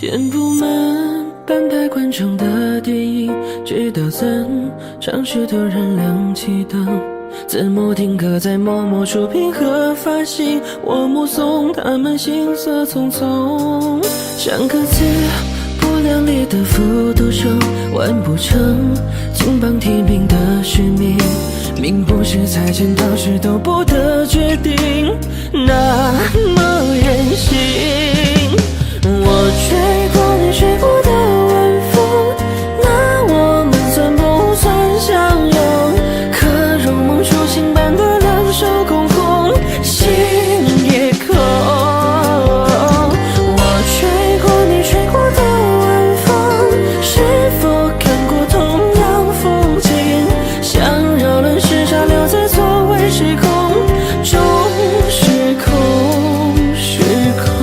填不满半排观众的电影，直到散场时突然亮起灯，字幕定格在某某出品和发行，我目送他们行色匆匆，像个字不量力的复读生，完不成金榜题名的使命，命不是才剪刀石头布的决定，那么任性。我吹过你吹过的晚风，那我们算不算相拥？可如梦初醒般的两手空空，心也空。我吹过你吹过的晚风，是否看过同样风景？想绕乱时差留在错位时空中，时空时空。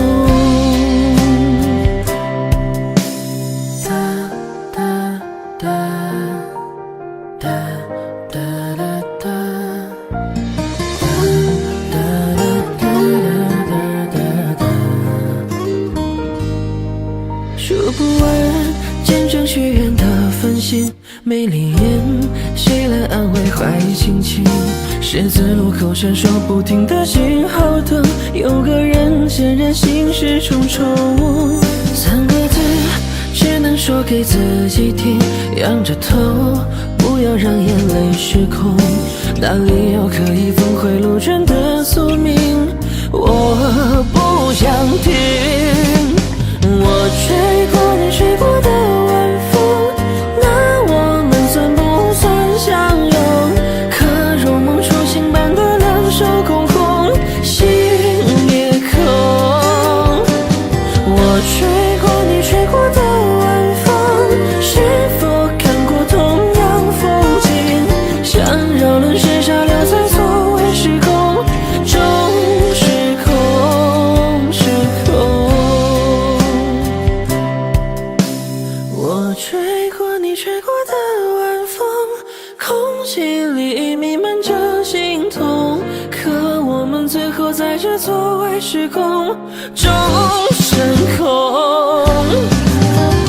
数不完见证许愿的繁星，没灵验，谁来安慰坏心情？十字路口闪烁不停的信号灯，有个人显然心事重重。三个字只能说给自己听，仰着头，不要让眼泪失控。哪里有可以峰回路转的宿命？我不想听。我吹过你吹过的晚风，那我们算不算相拥？可如梦初醒般的两手空空，心也空。我吹过你吹过的晚风，是否看过同样风景？想绕乱时差留在错位时空中，时空时空。我吹过你吹过的晚风，空气里弥漫着心痛，可我们最后在这错位时空中升空。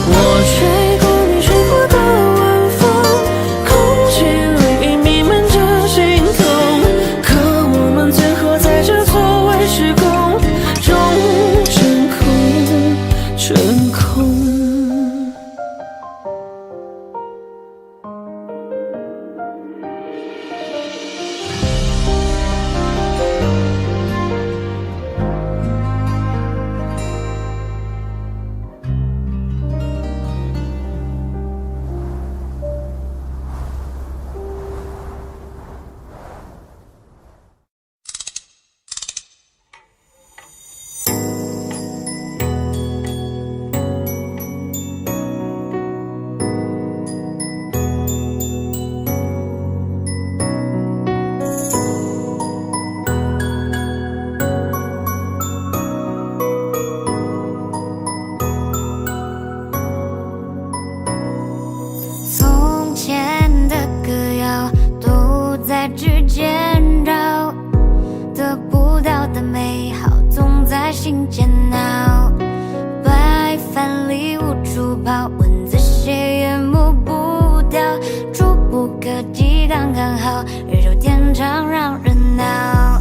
我吹过你吹过的晚风，空气里弥漫着心痛，可我们最后在这错位时空中升空升空。指尖绕，得不到的美好总在心间闹，白饭里无处跑，文字写也抹不掉，触不可及刚刚好，日久天长让人恼。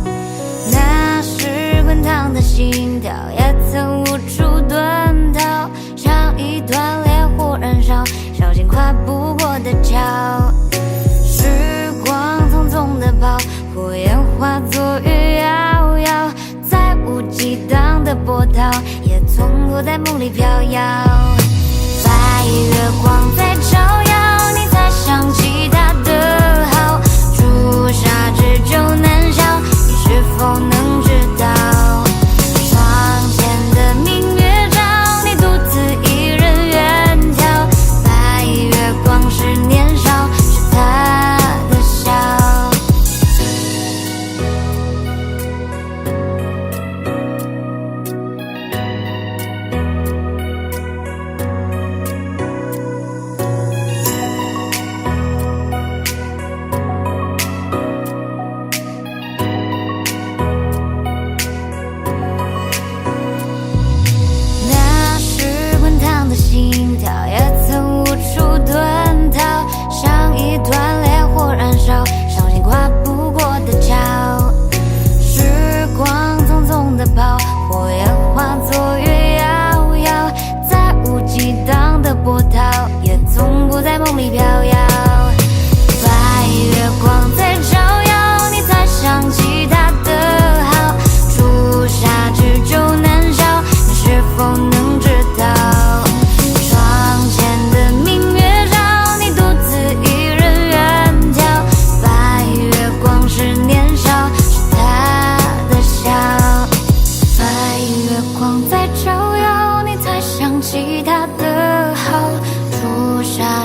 那是滚烫的心跳，也曾无处遁逃，像一团烈火燃烧，烧尽跨不过的桥。匆的跑，火焰化作雨遥遥，再无激荡的波涛，也从不在梦里飘摇。白月光在照耀，你才想起他的好，朱砂痣就难消，你是否能知道？窗前的明月照，你独自一人远眺，白月光是年少，是他的笑。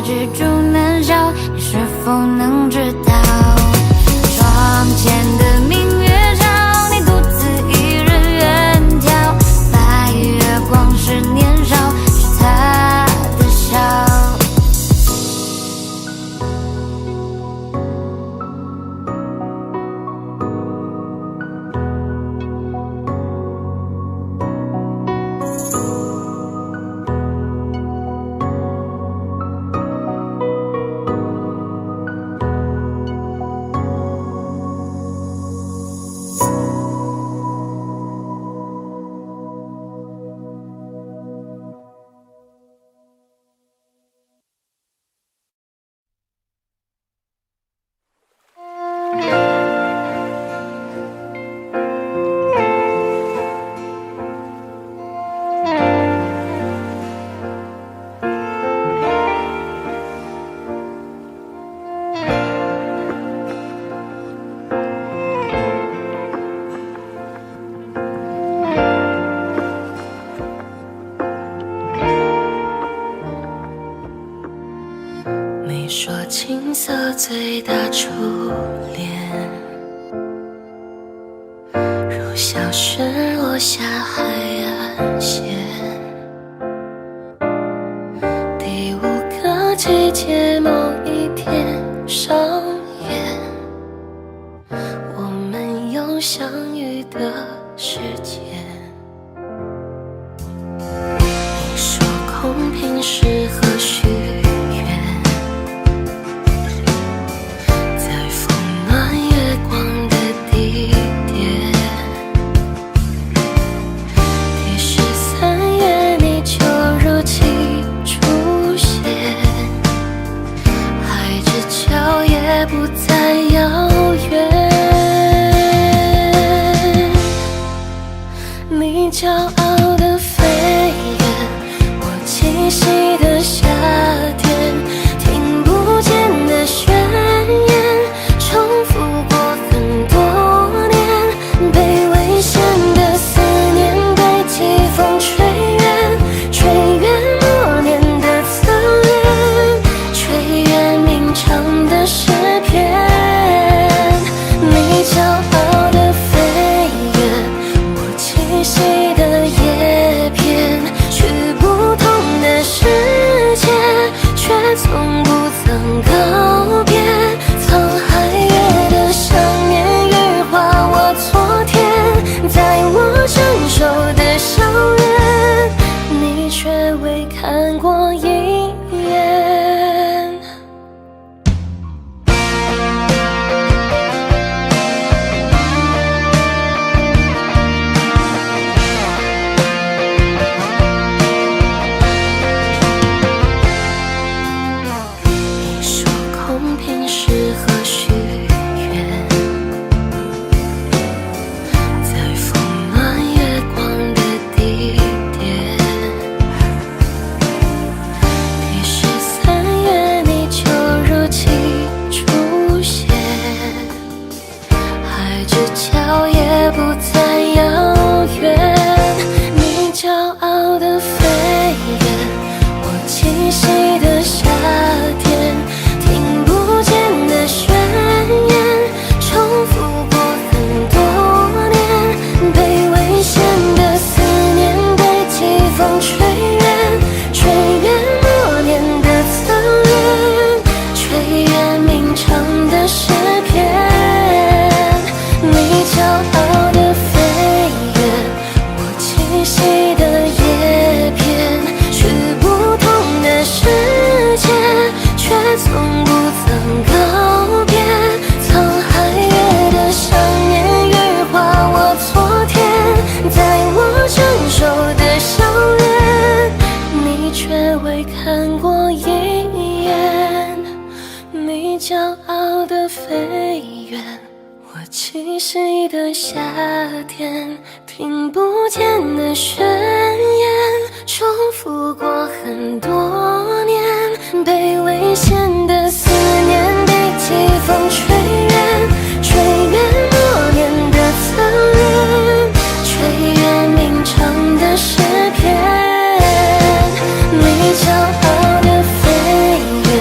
蜘蛛难消，你是否能知道？窗前的明月照，你独自一人远眺，白月光是年少，是他的笑。你说青涩最大初恋，如小雪落下海岸线。第五个季节某一天上演，我们有相遇的时间。你说空瓶适合许愿，在风暖月光的地点。第13月你就如期出现，海之角也不再遥远。你骄傲的飞远，我栖息的夏天，听不见的宣言，重复过很多年，被危险的思念被季风吹远，吹远默念的侧脸，吹远鸣唱的诗篇。你骄傲的飞远，我栖息的叶片，去不同的世界，却从不曾告别。沧海月的想念羽化我昨天，在我成熟的校园，你却未看过一眼。你说空瓶适合许愿，在风暖月光的地点。第13月你就如期出现，海之角也不再遥远。你骄傲的飞远，我栖息的夏天，听不见的宣言，重复过很多年，被危险的思念被季风吹远，吹远默念的侧脸，吹远鸣唱的诗篇。你骄傲的飞远，我栖息的叶片，去不同的世界，却从不曾告别。沧海月的想念羽化我昨天，在我成熟的校园，你却未看过一眼。你骄傲的飞远，我栖息的夏天，听不见的宣言，重复过很多年，被危险的思念被季风吹远，吹远默念的侧脸，吹远鸣唱的诗篇。你骄傲的飞远，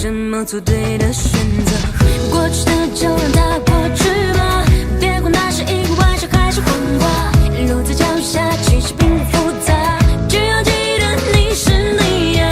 什么做对的选择。过去的就让它过去吧，别管那是一个玩笑还是谎话。路在脚下，其实并不复杂，只要记得你是你呀。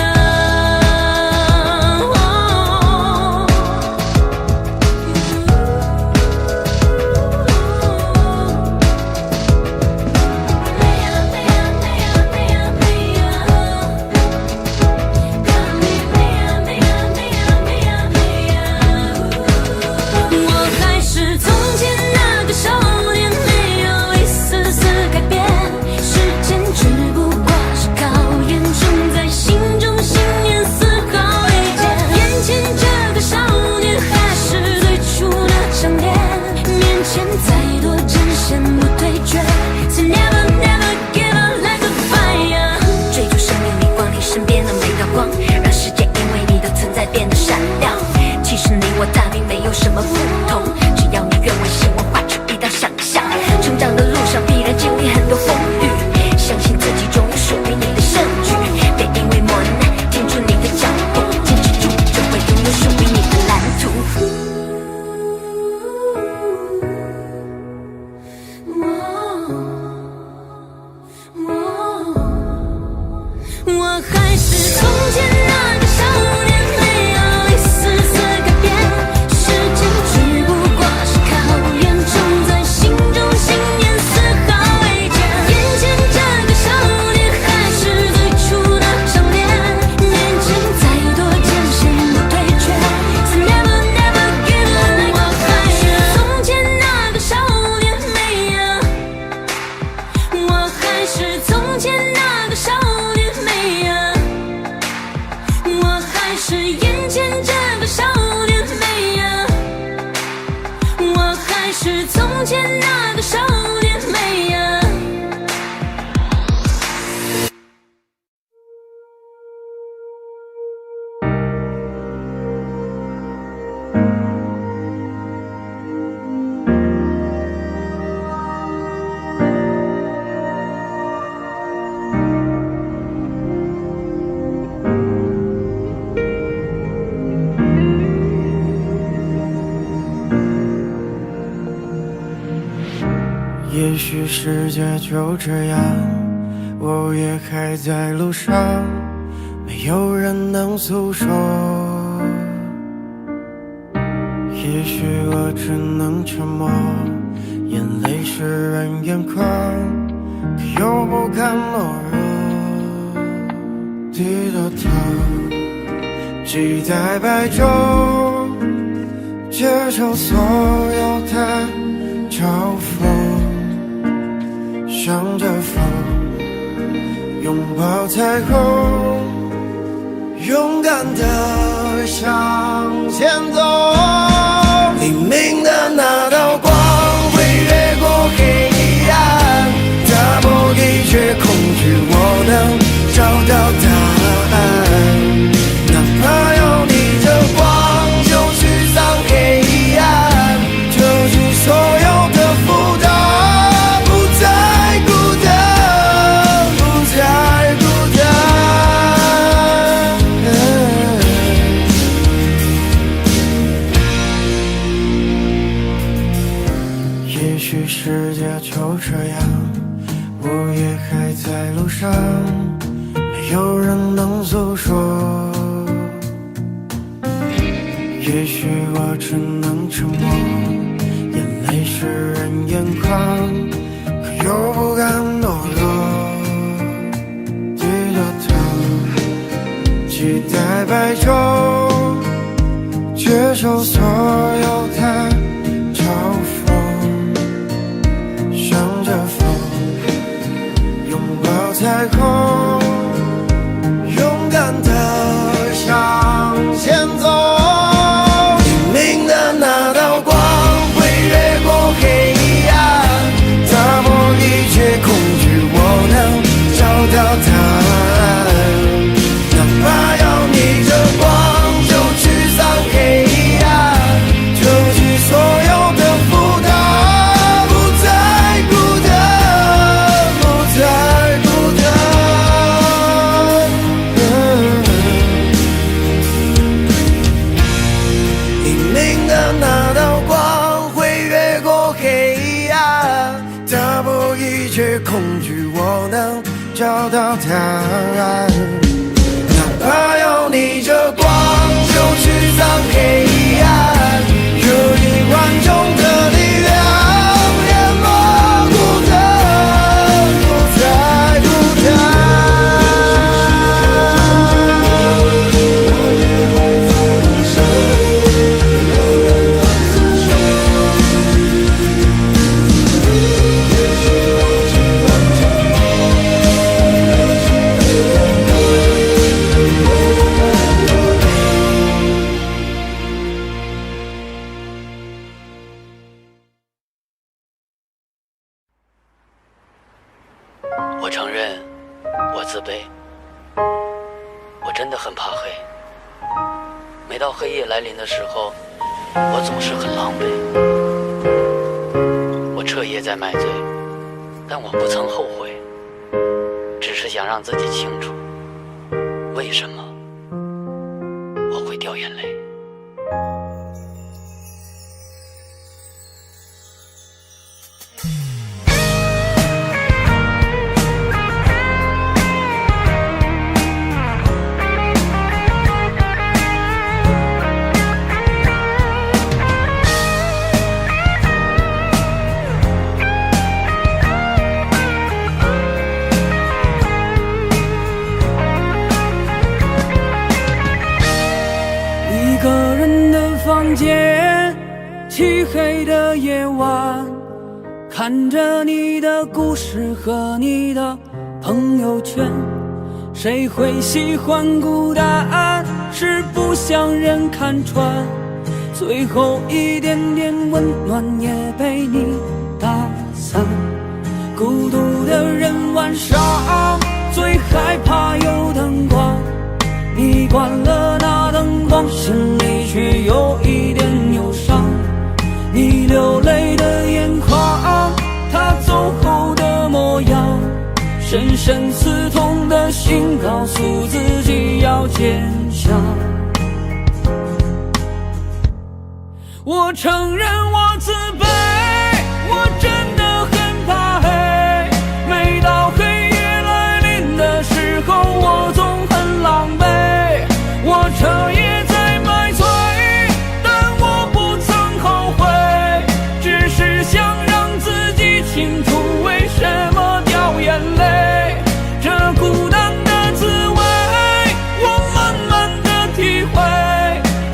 也许世界就这样，我也还在路上，没有人能诉说。也许我只能沉默，眼泪湿润眼眶，可又不敢懦弱。低着头，期待白昼，接受所有的嘲讽。向着风，拥抱彩虹，勇敢地向前走。黎明的那道光会越过黑暗，打破一切恐惧，我能找到答案。哪怕要逆着光，就驱散黑暗，遮住所有的负担。世界就这样，我也还在路上，没有人能诉说。也许我只能沉默，眼泪湿润眼眶，可又不敢懦弱。低着头，期待白昼，接受所有的嘲讽。向着风，拥抱彩虹，勇敢地向前走。黎明的那道光会越过黑暗，打破一切恐惧，我能找到答案。哪怕要逆着光，就驱散黑暗，就去。恐惧，我能找到答案。哪怕要逆着光，就去葬黑暗，可以万众的力量，淹没孤单，不再孤单。我承认，我自卑，我真的很怕黑。每到黑夜来临的时候，我总是很狼狈。我彻夜在买醉，但我不曾后悔，只是想让自己清楚，为什么我会掉眼泪。一个人的房间，漆黑的夜晚，看着你的故事和你的朋友圈。谁会喜欢孤单？是不想人看穿，最后一点点温暖也被你打散。孤独的人晚上最害怕有灯光，你关了那灯光，心里却有一点忧伤。你流泪的眼眶，他走后的模样，深深刺痛的心告诉自己要坚强。我承认我自卑，我真的很怕黑。每到黑夜来临的时候，我总很狼狈。我彻夜在买醉，但我不曾后悔，只是想让自己清楚为什么掉眼泪。这孤单的滋味，我慢慢的体会。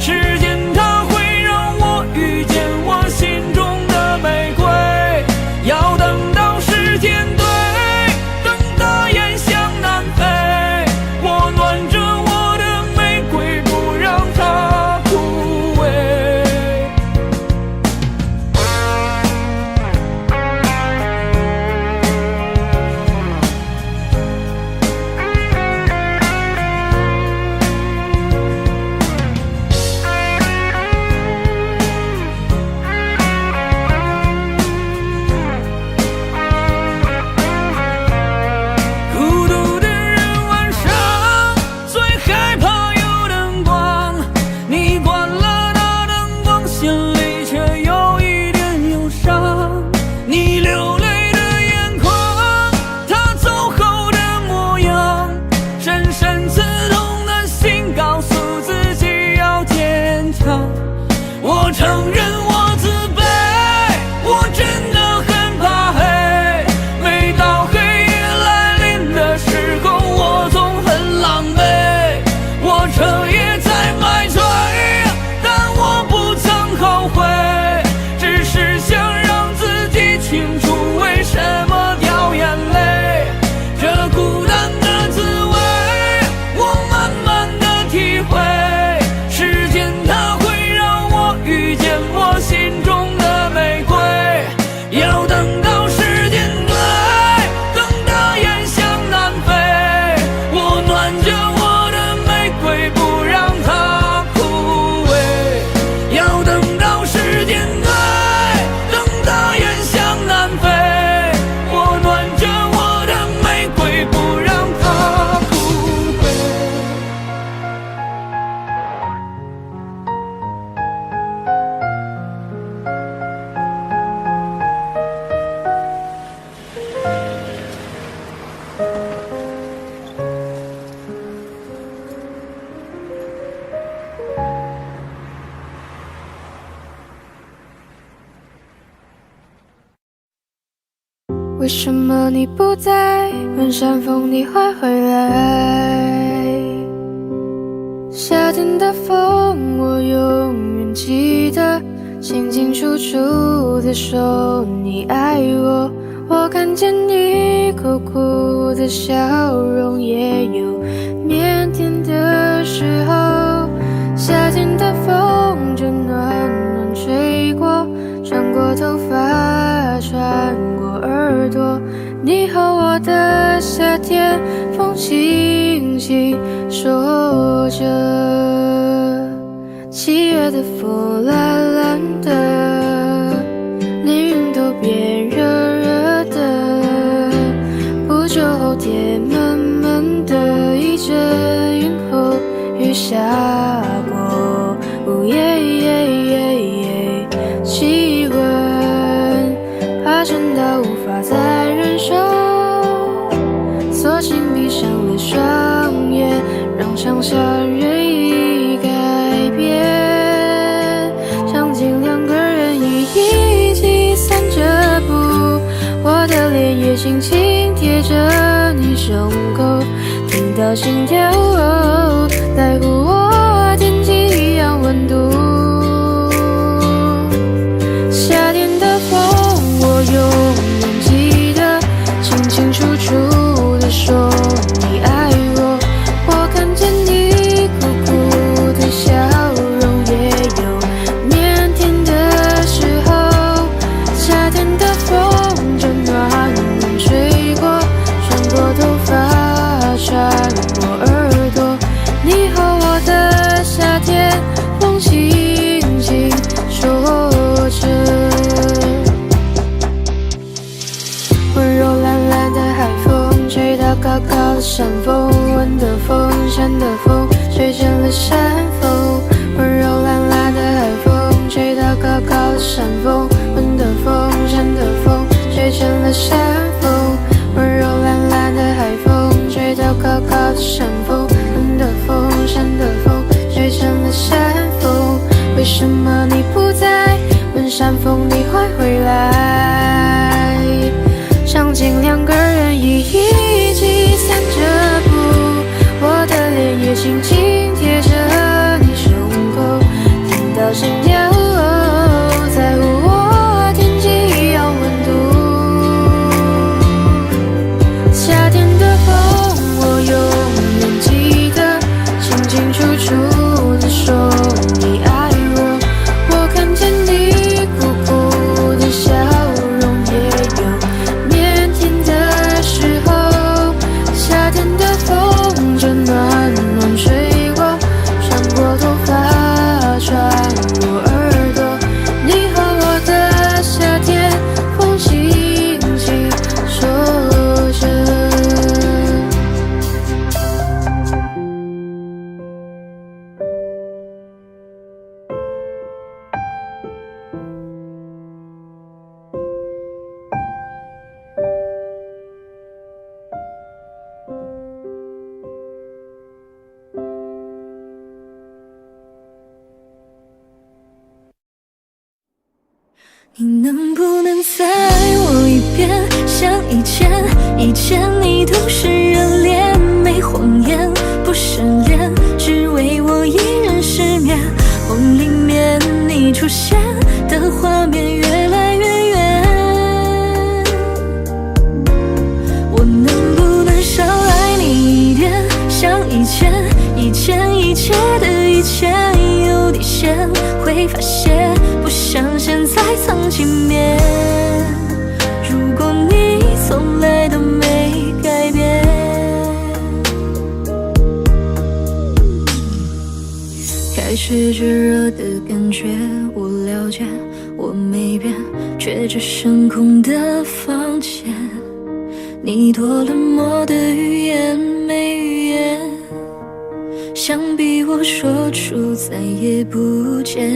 时间它会让我遇见我心中的玫瑰，要等到时间对，等得雁向南飞。我暖着我的玫瑰，不让为什么你不在？问山风你会回来？夏天的风，我永远记得，清清楚楚地说你爱我。我看见你苦苦的笑容，也有腼腆的时候。夏天的风就暖暖吹过，穿过头发，穿过耳朵。你和我的夏天，风轻轻说着。7月的风蓝蓝的，连云都变热热的。不久后天闷闷的，一阵云后雨下过。气温爬升到无法再忍受，索性闭上了双眼，让想象任意改变。场景2个人一起散着步，我的脸也轻轻贴着你胸口，听到心跳在乎我天气一样温度。夏天的风我永远记得，清清楚楚地说你爱我。我看见你苦苦的笑容，也有腼腆的时候。夏天的风就暖暖吹过，穿过头发，穿过耳朵。你和我的夏天，风轻轻说着。温柔懒懒的海风，吹到高高的山峰，闻的风，扇的风，吹成了山风。温柔懒懒的海风，吹到高高的山峰，闻的风，扇的风，吹成了山风。温柔懒懒的海风，吹到高高的山峰，闻的风，扇的风，吹成了山风。为什么你不在？问山风你会回来？场景2个人一起散着步，我的脸也轻轻贴着你胸口，听到心跳在乎我天气一样温度。夏天的风我永远记得，清清楚楚地说你爱我。我看见你苦苦的笑容，也有腼腆的时候。夏天的风就暖暖吹过，穿过头发，穿过耳朵。你和我的夏天，风轻轻说着。你能不能再爱我一遍，像以前，以前你都是热恋，没谎言，不失恋，只为我一人失眠。梦里面你出现的画面越来越远，我能不能少爱你一点，像以前，以前一切的一切有底线，会发现不像现在曾经面。如果你从来都没改变，开始炙热的感觉我了解，我没变，却只剩空的房间。你多冷漠的语言，没语言，想逼我说出再也不见。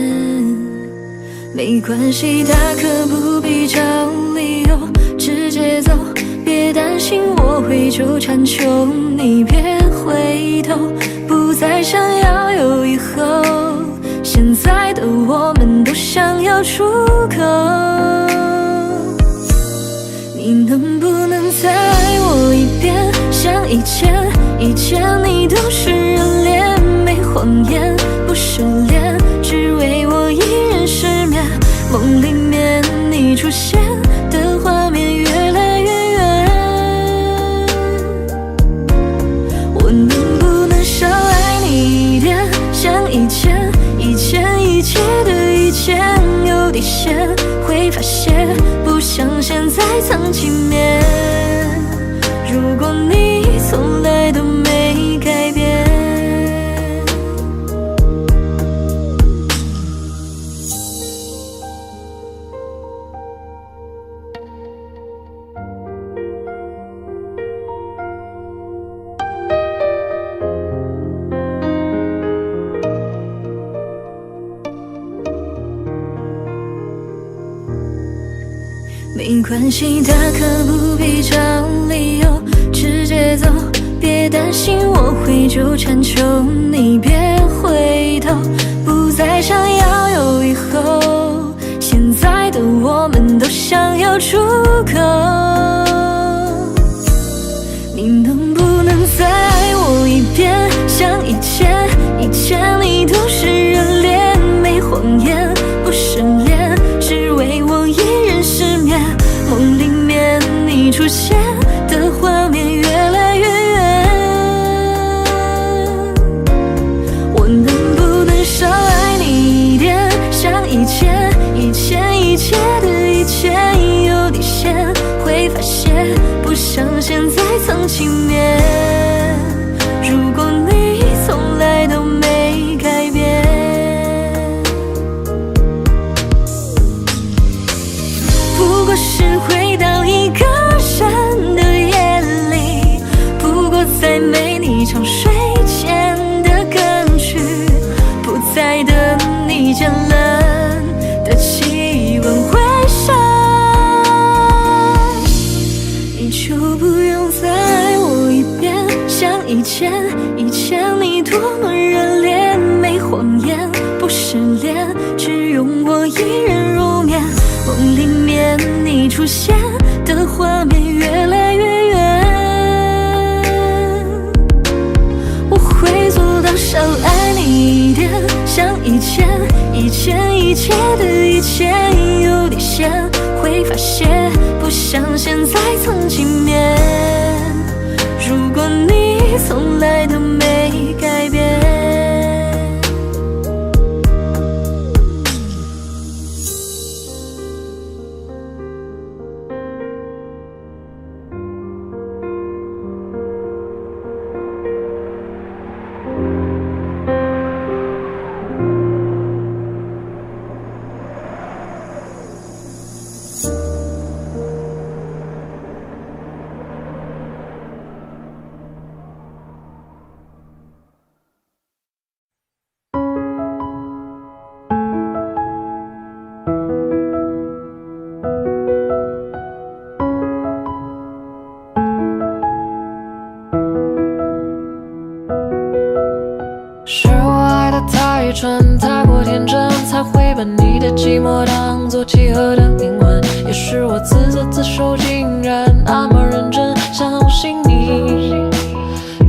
没关系，大可不必找理由，直接走，别担心我会纠缠，求你别回头，不再想要有以后。现在的我们都想要出口，你能以前，以前你都是热恋，没谎言，不失恋，只为我一人失眠。梦里面你出现的画面越来越远，我能不能少爱你一点，像以前，以前一切的以前有底线，会发现不像现在藏情面。如果你从来都没改变，没关系，大可不必找理由，直接走，别担心我会纠缠，求你别回头，不再想要有以后，现在的我们都想要出口。你能不能再爱我一遍，像以前，以前你都是热恋，没谎言，不失恋，只为我一人失眠。梦里面你出现的画面越来越远，我能不能少爱你一点，像以前，以前一切的以前有底线，会发现不像现在藏情面。如果你从来都没改变，不过是回到一个人的夜里，不过再没你常睡前的歌曲，不再等你渐冷的气温回升，你就不用再爱我一遍，像以前，以前你多么热烈，没谎言，不失恋，只用我一人入眠。梦里面你出现的画面越来越远，我会做到少爱你一点，像以前，以前一切的以前有底线，会发现不像现在藏情面。如果你从来都没改变，纯太过天真，才会把你的寂寞当作契合的灵魂。也是我自作自受，竟然那么认真相信你，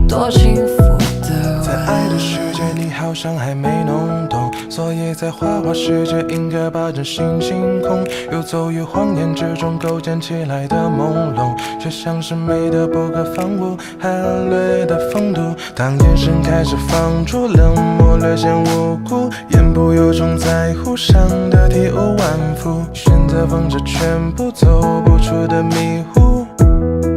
多幸福的在爱的世界，你好像还没弄懂，所以在花花世界应该把真心清空。游走于谎言之中构建起来的朦胧，却像是美的不可方物，含略的风度。当眼神开始放出冷漠，略显无辜，言不由衷，在乎伤的体无完肤，选择放着全部走不出的迷糊。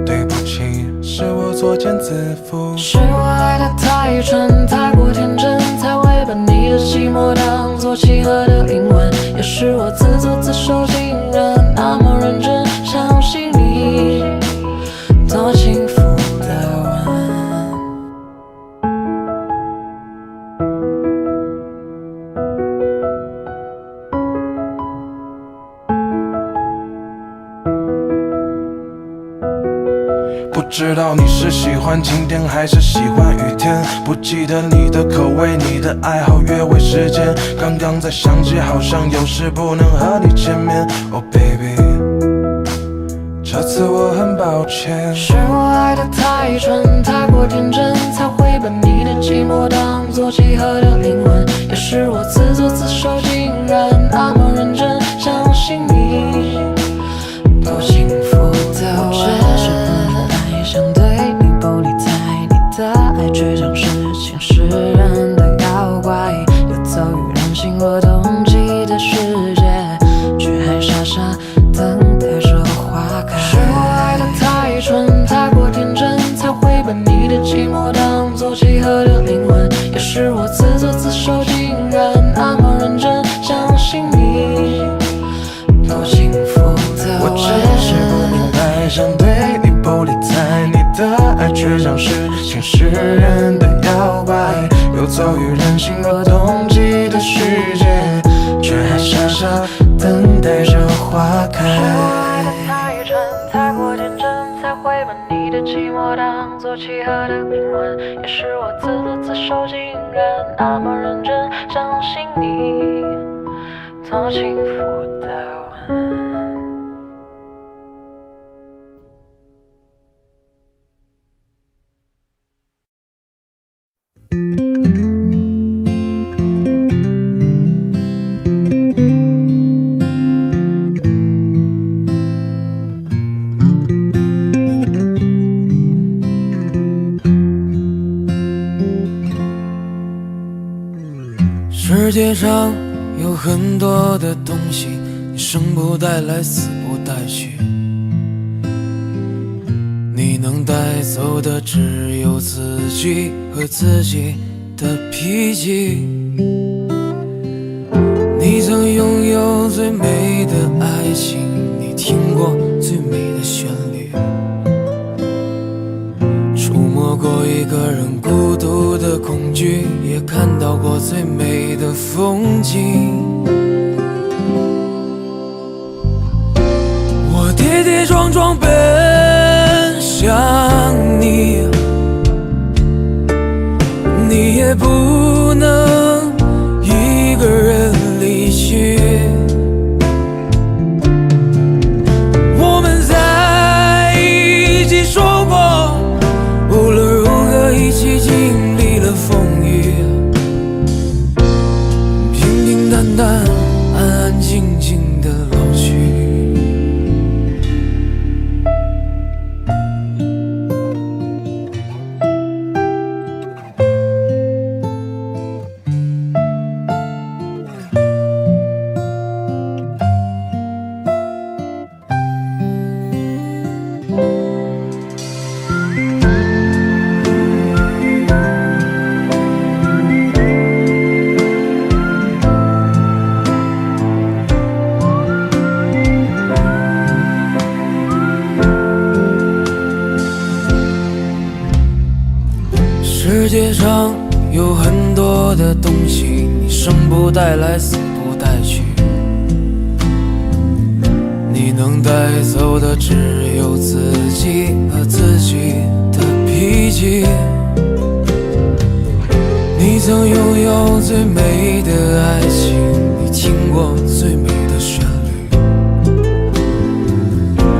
对不起，是我作茧自缚，是我爱得太纯太过天真，才会把你的寂寞当作契合的灵魂。也是我自作自受，竟然那么认真相信你，多幸福的吻。不知道你是喜欢晴天还是喜欢雨天，不记得你的口味，你的爱好，约会时间。刚刚才想起，好像有事不能和你见面。Oh baby，这次我很抱歉。是我爱得太蠢，太过天真，才会把你的寂寞当作契合的灵魂。也是我自作自受，竟然那么认真相信你，多幸福的我。只是不明白，想对你不理睬，你的爱却像是前世人的妖怪，游走于人心或冬季的世界，却还傻傻等待着花开。是我爱得太蠢，太过天真，才会把你的寂寞当作契合的灵魂。也是我自作自受，竟然那么认真相信你，多幸福的我只是不明白，想对你不理睬，你的爱却像是前世人的妖怪，游走于人心若冬季的世界，却还傻傻等待着花开。是我爱得太蠢，太过天真，才会把你的寂寞当作契合的灵魂。也是我自作自受，竟然那么认真相信你，多幸福的吻。世界上有很多的东西，你生不带来，死不带去，你能带走的只有自己和自己的脾气。你曾拥有最美的爱情，你听过最美的旋律，触摸过一个人孤独的恐惧，也看到过最美的风景。我跌跌撞撞奔向你，你也不能一个人离去。我们在一起说过，无论如何一起经历了风雨，平平淡淡，安安静静的老去。世界上有很多的东西，你生不带来，死不带去，你能带走的只有自己和自己的脾气。你曾拥有最美的爱情，你听过最美的旋律，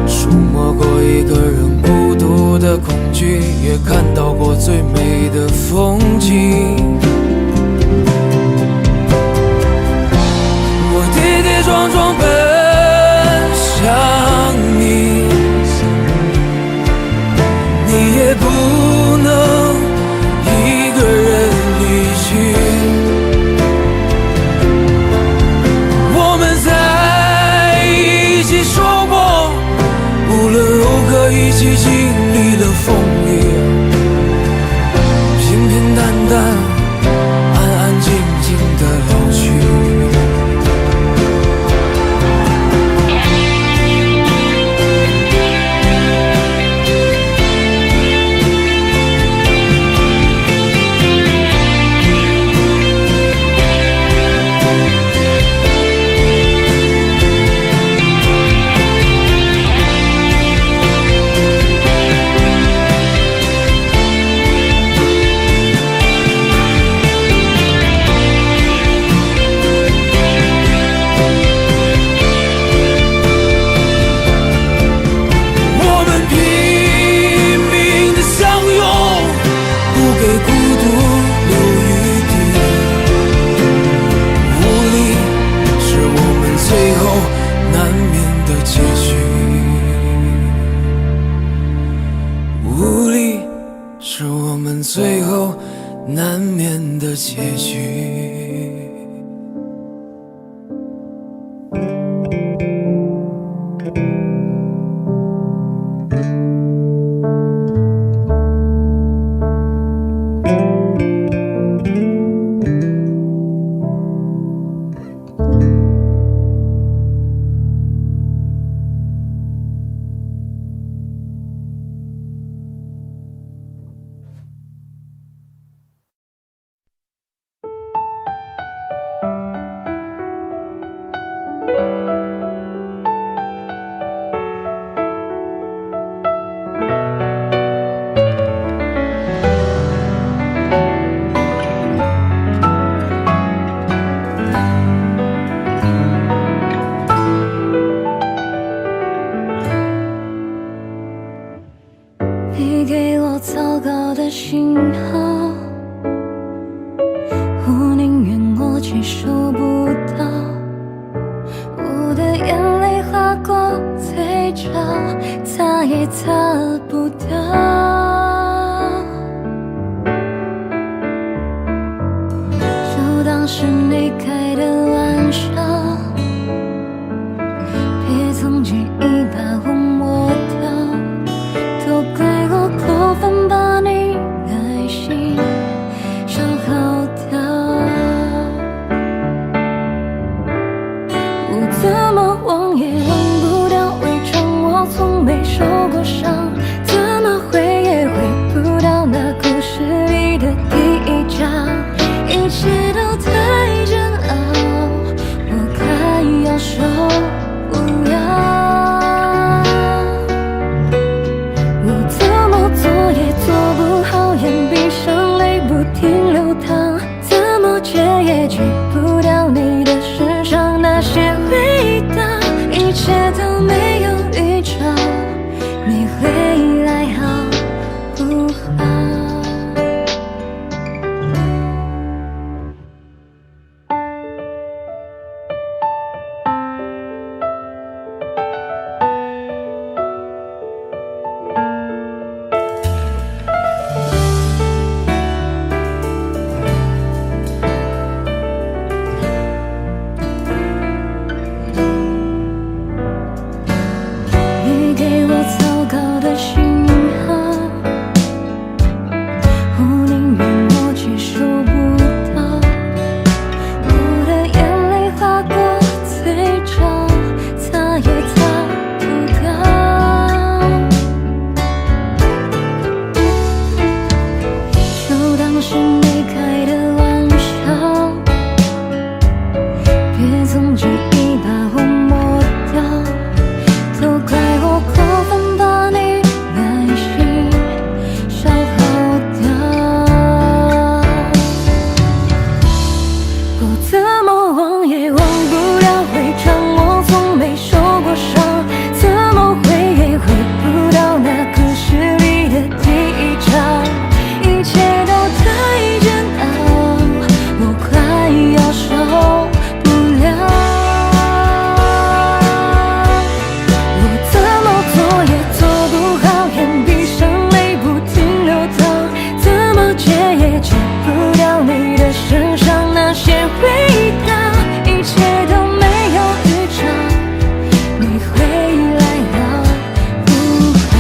触摸过一个人孤独的恐惧，也看到过最美的风景。我跌跌撞撞奔向你，你也不能一个人离去。我们在一起说过，无论如何一起经历了风雨，平平淡淡，安安静静的老去。也擦不掉。就当是你开的玩笑，别总记忆把我抹掉，都怪我过分把你耐心消耗掉。我怎么忘也忘不掉，伪装我从没受过伤，怎么回也回不到那故事里的第一章。一切都太煎熬，我快要受不了。我怎么做也做不好，眼闭上泪不停流淌，怎么戒也戒不掉你的身上那些味道。一切都没有预兆，你会来好不好？你给我糟糕的信号，我宁愿我接收不到，我的眼泪划过嘴角，擦也擦不掉。就当是你开的玩笑，别总记忆把我抹掉，都怪我过分把你耐心消耗掉。我怎么忘也忘不了，伪装我从没受过伤，怎么回也回不到那故事里的第一章。一切都太煎熬，我快要受不了。我怎么做也做不好，眼闭上泪不停流淌，怎么戒也戒不掉你的身上那些味道。一切都没有预兆，你会来好不好？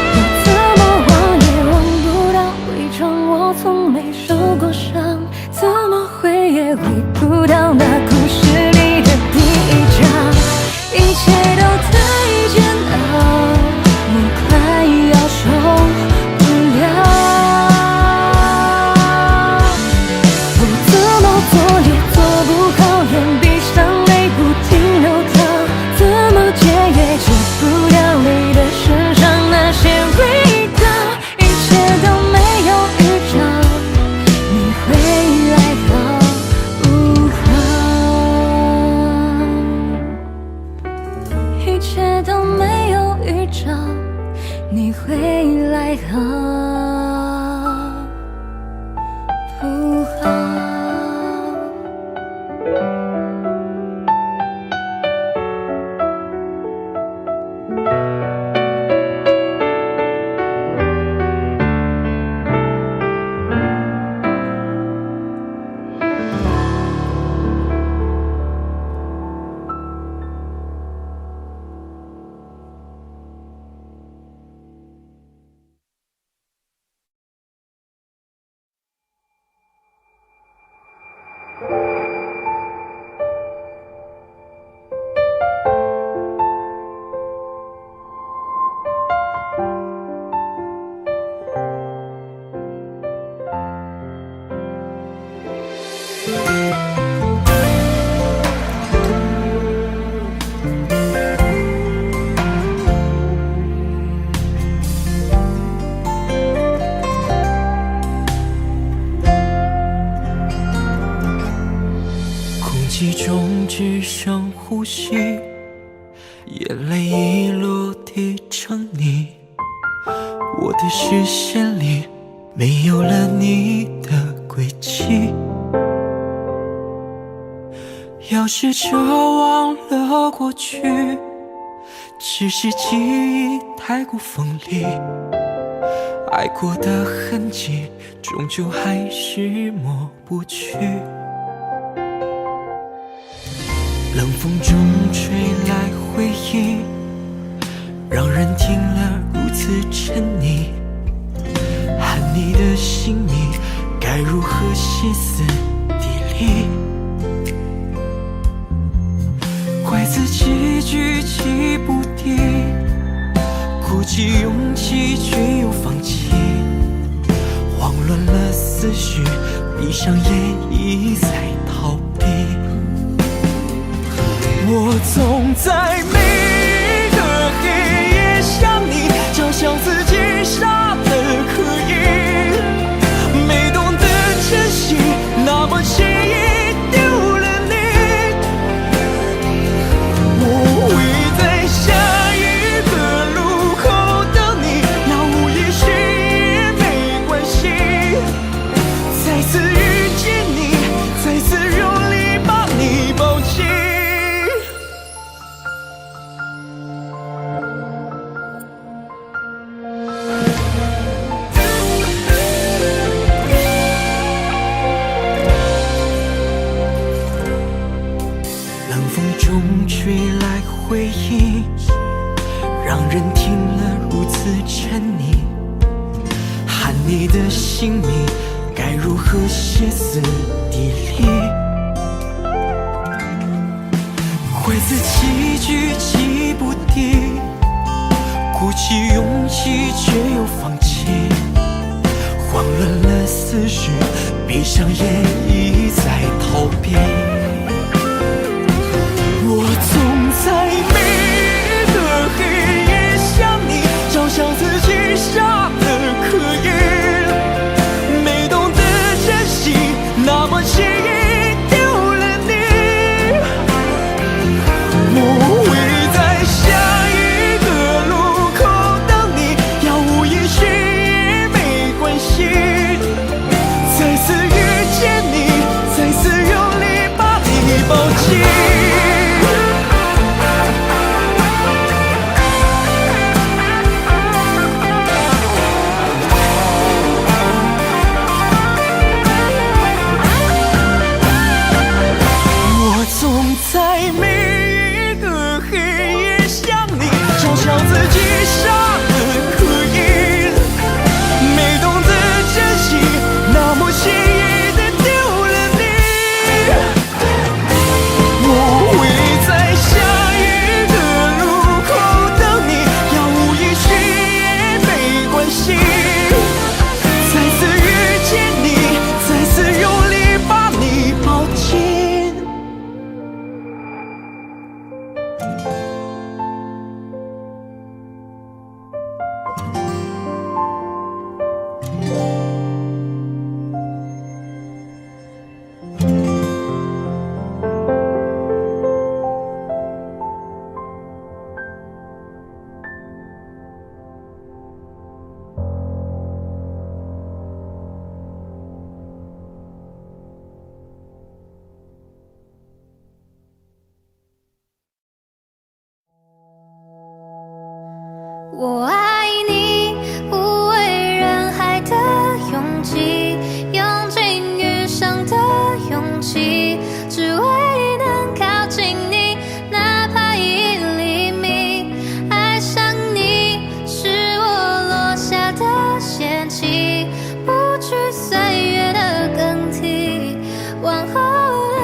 我怎么忘也忘不了，伪装我从没受过伤，怎么回也回不到那故事里的第一章。一切都太煎熬，我快要受不了。我怎么做也做不好，眼闭上泪不停流淌，怎么戒也戒不掉你的身上那些味道。一切都没有预兆，你会来好不好？一切都没有预兆，你会来好不好？只剩呼吸，眼泪一落地成泥，我的视线里没有了你的轨迹。要试着忘了过去，只是记忆太过锋利，爱过的痕迹终究还是抹不去。冷风中吹来回忆，让人听了如此沉溺，喊你的姓名该如何歇斯底里，怪自己举棋不定，鼓起勇气却又放弃，慌乱了思绪，闭上眼一再逃避。我总在每个黑夜想你，就像自己傻得可以，没懂得珍惜，那么轻易丢了你。我会在下一个路口等你，杳无音讯也没关系，再次遇见你，再次用力把你抱紧。冷风中吹来回忆，让人听了如此沉溺，喊你的姓名该如何歇斯底里，怪自己举棋不定，鼓起勇气却又放弃，慌乱了思绪，闭上眼一再逃避。我总在每个黑夜想你，就像自己傻得可以，没懂得珍惜，那么轻易丢了你。我会在下一个路口等你，杳无音讯也没关系，再次遇见你，再次用力把你抱紧。在每一个黑夜想你，就像自己傻得可以，没懂得珍惜，那么轻易的丢了你。我会在下一个路口等你，杳无音讯也没关系，再次遇见你，再次用力把你抱紧。我爱你，无畏人海的勇气，用尽余生的勇气，只为能靠近你，哪怕1厘米。爱上你是我落下的仙气，不惧岁月的更替，往后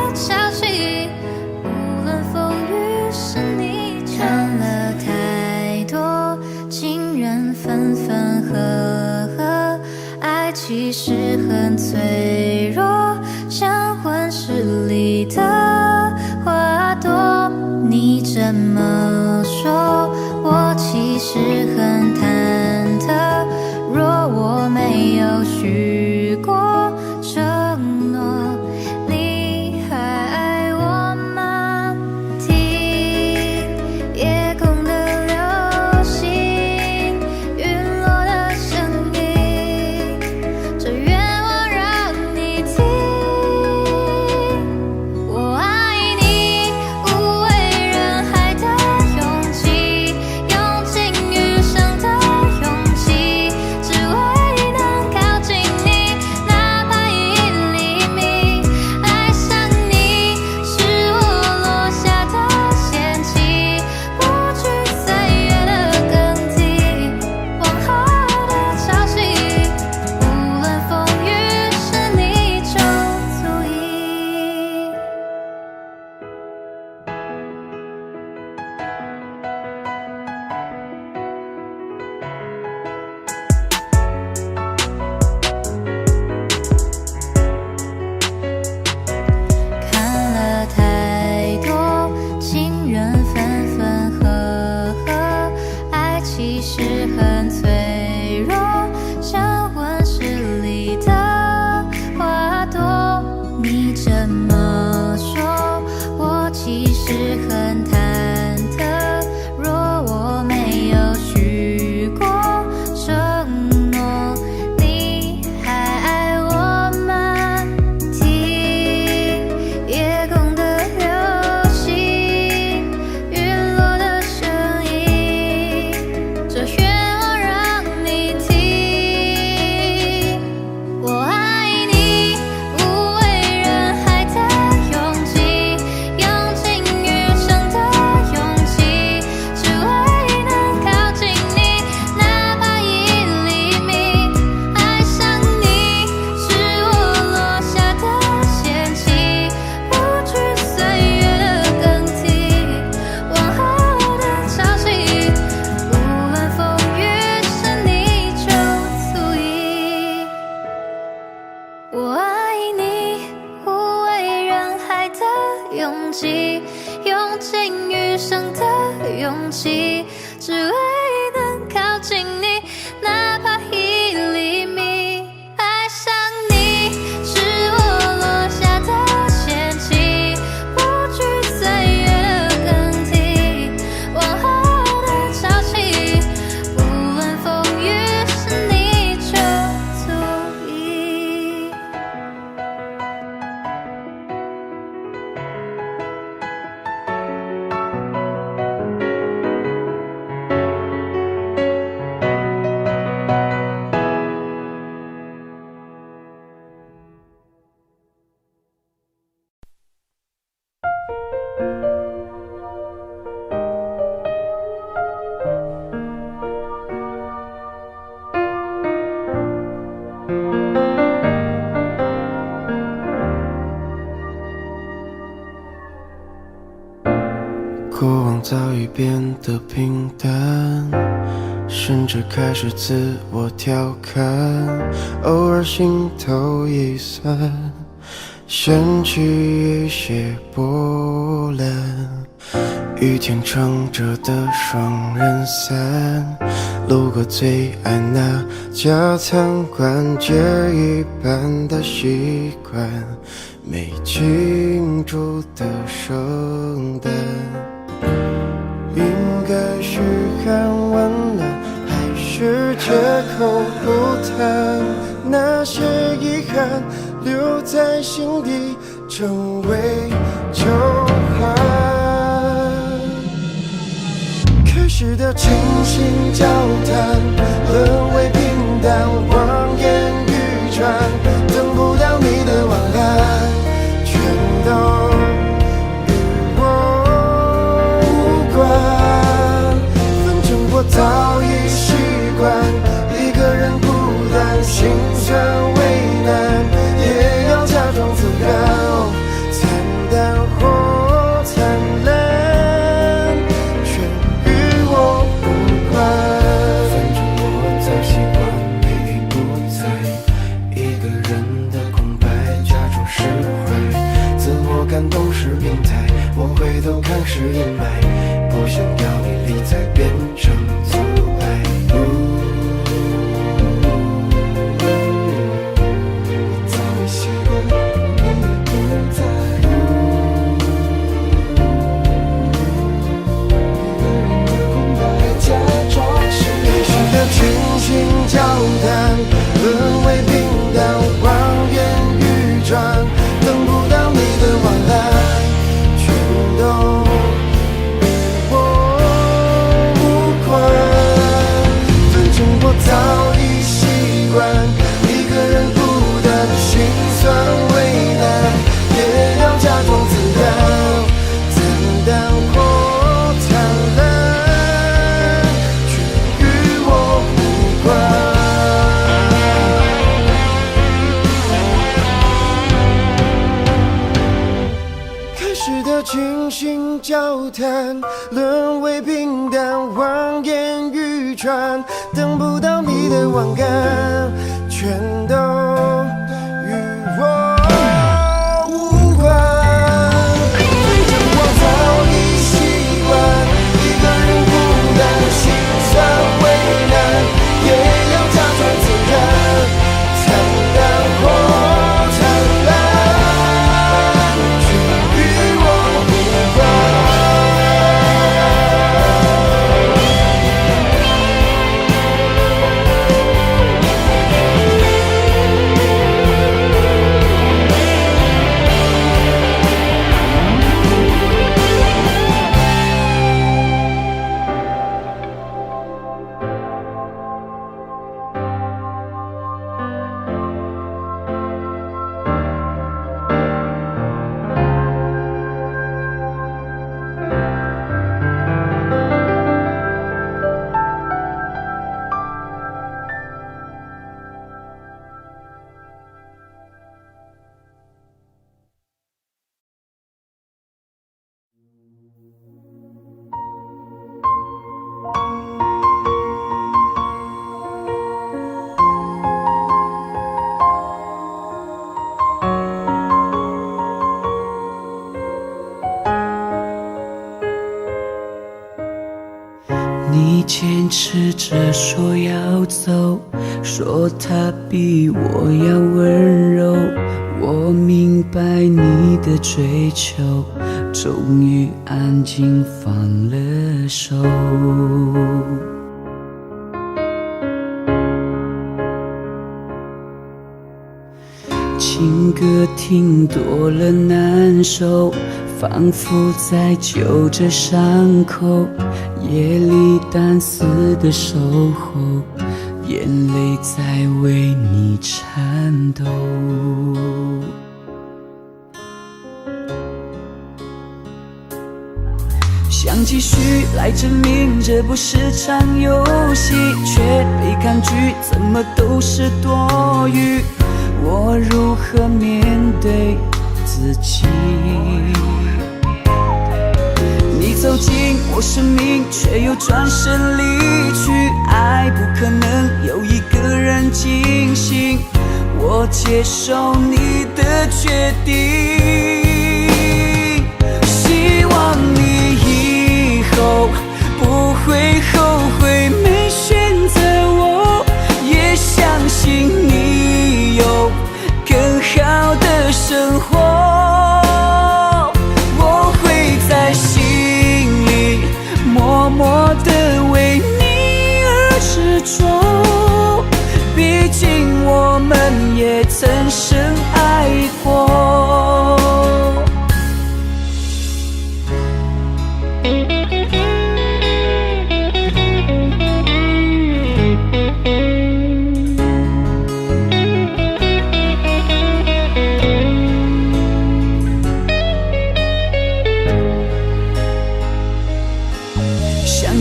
的潮起，无论风雨是你唱了太多。情人分分合合，爱其实很脆弱，像温室里的花朵。你这么说，我其实很忐忑。若我没有许过承诺，你还爱我吗？会变得平淡，甚至开始自我调侃，偶尔心头一酸，掀起一些波澜。雨天撑着的双人伞，路过最爱那家餐馆，借一半的习惯，没庆祝的圣诞。应该是喊晚安，还是借口不谈？那些遗憾留在心底，成为旧憾。开始的倾心交谈，沦为平淡，望眼欲穿，等不到你的晚安，全都与我无关。反正我早已习惯一个人孤单，心酸为难，也要假装自然，惨淡或灿烂，全与我无关。反正我早习惯每一不在一个人的空白，假装释怀，自我感动是病态，我回头看是阴霾，不想要你离开变成阻碍。我早已习惯你也不在，一个人的空白，假装是开始的倾心交谈，沦为平淡，望眼欲穿，等不到你的晚安，全都与我无关。反正我早已习惯一个人孤单，心酸为难，也要假装自然，惨淡或灿烂，却与我无关。开始的倾心交谈，沦为平淡，望眼欲穿，等不到你的晚安，全都与我无关。反正我早已习惯一个人孤单，心酸为难，也要假装自然，惨淡或灿烂，却与我无关。你坚持着说要走，说他比我要温柔。我明白你的追求，终于安静放了手。情歌听多了难受，仿佛在揪着伤口，夜里单丝的守候，眼泪在为你颤抖。想继续来证明这不是场游戏，却被抗拒，怎么都是多余。我如何面对自己？你走进我生命，却又转身离去。爱不可能有一个人进行，我接受你的决定。希望你以后不会后悔没选择我，也相信你有更好的生活。我会在心里默默地为你而执着，毕竟我们也曾深爱过。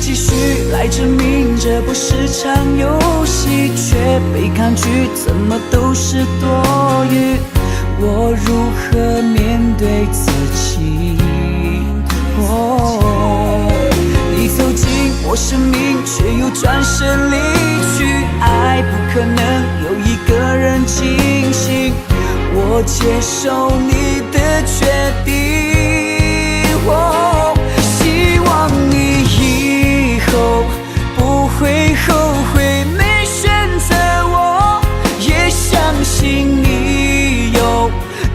继续来证明这不是场游戏，却被抗拒，怎么都是多余。我如何面对自己？你走进我生命，却又转身离去。爱不可能有一个人进行，我接受你的决定。希望你以后不会后悔没选择我，也相信你有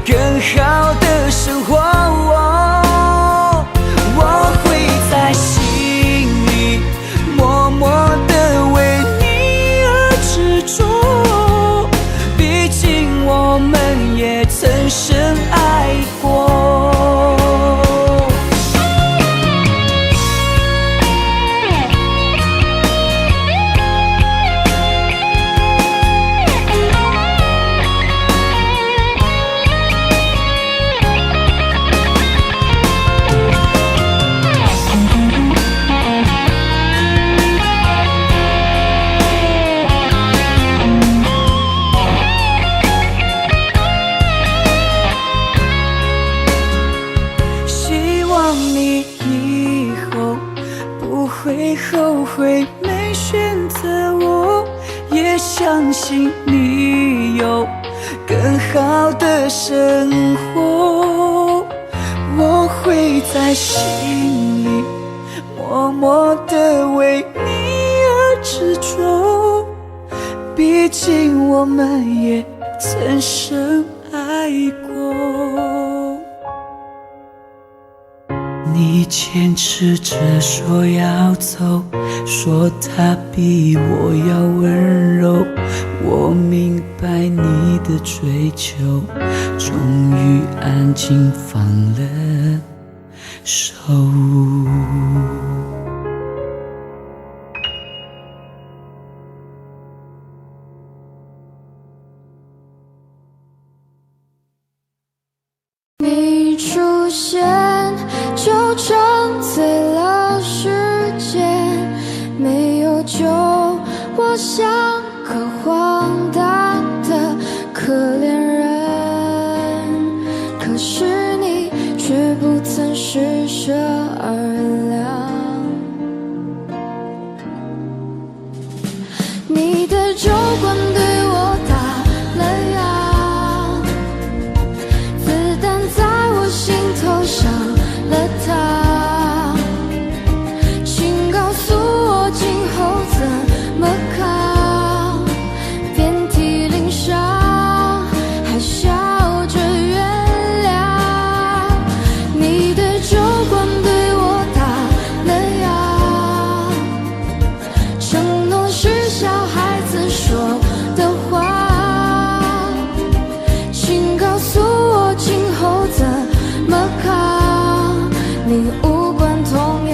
更好的生活。我会在心里默默地为你而执着，毕竟我们也曾深爱过。后悔没选择我，也相信你有更好的生活。我会在心里默默地为你而执着，毕竟我们也曾深爱过。你坚持着说要走，说他比我要温柔。我明白你的追求，终于安静放了手。你出现就沉醉了时间，没有救，我像个荒诞的可怜人，可是你却不曾施舍二两。你的酒馆对我打了烊，子弹在我心头上了膛，请告诉我今后怎么扛，遍体鳞伤还笑着原谅。你的酒馆对我打了烊，承诺是小孩子说的话，请告诉我今后怎么扛，你无关痛痒。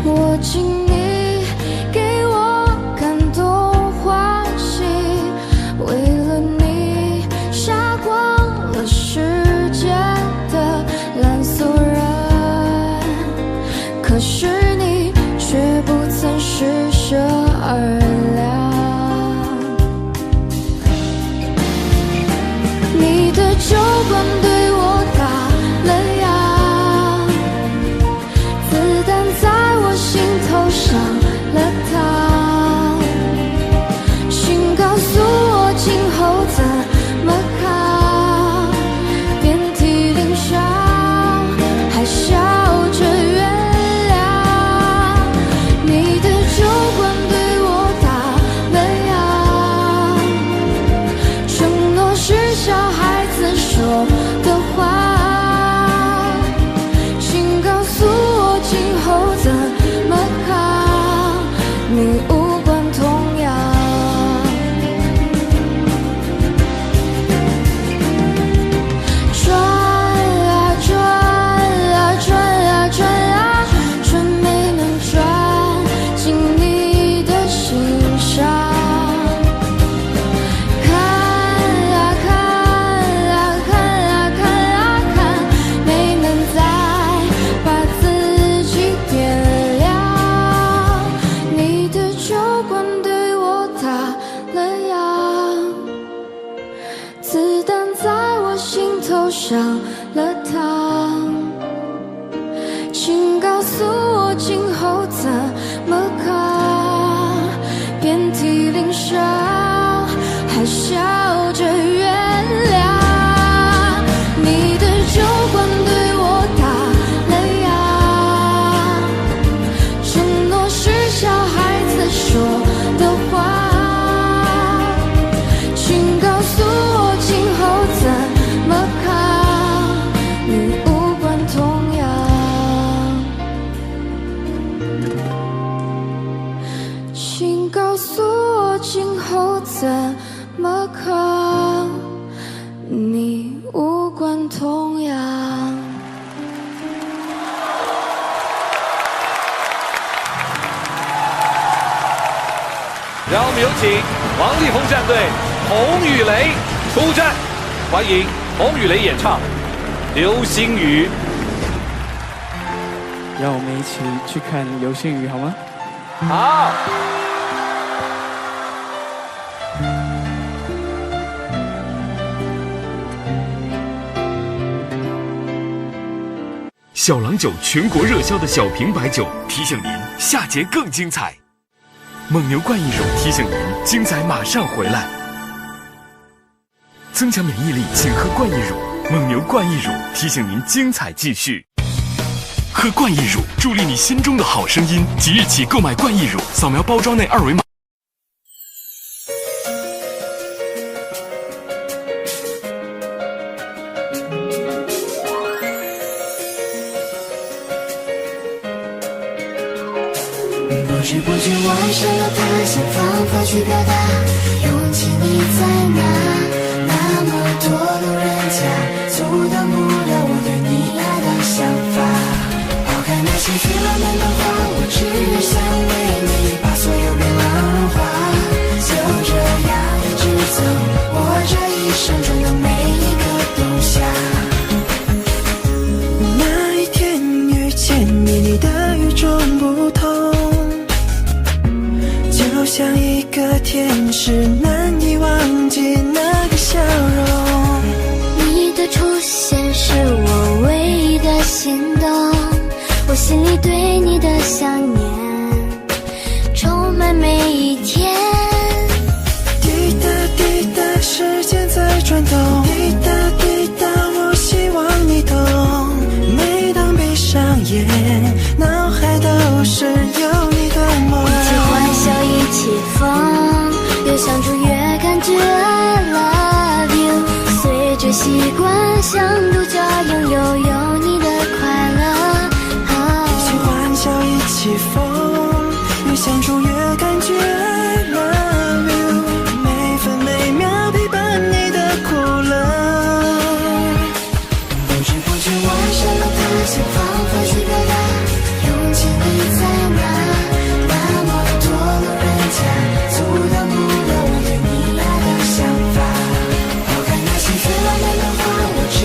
我敬你给我感动欢喜，为了你杀光了世界的烂俗人，可是你却不曾施舍二两。怎么扛？遍体鳞伤，还笑着原谅。你的酒馆对我打了烊，承诺是小孩子说的话。请告诉我今后怎么扛，你无关痛痒。请告诉我今后怎么扛，你无关痛痒。让我们有请王力宏战队洪雨雷出战，欢迎洪雨雷演唱《流星雨》。让我们一起去看流星雨好吗？好。小郎酒全国热销的小瓶白酒提醒您下节更精彩。蒙牛冠益乳提醒您精彩马上回来。增强免疫力，请喝冠益乳。蒙牛冠益乳提醒您精彩继续。喝冠益乳，助力你心中的好声音。即日起购买冠益乳，扫描包装内二维码。不知不觉我想要他，想方法去表达，勇气你在哪？那么多路人甲，阻挡不了我对你爱的想法。抛开那些最浪漫的话，我只想为你把所有变浪融化。就这样一直走，我这一生中的每一个冬夏。那一天遇见你，你的与众不同，就像一个天使，难以忘记那个笑容。你的出现是我唯一的心动，我心里对你的想念充满每一天。滴答滴答，时间在转动，滴答滴答，我希望你懂。每当闭上眼，脑海都是有你的梦。一起欢笑，一起疯，越相处越感觉 I love you。随着习惯，像独角拥有你的快乐。一起欢笑，一起疯，越相处越感觉 I love you。每分每秒陪伴你的苦乐。不知不觉我想要他，想方法去表达，勇气你在哪？那么多路人甲，阻挡不了我对你爱的想法。抛开那些最浪漫的话，我只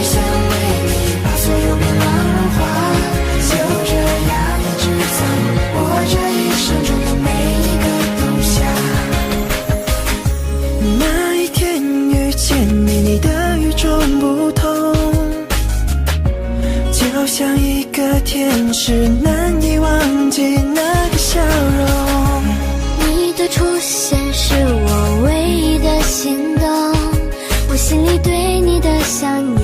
想为你把所有变浪融化。就这样一直走，我这一生中的每一个冬夏。那一天遇见你，你的与众不同，就像一个天使，难以忘记那个笑容。你的出现是我唯一的心动，我心里对你的想念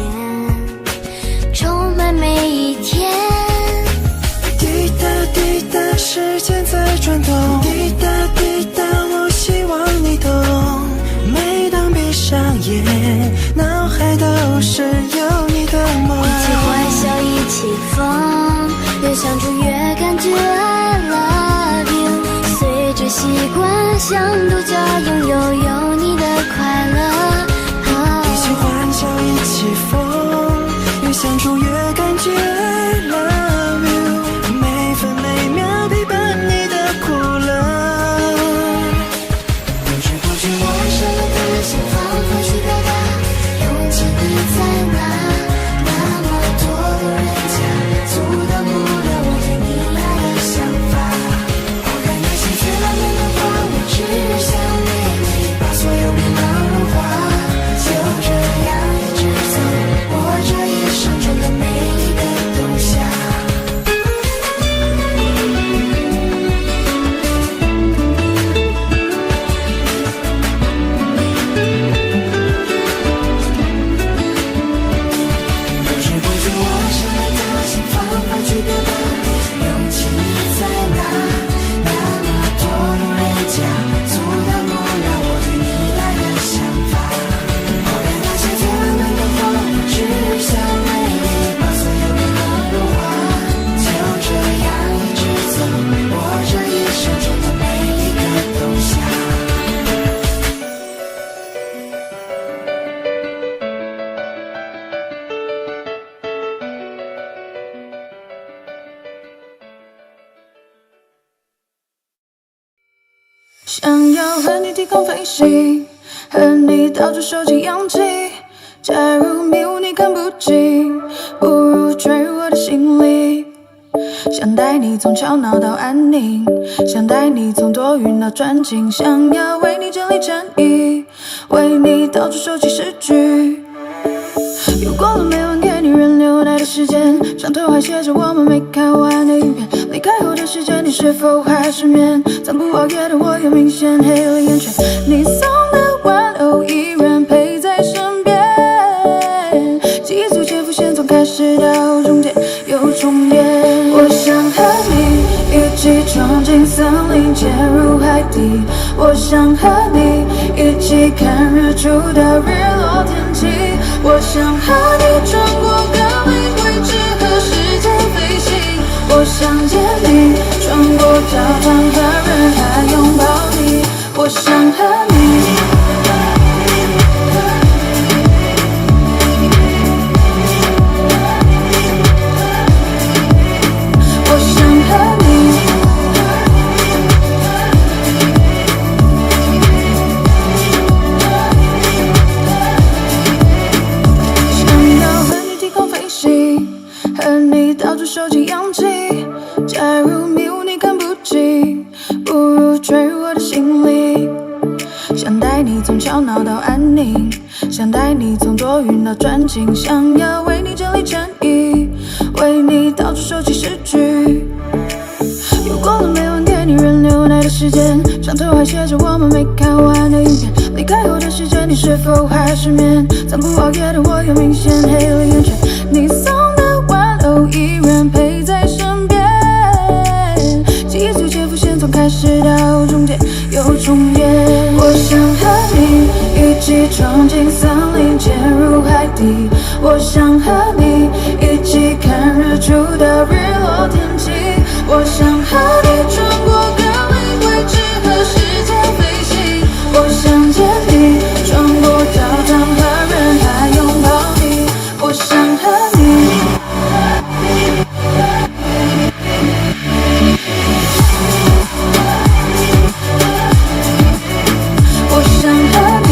充满每一天。滴答滴答，时间在转动，滴答滴答，我希望你懂。每当闭上眼，脑海都是有你的梦。一起欢笑，一起疯，越相处越感觉 I love you。随着习惯，像独角拥有你的快乐。一起欢笑，一起疯，越相处越感觉 I love you。每分每秒陪伴你的苦乐。不知不觉我想要他，想方法去表达，勇气你在哪？那么多路人甲，阻想要和你低空飞行，和你到处收集氧气。假如迷雾你看不清，不如坠入我的心里。想带你从吵闹到安宁，想带你从多云到专情，想要为你整理诚意，为你到处收集诗句。又过了每晚给你人流带的时间，上头还写着我们没看完的影片。离开后的时间，你是否还失眠？暂不熬夜的我有明显黑了眼圈，你送的玩偶依然陪在身边。记忆逐渐浮现，从开始到终点又重演。我想和你一起闯进森林，潜入海底。我想和你一起看日出到日落天气。我想和你穿过各类位置和时间飞行。我想见你，穿过教堂和人海拥抱你。我想和你。和你到处收集氧气，假如迷雾你看不清，不如坠入我的心里。想带你从吵闹到安宁，想带你从多云到专情，想要为你整理诚意，为你到处收集诗句。又过了每晚给你人流带的时间，上头还写着我们没看完的影片。离开后的时间，你是否还失眠？暂不熬夜的我有明显黑了眼圈，你送的玩偶依然陪在身边。记忆逐渐浮现，从开始到终点又重演。我想和你一起闯进森林，潜入海底。我想和你一起看日出到日落天气。我想和你穿过各类位置和时间飞行。我想见你，穿过教堂和人海拥抱你。我想和你。我想和你。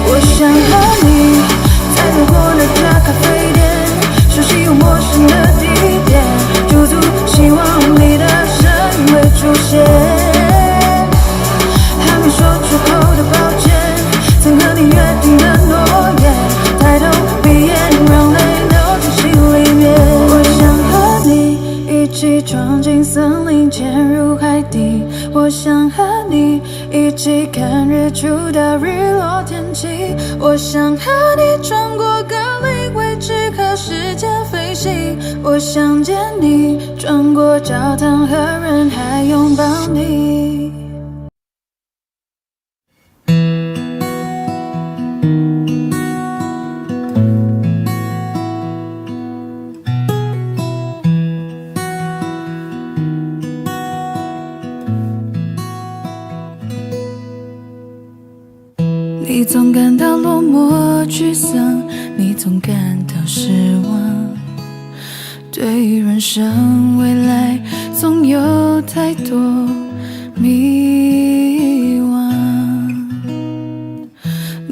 我想和你，在路过那家咖啡店，熟悉又陌生的地点，驻足希望你的身影会出现。还没说出口的抱歉，曾和你约定的诺言，抬头闭眼让泪流进心里面。我想和你一起闯进森林，潜入海底。我想和你一起看日出到日落天气。我想和你穿过各类位置和时间飞行。我想见你，穿过教堂和人海拥抱你。你总感到落寞沮丧，你总感到失望，对于人生未来总有太多迷惘。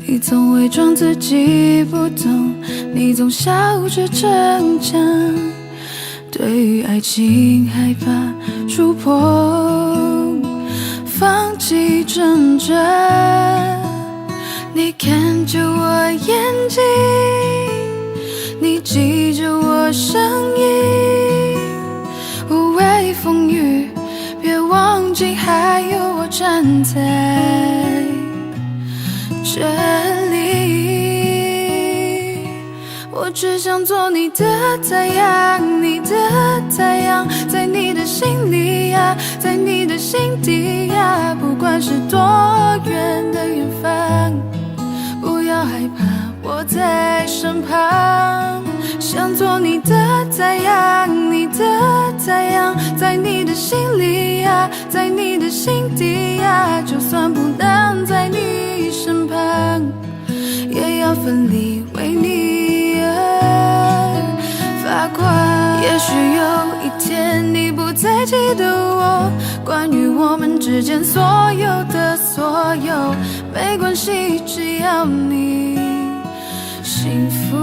你总伪装自己不懂，你总笑着逞强，对于爱情害怕触碰，放弃挣扎。你看着我眼睛，你记着我声音，无畏风雨，别忘记还有我站在这里。我只想做你的太阳，你的太阳，在你的心里呀，在你的心底呀，不管是多远的远方，不要害怕，我在身旁。想做你的太阳，你的太阳，在你的心里呀，在你的心底呀，就算不能在你身旁，也要奋力为你啊。许有一天你不再记得我，关于我们之间所有的所有，没关系，只要你幸福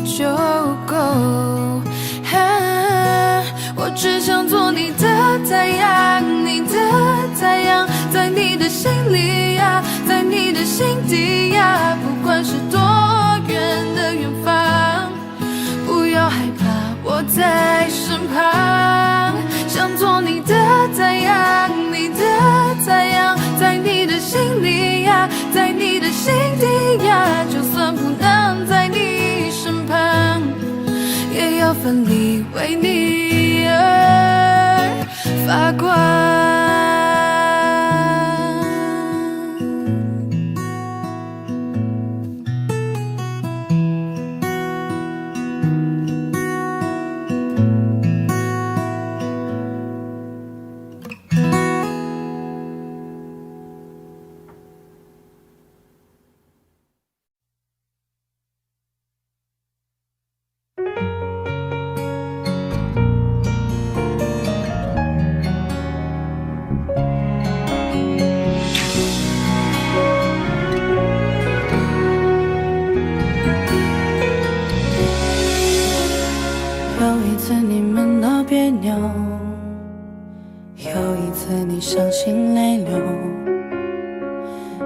就够。我只想做你的太阳，你的太阳，在你的心里呀，在你的心底呀，不管是多远的远方，不要害怕，我在身旁。想做你的太阳，你的太阳，在你的心里呀，在你的心底呀，就算不能在你身旁，也要奋力为你而发光。有一次你伤心泪流，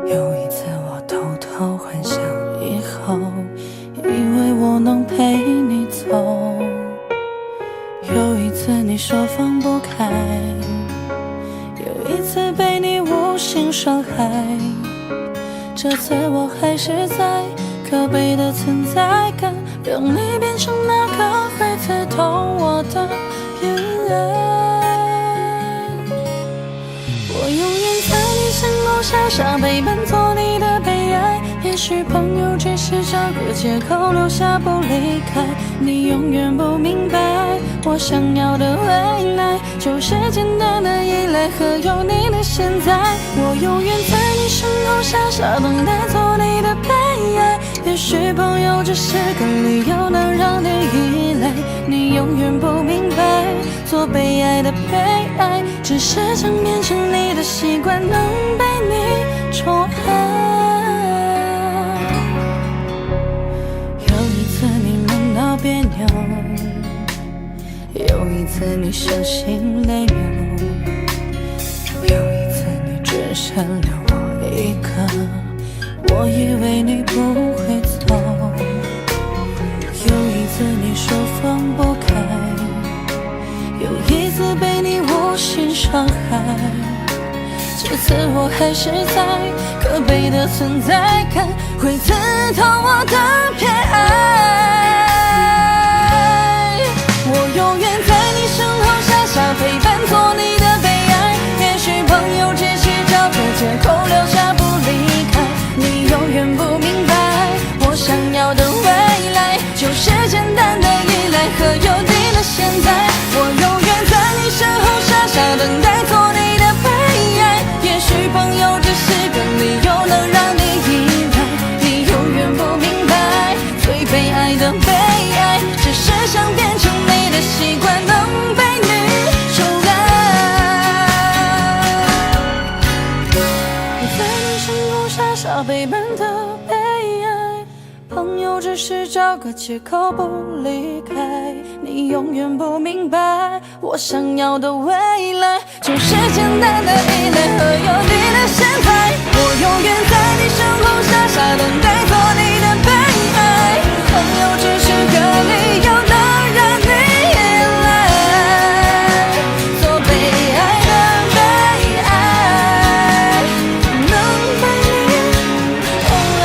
有一次我偷偷幻想以后，以为我能陪你走。有一次你说放不开，有一次被你无心伤害，这次我还是在可悲的存在感，让你变成那个会刺痛我的眼泪。我永远在你身后傻傻陪伴，做你的悲哀。也许朋友只是找个借口留下不离开，你永远不明白，我想要的未来就是简单的依赖和有你的现在。我永远在你身后傻傻等待，做你的悲哀。也许朋友只是个理由能让你依赖，你永远不明白，做被爱的悲哀只是想变成你的习惯，能被你宠爱。有一次你闷到别扭，有一次你伤心泪流，有一次你只剩了我一个，我以为你不会走。有一次你说放不开，有一次被你无心伤害，这次我还是在可悲的存在感，会刺痛我的偏爱。我永远在你身后傻傻陪伴，做你的悲哀。也许朋友只是找个借口留下不离开，你永远不明白，我想要的未来就是简单的依赖和有你的现在。我永远在你身后傻傻等待，做你的悲哀。也许朋友只是个理由能让你依赖，你永远不明白，最悲哀的悲哀只是想变成你的习惯，能被你宠爱。我在你身后傻傻陪伴的悲哀，朋友只是找个借口不离开，你永远不明白，我想要的未来就是简单的依赖和有你的现在。我永远在你身后傻傻等待，做你的悲哀。朋友只是个理由能让你依赖，做被爱的悲爱，能被你宠爱。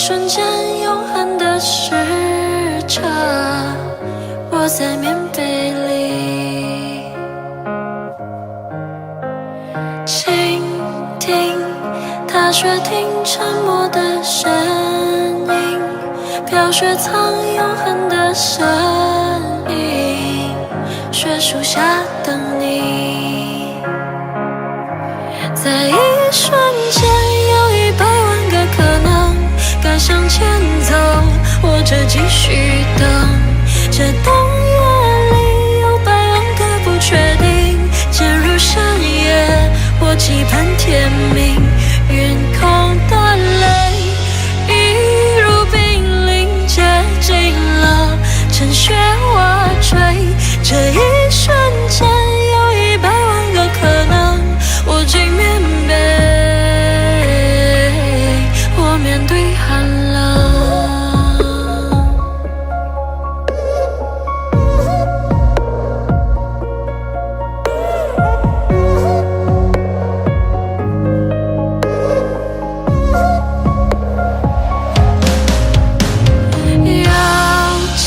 瞬间永恒的时差，窝在棉被里，倾听大雪听沉默的声音，飘雪藏永恒的身影，雪树下等你。在一瞬间有100万个可能，该向前走或者继续等，这冬夜里有100万个不确定，渐入深夜或期盼天明，云空的泪一如冰凌接近了，趁雪瓦坠，这一瞬间有100万个可能，我进棉被，我面对寒冷。邀请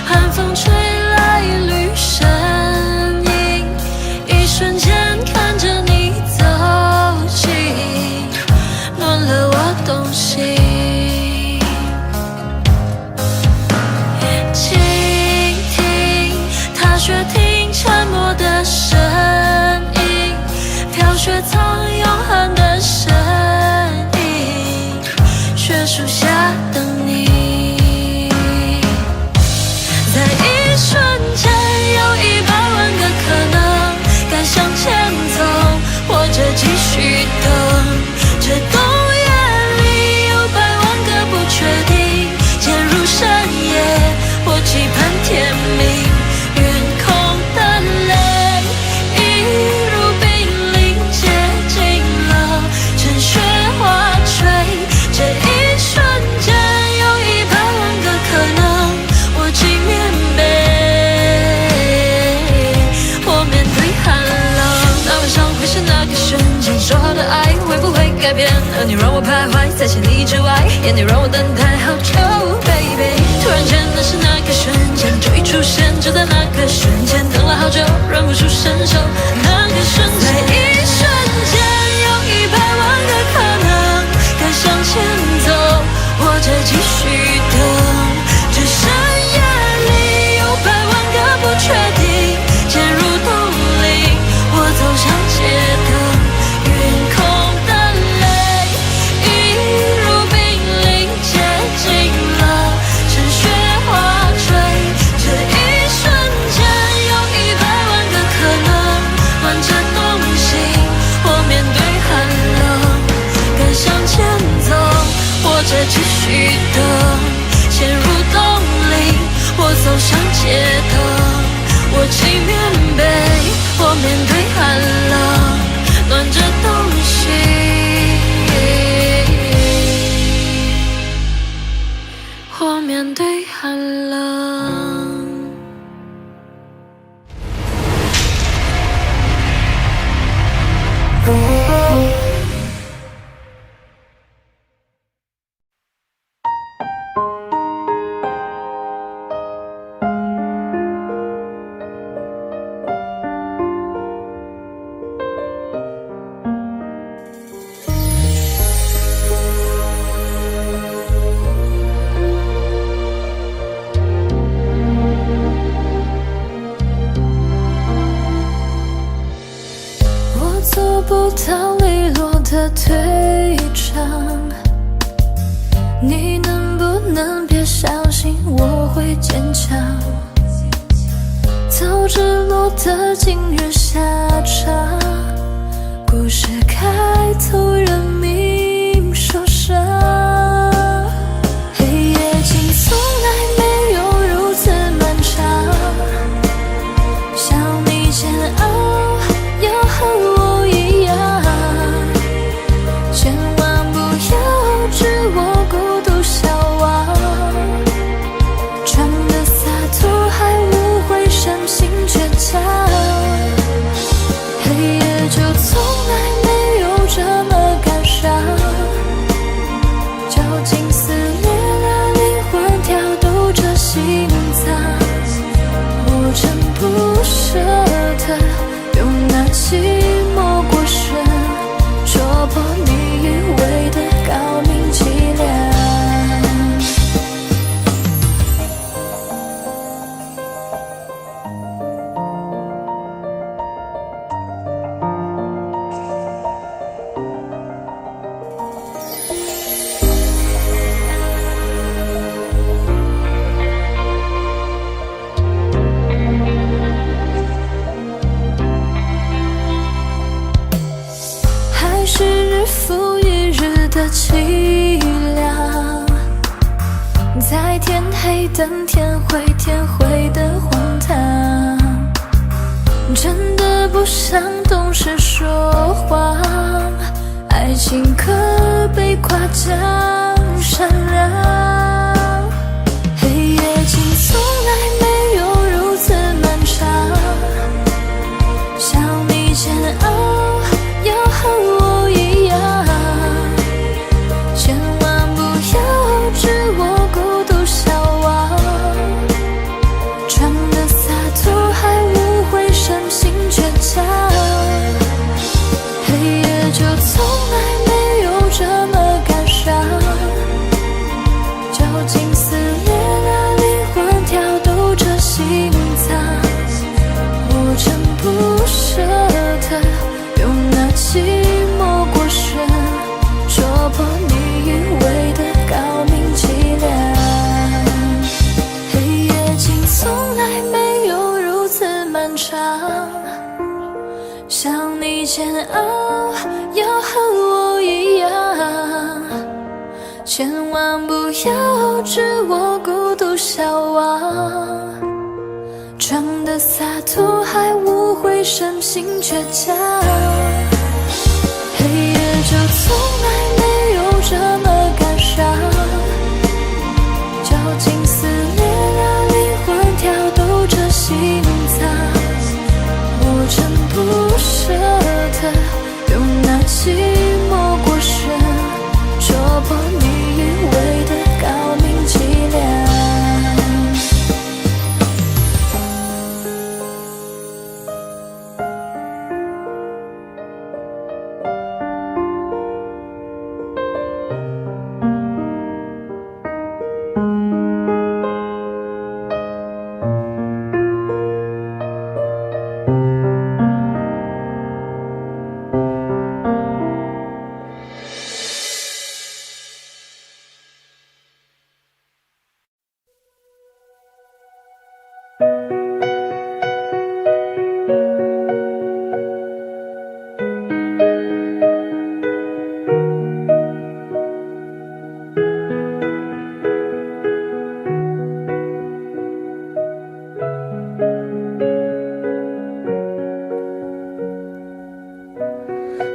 寒风吹来一缕身影，一瞬间看着你走近，暖了我动心。倾听踏雪听沉默的声音，飘雪藏永恒的身影，雪树下等你。在一瞬间有100万个可能，该向前走或者继续等，这冬夜里有100万个不确定，渐入深夜或期盼天明，云空的泪一如冰凌接近了，趁雪瓦坠，这一瞬间有100万个可能，我进棉被，我面对寒冷。那晚上会是那个瞬间，说好的爱会不会改变？而你让我徘徊在千里之外，眼你让我等待好久 baby， 突然间那是那个瞬间，终于出现，就在那个瞬间，等了好久忍不住伸手，那个瞬间，在一瞬间有100万个可能，该向前走或者继续等，这深夜里有100万个不确定，渐入冬令，我走向街灯，云空的泪一如冰凌接近了，趁雪瓦坠，这一瞬间有100万个可能，暖着冬心，我面对寒冷，该向前走或者继续等，陷入冬令，我走向街灯，我进棉被，我面对寒冷，暖着冬心，我面对寒冷。我做不到利落的退场，你能不能别相信我会坚强？早知落得今日下场，故事开头人命受伤。黑夜竟从来没有如此漫长，想你煎熬要和我一样，千万不要置我孤独消亡，装的洒脱还误会深情倔强，黑夜就从来没有这么感伤，在天黑等天灰，天灰的荒唐，真的不想懂事说谎，爱情可被夸奖善良，黑夜竟从来没有如此漫长，想你煎熬要和我一样，千万不要置我孤独消亡，装的洒脱还误会深情倔强，黑夜就从来没有这么感伤，绞尽撕裂了灵魂，跳动着心脏，我真不舍得用那寂寞过深戳破你以为的高明伎俩，黑夜竟从来没有如此漫长，想你煎熬要和我一样，千万不要置我孤独消亡，装的洒脱还误会深情倔强，黑夜就从来没有这么感伤，绞尽撕裂了灵魂，跳动着心脏，我真不舍得用那寂寞过深戳破你以为的高明伎俩。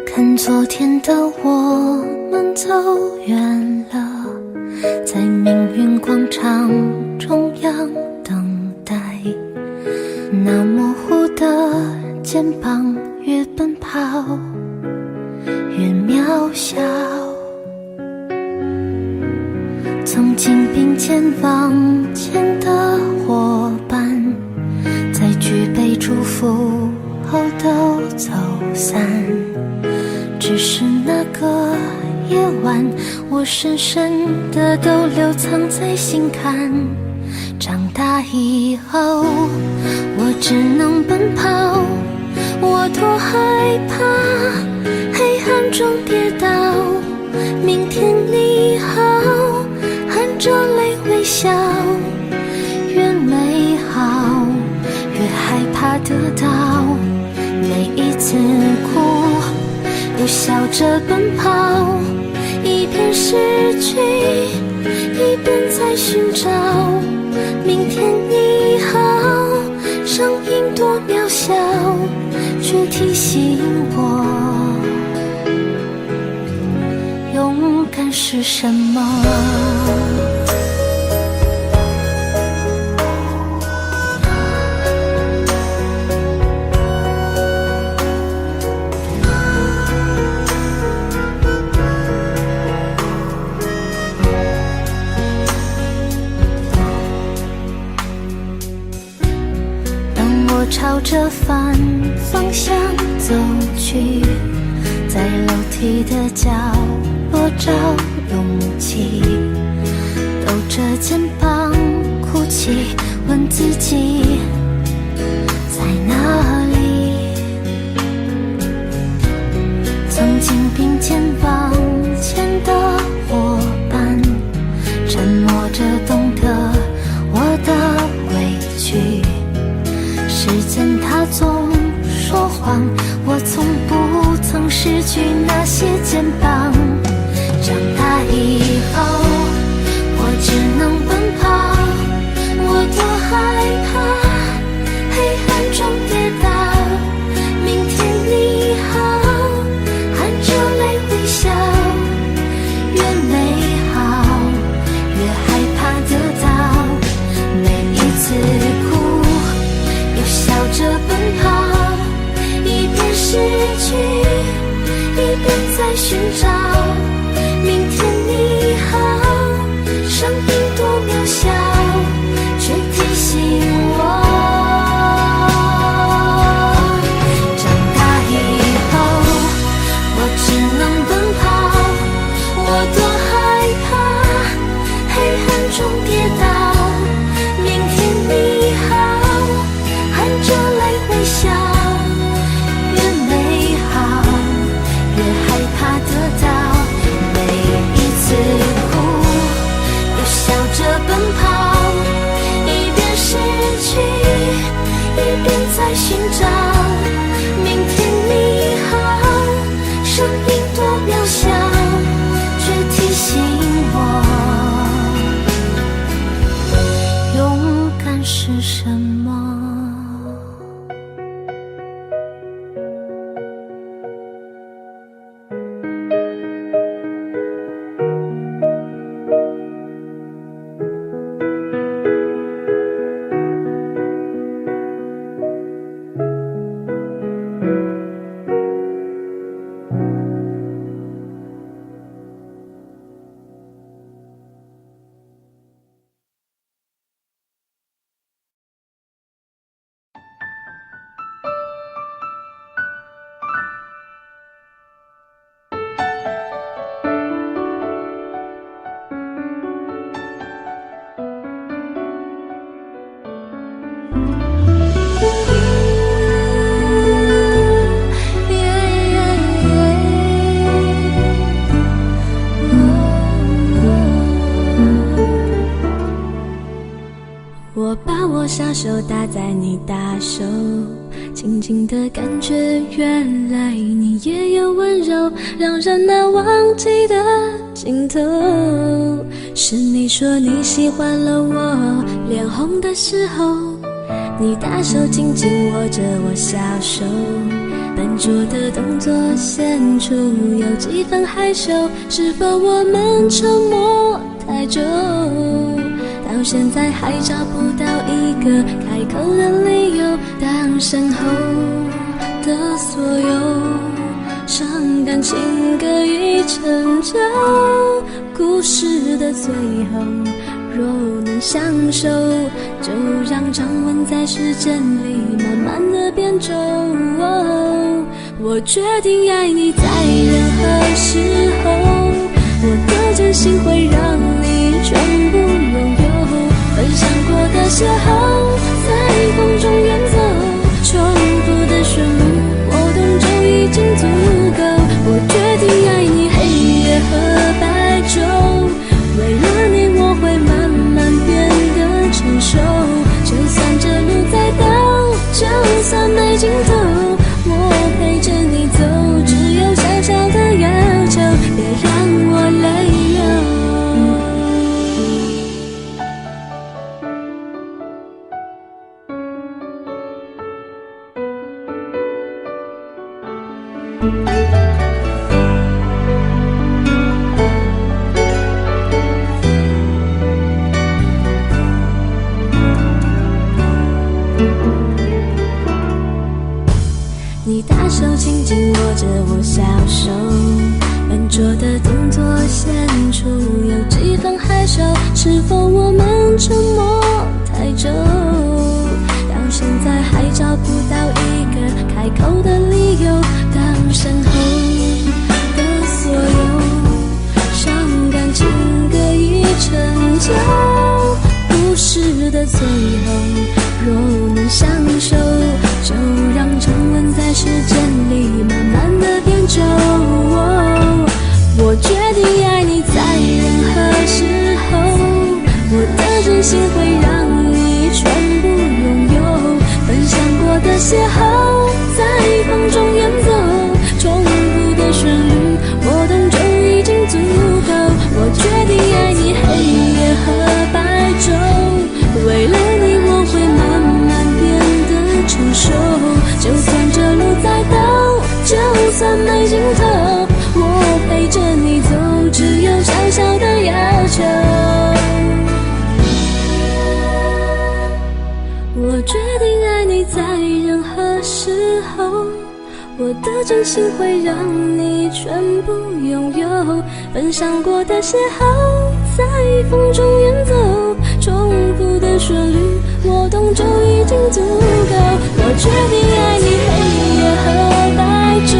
看昨天的我们走远了，在命运广场中央等待，那模糊的肩膀越奔跑越渺小，曾经并肩往前的伙伴，在举杯祝福后都走散，只是那个夜晚，我深深的都留藏在心坎。长大以后，我只能奔跑，我多害怕黑暗中跌倒。明天你好，含着泪微笑，越美好越害怕得到，每一次哭又笑着奔跑，一边失去一边在寻找。明天你好，声音多渺小，却提醒我勇敢是什么。朝着反方向走去，在楼梯的角落找勇气，抖着肩膀哭泣，问自己在哪里。曾经并肩往前的伙伴，沉默着懂得我的委屈。时间它总说谎，我从不曾失去那些肩膀。长大以后，我只能奔什么？我把我小手搭在你大手，轻轻的感觉，原来你也有温柔，让人难忘记的尽头。是你说你喜欢了我脸红的时候，你大手紧紧握着我小手，笨拙的动作显出有几分害羞，是否我们沉默太久？到现在还找不到一个开口的理由，当身后的所有伤感情歌已成就，故事的最后若能相守，就让掌纹在时间里慢慢的变皱。我决定爱你在任何时候，我的真心会让你全部拥有，分享过的邂逅在风中远走，重复的旋律我懂就已经足够。我决定爱你黑夜和白昼，为了你我会慢慢变得成熟，就算这路再陡，就算没尽头，我陪着你走，只有小小的要求，别让我泪流。你大手紧紧握着我小手，笨拙的动作显出有几分害羞，是否我们沉默太久？到现在还找不到一个开口的理由，当身后的所有伤感情歌已成就，故事的最后若能相守，就让掌纹在时间里慢慢的变皱。我决定爱你在任何时候，我的真心会让你全部拥有，分享过的邂逅在风中远走，重复的旋律我懂就已经足够。我决定爱你黑夜和白昼，为了你我会慢慢变得成熟，就算这路再陡，就算没尽头，我陪着你走，只有小小的要求。我决定爱你在任何时候，我的真心会让你全部拥有，分享过的邂逅在风中远走，重复的旋律我懂就已经足够。我决定爱你黑夜和白昼，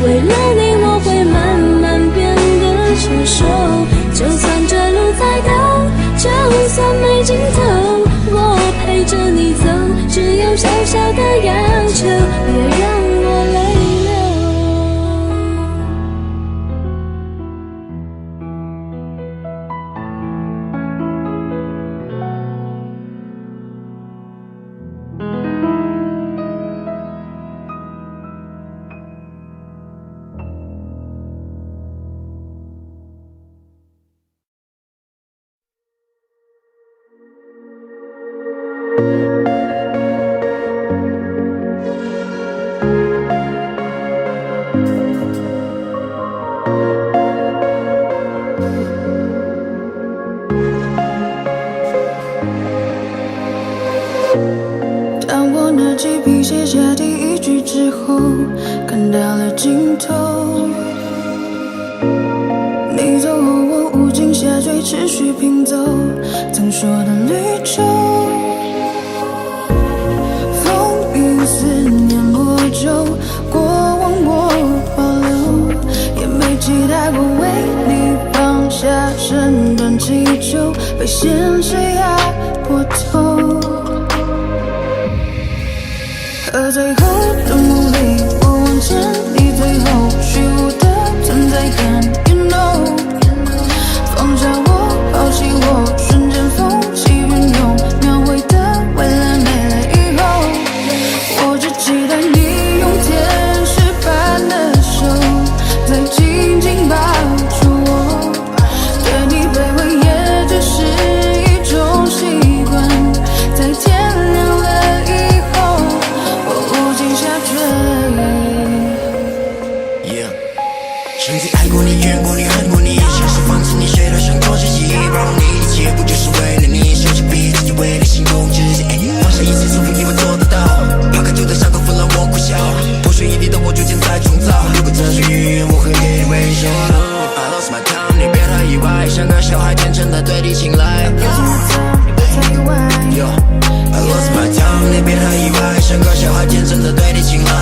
为了你我会慢慢变得成熟，就算这路再陡，就算没尽头，我陪着你走，只有小小的要求，别让我泪流。当我拿起笔写下第一句之后，看到了尽头。你走后，我无尽下坠，持续拼凑曾说的绿洲。风雨思念魔咒，过往我保留，也没期待过为你放下身段祈求，被现实压迫透。和最后的努力，我往前，你最后虚无的存在感 ，You know， 放下我，抛弃我，瞬间风起云涌，描绘的未来没了以后，我只期待你用天使般的手，再紧紧抱住我，对你卑微也只是一种习惯，在天亮了以后。曾经爱过你，怨过你，恨过你，像是放弃你，学到像做自己，包容你，一切不就是为了你？收起笔，自己为你心中自己，放下一切束缚，你会做得到。抛开旧的伤口，分了我苦笑，破碎一地的我逐渐在重造。如果这是预言，我会给你微笑。I lost my time， 你别太意外，像个小孩天真的对你青睐。I lost my time， 你别太意外，像个小孩天真的对你青睐。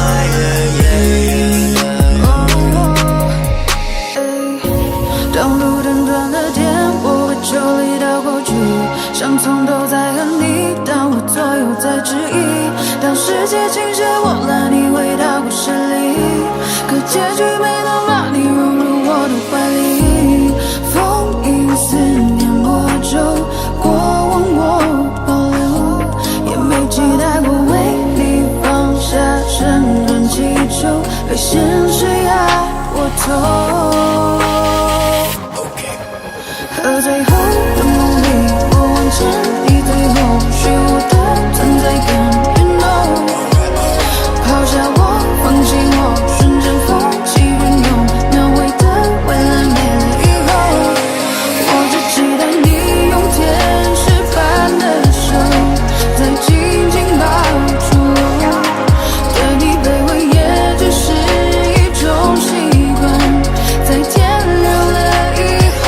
当路灯断了电，我会抽离到过去，像从头在和你，当我左右在质疑，当世界倾斜，我拉你回到故事里，可结局没能把你融入我的怀里。风雨思念魔咒，过往我保留，也没期待过为你放下身段祈求，被现实压我头。和最后的努力，我往前，你最后虚无的存在感 ，You know， 抛下我，放弃我，瞬间风起云涌，描绘的未来没了以后，我只期待你用天使般的手，再紧紧抱住我，对你卑微也只是一种习惯，在天亮了以后。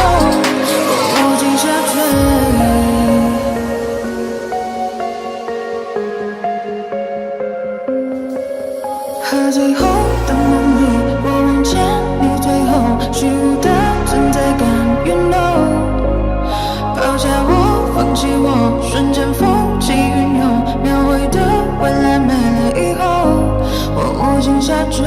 和最后的努力，我往前，你最后虚无的存在感 ，You know， 抛下我，放弃我，瞬间风起云涌，描绘的未来没了以后，我无尽下坠。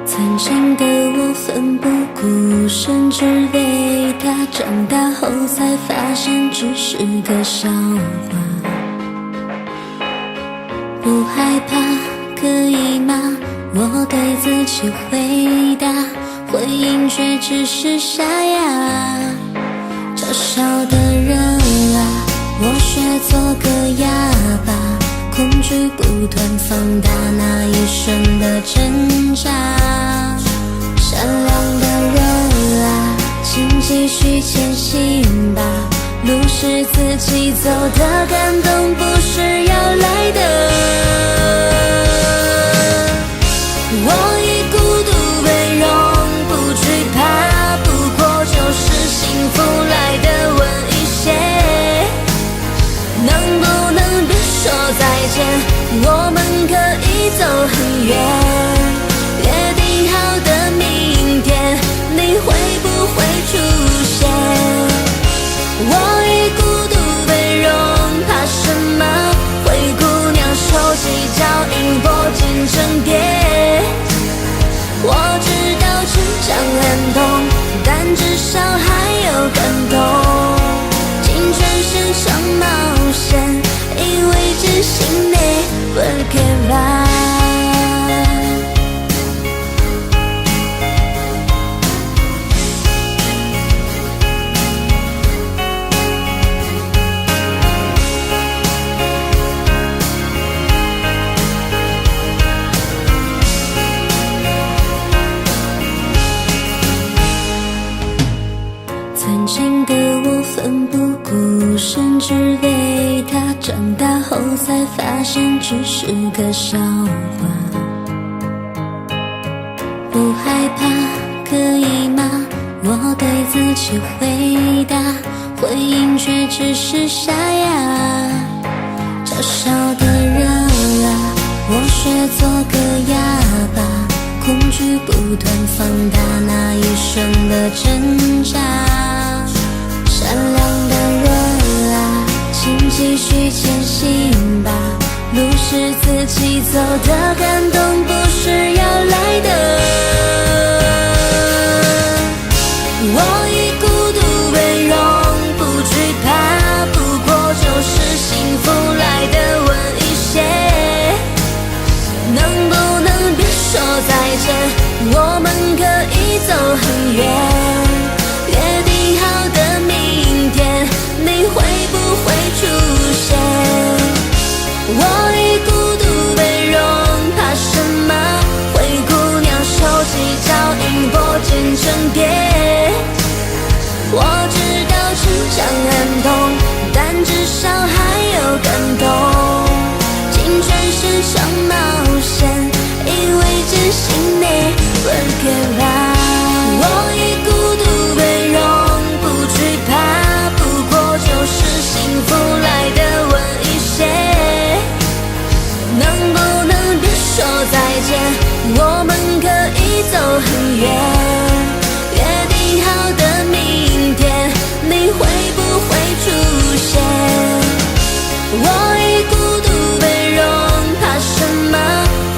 曾经的我奋不顾身，只为他，长大后才发现只是个笑话。不害怕，可以吗？我对自己回答，回应却只是沙哑。嘲笑的人啊，我学做个哑巴，恐惧不断放大那一瞬的挣扎。善良的人啊，请继续前行吧，路是自己走的，感动不是要来的。我以孤独为荣，不惧怕，不过就是幸福来的晚一些。能不能别说再见，我们可以走很远，约定好的明只为他，长大后才发现只是个笑话。不害怕，可以吗？我对自己回答，回应却只是沙哑。嘲笑的人啊，我学做个哑巴，恐惧不断放大那一瞬的挣扎。善良的人啊，请继续前行吧，路是自己走的，感动不是要来的。我以孤独为荣，不惧怕，不过就是幸福来的晚一些。能不能别说再见，我们可以走很远。约定好的明天，你会不会出现？我以孤独为荣，怕什么？灰姑娘手机脚印拨进成蝶。我知道成长很痛，但至少还有感动。青春是场冒险，因为坚信 never give up。 我以孤独为荣，不惧怕，不过就是幸福来的晚一些。能不能别说再见，我们可以走很远。约定好的明天，你会不会出现？我以孤独为荣，怕什么？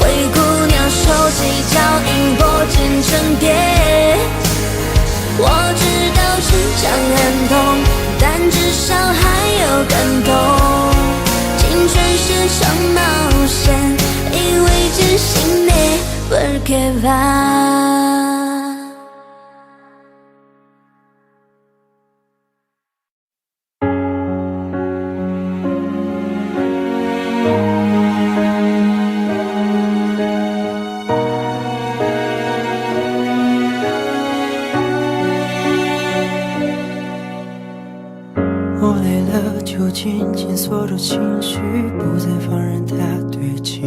灰姑娘手机脚印拨进成蝶。我知道成长很痛，但至少还有感动。青春是场冒险，因为坚信 never give up。我累了，就紧紧锁住情绪，不再放任它堆积。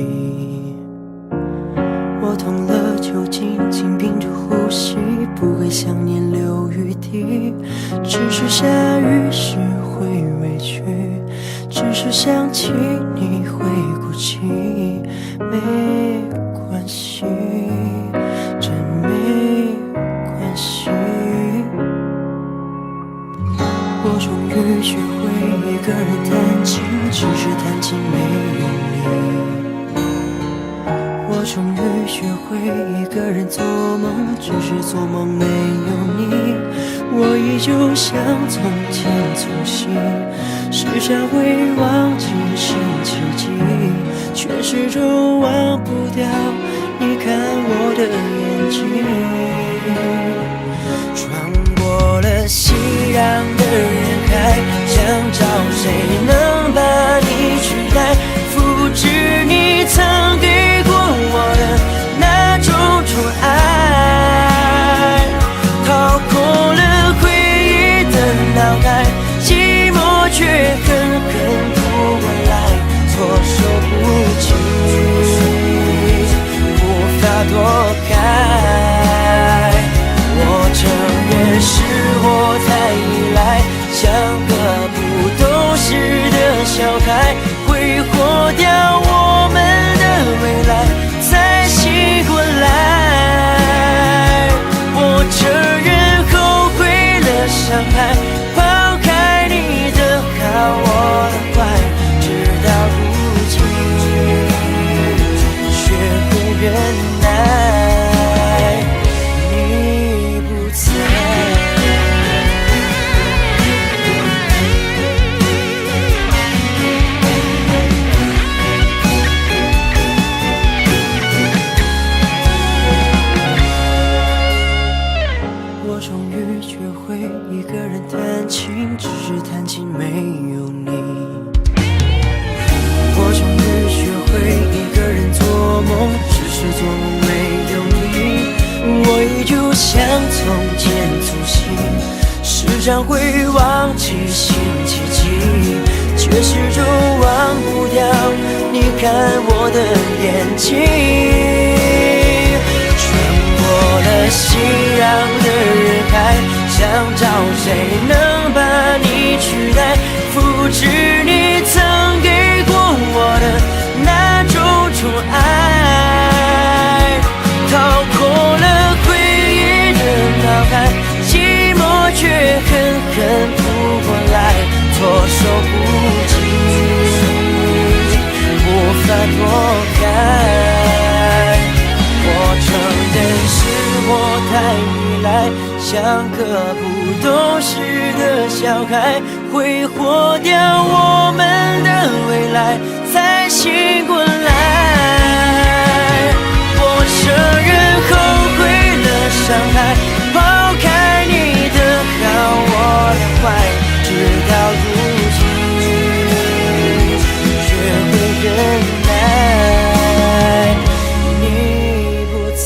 我痛了，就紧紧屏住呼吸，不给想念留余地。只是下雨时会委屈，只是想起你会哭泣。没关系，真没关系。我终于学会一个人弹琴，只是弹琴没有你。我终于学会一个人做梦，只是做梦没有你。我依旧像从前粗心，时常会忘记是奇迹，却始终忘不掉你看我的眼睛。穿过了熙攘的人海，想找谁能把你取代，复制你曾给过我的那种宠爱。掏空了回忆的脑袋，寂寞却狠狠扑过来，措手不及，无法躲开。我承认是我太依赖，像个不懂事的小孩，挥霍掉我们的未来，才醒过来。我承认后悔了，伤害，抛开你的好我的坏，直到如今学会忍耐，你不在。我终于学会一个人弹琴，只是弹琴没有你。我终于学会一个人做梦，只是做梦没有你。我依旧像从前粗心，时常会忘记星期几，却始终忘不掉你看我的眼睛。穿过了熙攘的人海，想找谁能把你取代，复制你曾给过我的那种爱，逃过了回忆的脑海，寂寞却狠狠扑过来，措手不及，无法躲开。我承认是我太依赖，像个不懂事的小孩，挥霍掉我们的未来，才醒过来。我承认后悔了伤害，抛开你的好我的坏，直到如今学会忍耐，你不在。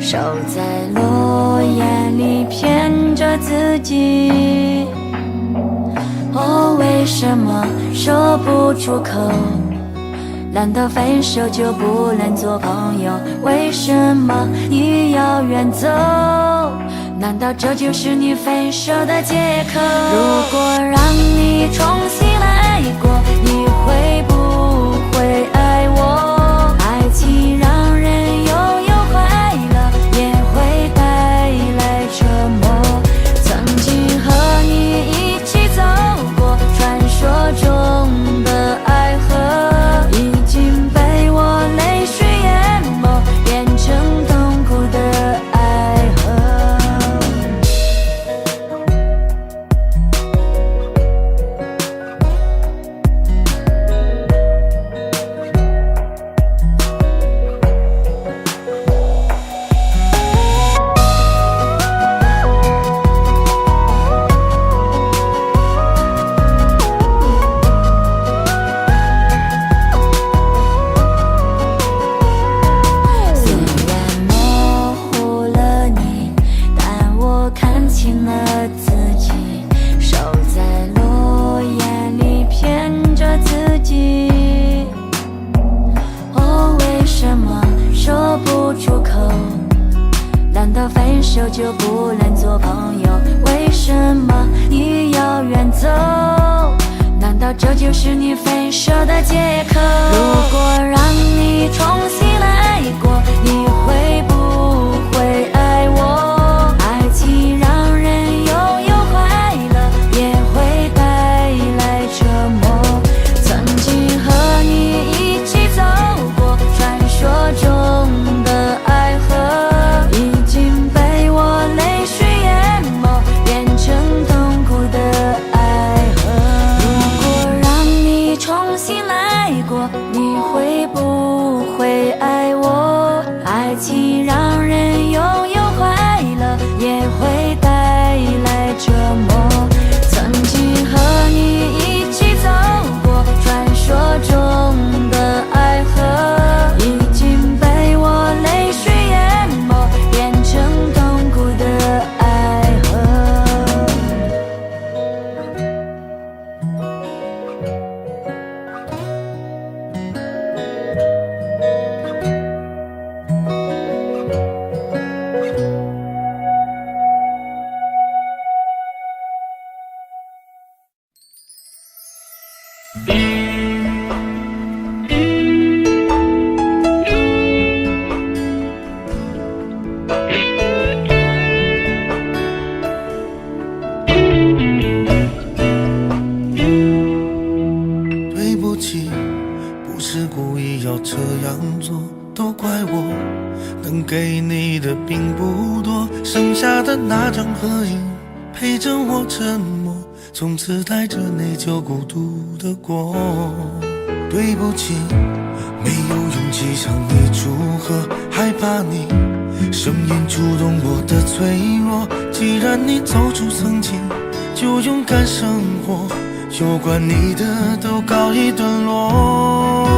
手在落叶里骗着自己，哦，为什么说不出口？难道分手就不能做朋友？为什么你要远走？难道这就是你分手的借口？如果让你重新来过，你会不会爱我？爱情让人拥有快乐，也会带来折磨。曾经和你一起走过传说中的爱河，已经被我泪水淹没，变成痛苦的爱河。分手就不能做朋友？为什么你要远走？难道这就是你分手的借口？如果让你重新来过，你会不会爱我？爱情让人拥有快乐，也会带来折磨。曾经和你一起走过传说中的爱河，已经被我泪水淹没，变成痛苦的爱河。如果让你重新来过，你会不会对不起，不是故意要这样做，都怪我能给你的并不多，剩下的那张合影陪着我沉默，从此带着内疚孤独的过。对不起，没有勇气向你祝贺，害怕你声音触动我的脆弱。既然你走出曾经，就勇敢生活，有关你的都告一段落。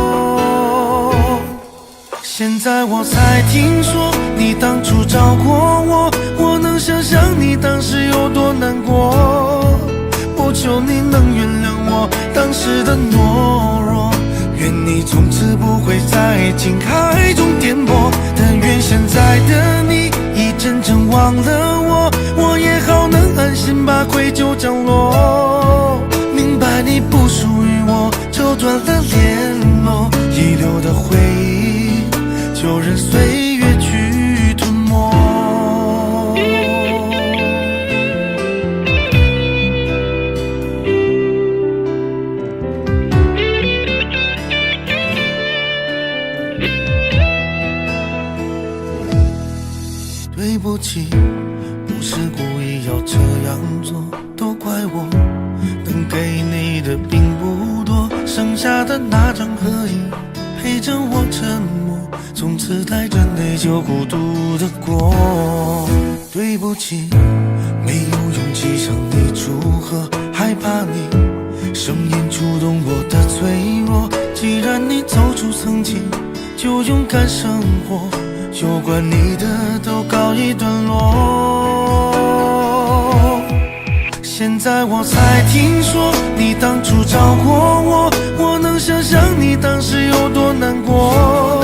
现在我才听说你当初找过我，我能想象你当时有多难过。不求你能原谅我当时的懦弱，愿你从此不会在爱情海中颠簸。但愿现在的你已真正忘了我，我也好能安心把愧疚降落。明白你不属于我，就断了联络，遗留的回忆就任岁月去吞没。对不起，不是故意要这样做，都怪我能给你的并不多，剩下的那张合影陪着我沉默，从此带着内疚孤独的过。对不起，没有勇气向你祝贺，害怕你声音触动我的脆弱。既然你走出曾经，就勇敢生活，有关你的都告一段落。现在我才听说你当初找过我，我能想象你当时有多难过。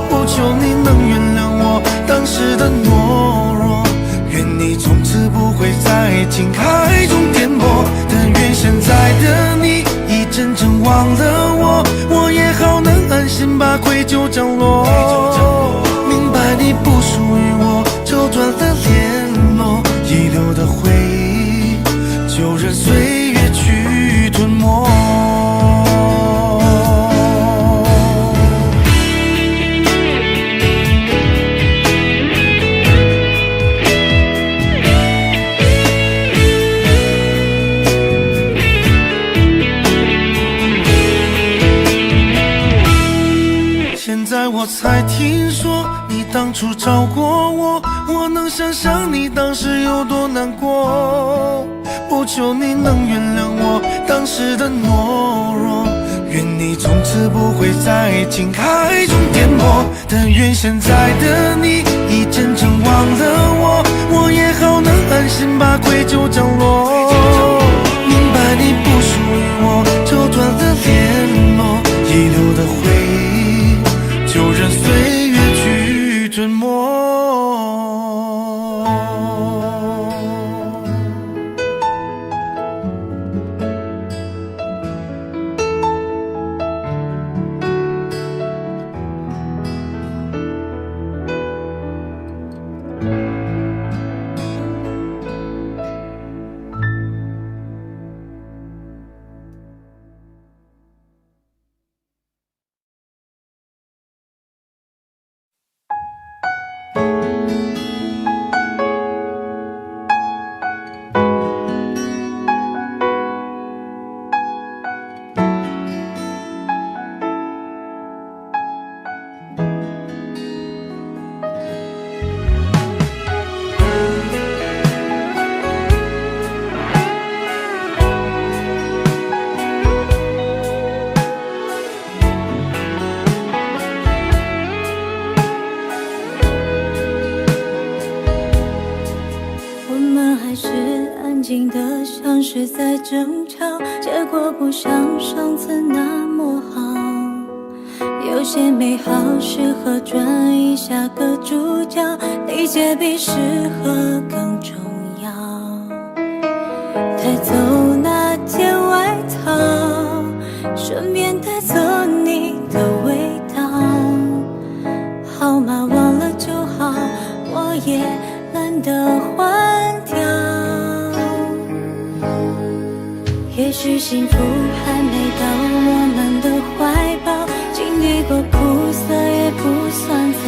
不求你能原谅我当时的懦弱，愿你从此不会在爱情海中颠簸。但愿现在的你已真正忘了我，我也好能安心把愧疚降落。明白你不属于我，就断了联络，遗留的回忆就任岁月去吞没。现在我才听说你当初找过我，我能想象你当时有多难过。不求你能原谅我当时的懦弱，愿你从此不会在爱情海中颠簸。但愿现在的你已真正忘了我，我也好能安心把愧疚降落。明白你不属于我，就断了联络，遗留的回忆就任岁月去吞没。像是在争吵，结果不像上次那么好。有些美好适合转移下个主角，理解比适合更重要。带走那件外套，枕边带走你的味道。号码忘了就好，我也懒得换掉。也许幸福还没到我们的怀抱，经历过苦涩也不算早。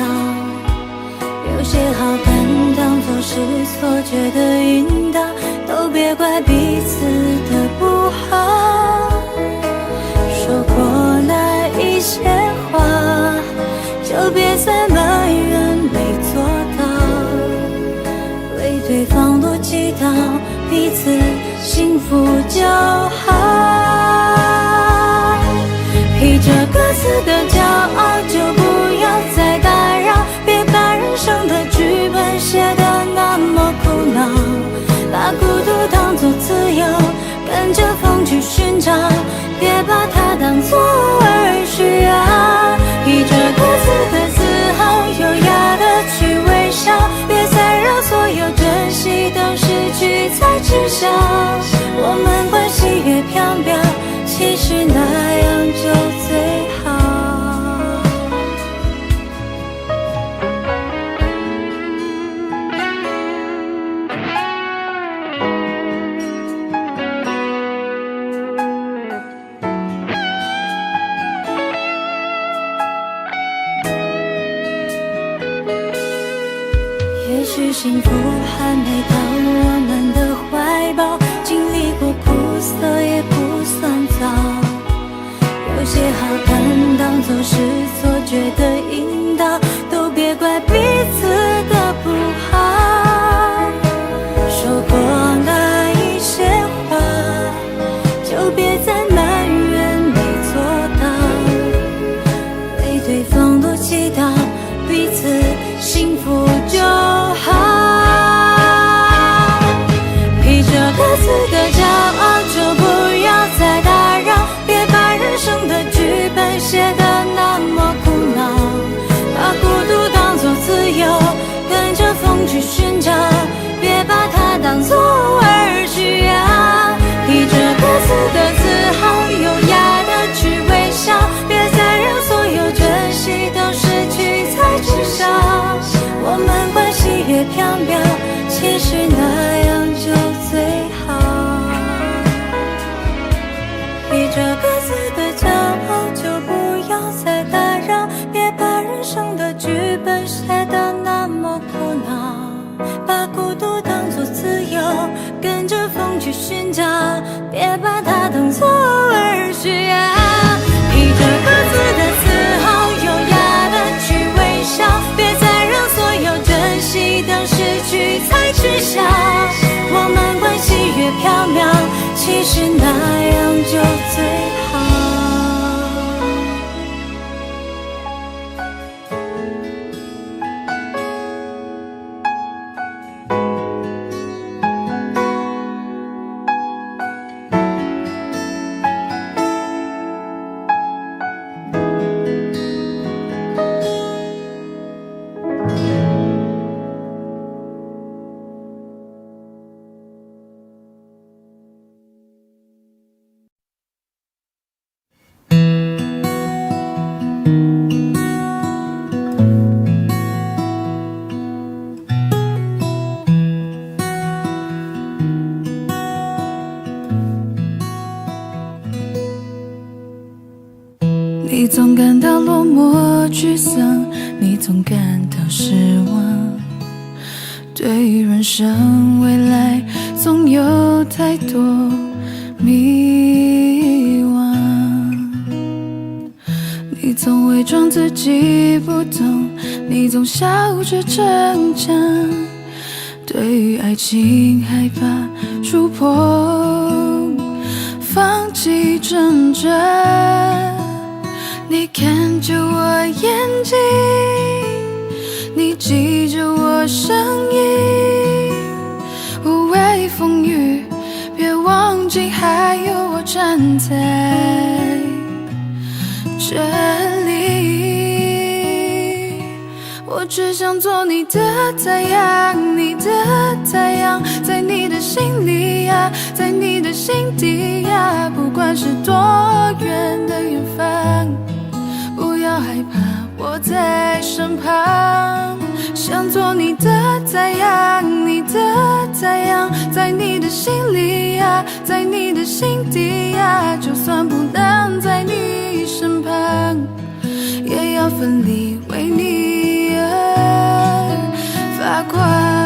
有些好感当作是错觉的引导，都别怪彼此的不好。说过那一些话，就别再埋怨没做到，为对方多祈祷，彼此幸福就好。披着各自的骄傲，就不要再打扰，别把人生的剧本写得那么苦恼，把孤独当作自由，跟着风去寻找，别把它当作而需要。披着各自的自豪，优雅的去微笑，别再让所有珍惜都失去才知晓。我们关系越飘渺，其实那样就最好。也许幸福还没到我们的怀抱，经历过苦涩也不算早。有些好感当作是错觉的引导，都别怪彼此的不好。说过那一些话，就别再埋怨没做到，为对方多祈祷，彼此幸福就好。披着各自的骄傲，就不要再打扰，别把人生的剧本写得那么苦恼，把孤独当作自由，跟着风去寻找，别把它当作而需要。披着各自的自豪，优雅的去微笑，别再让所有珍惜都失去才知晓。我们关系越飘渺，其实那样就最好。披着各自的骄傲，就不要再打扰，别把人生的剧本写得那么苦恼，把孤独当作自由，跟着风去寻找，别把它当作而需要。披着各自的自豪，优雅的去微笑，别再让所有珍惜都失去才知晓。我们关系越飘渺，其实那样就最好。你总感到落寞沮丧，你总感到失望，对于人生未来总有太多迷惘。你总伪装自己不懂，你总笑着逞强，对于爱情害怕触碰，放弃挣扎。你看着我眼睛，你记着我声音，无畏风雨，别忘记还有我站在这里。我只想做你的太阳，你的太阳，在你的心里呀，在你的心底呀，不管是多远的想做你的太阳，你的太阳，在你的心里呀，在你的心底呀，就算不能在你身旁，也要奋力为你而发光。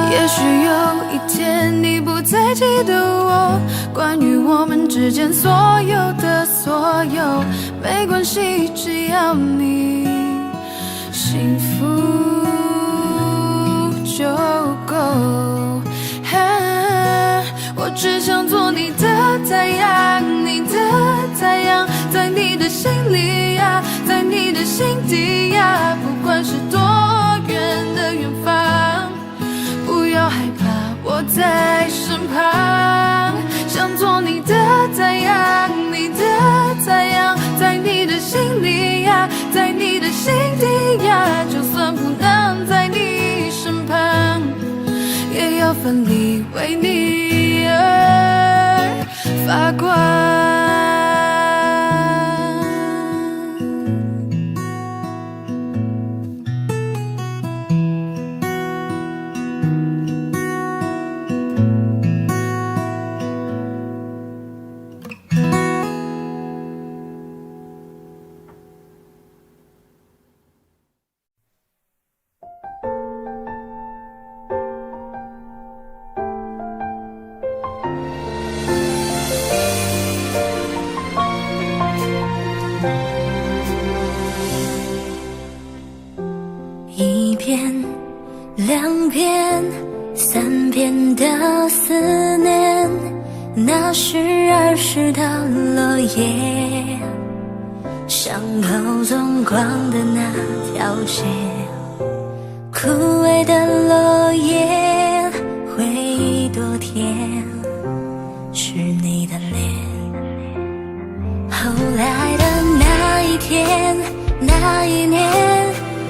也许有一天你不再记得我，关于我们之间所有的所有，没关系，只要你幸福就够。我只想做你的太阳，你的太阳，在你的心里呀，在你的心底呀，不管是多远的远方，不要害怕，我在身旁。想做你的太阳，你的太阳，在你的心里呀，在你的心底呀，就算不能在你身旁，也要奋力为你而发光。一篇、两篇、三篇的思念，那是儿时的落叶，伤口纵光的那条街，枯萎的落叶，回忆多甜，是你的脸。后来的那一天，那一年，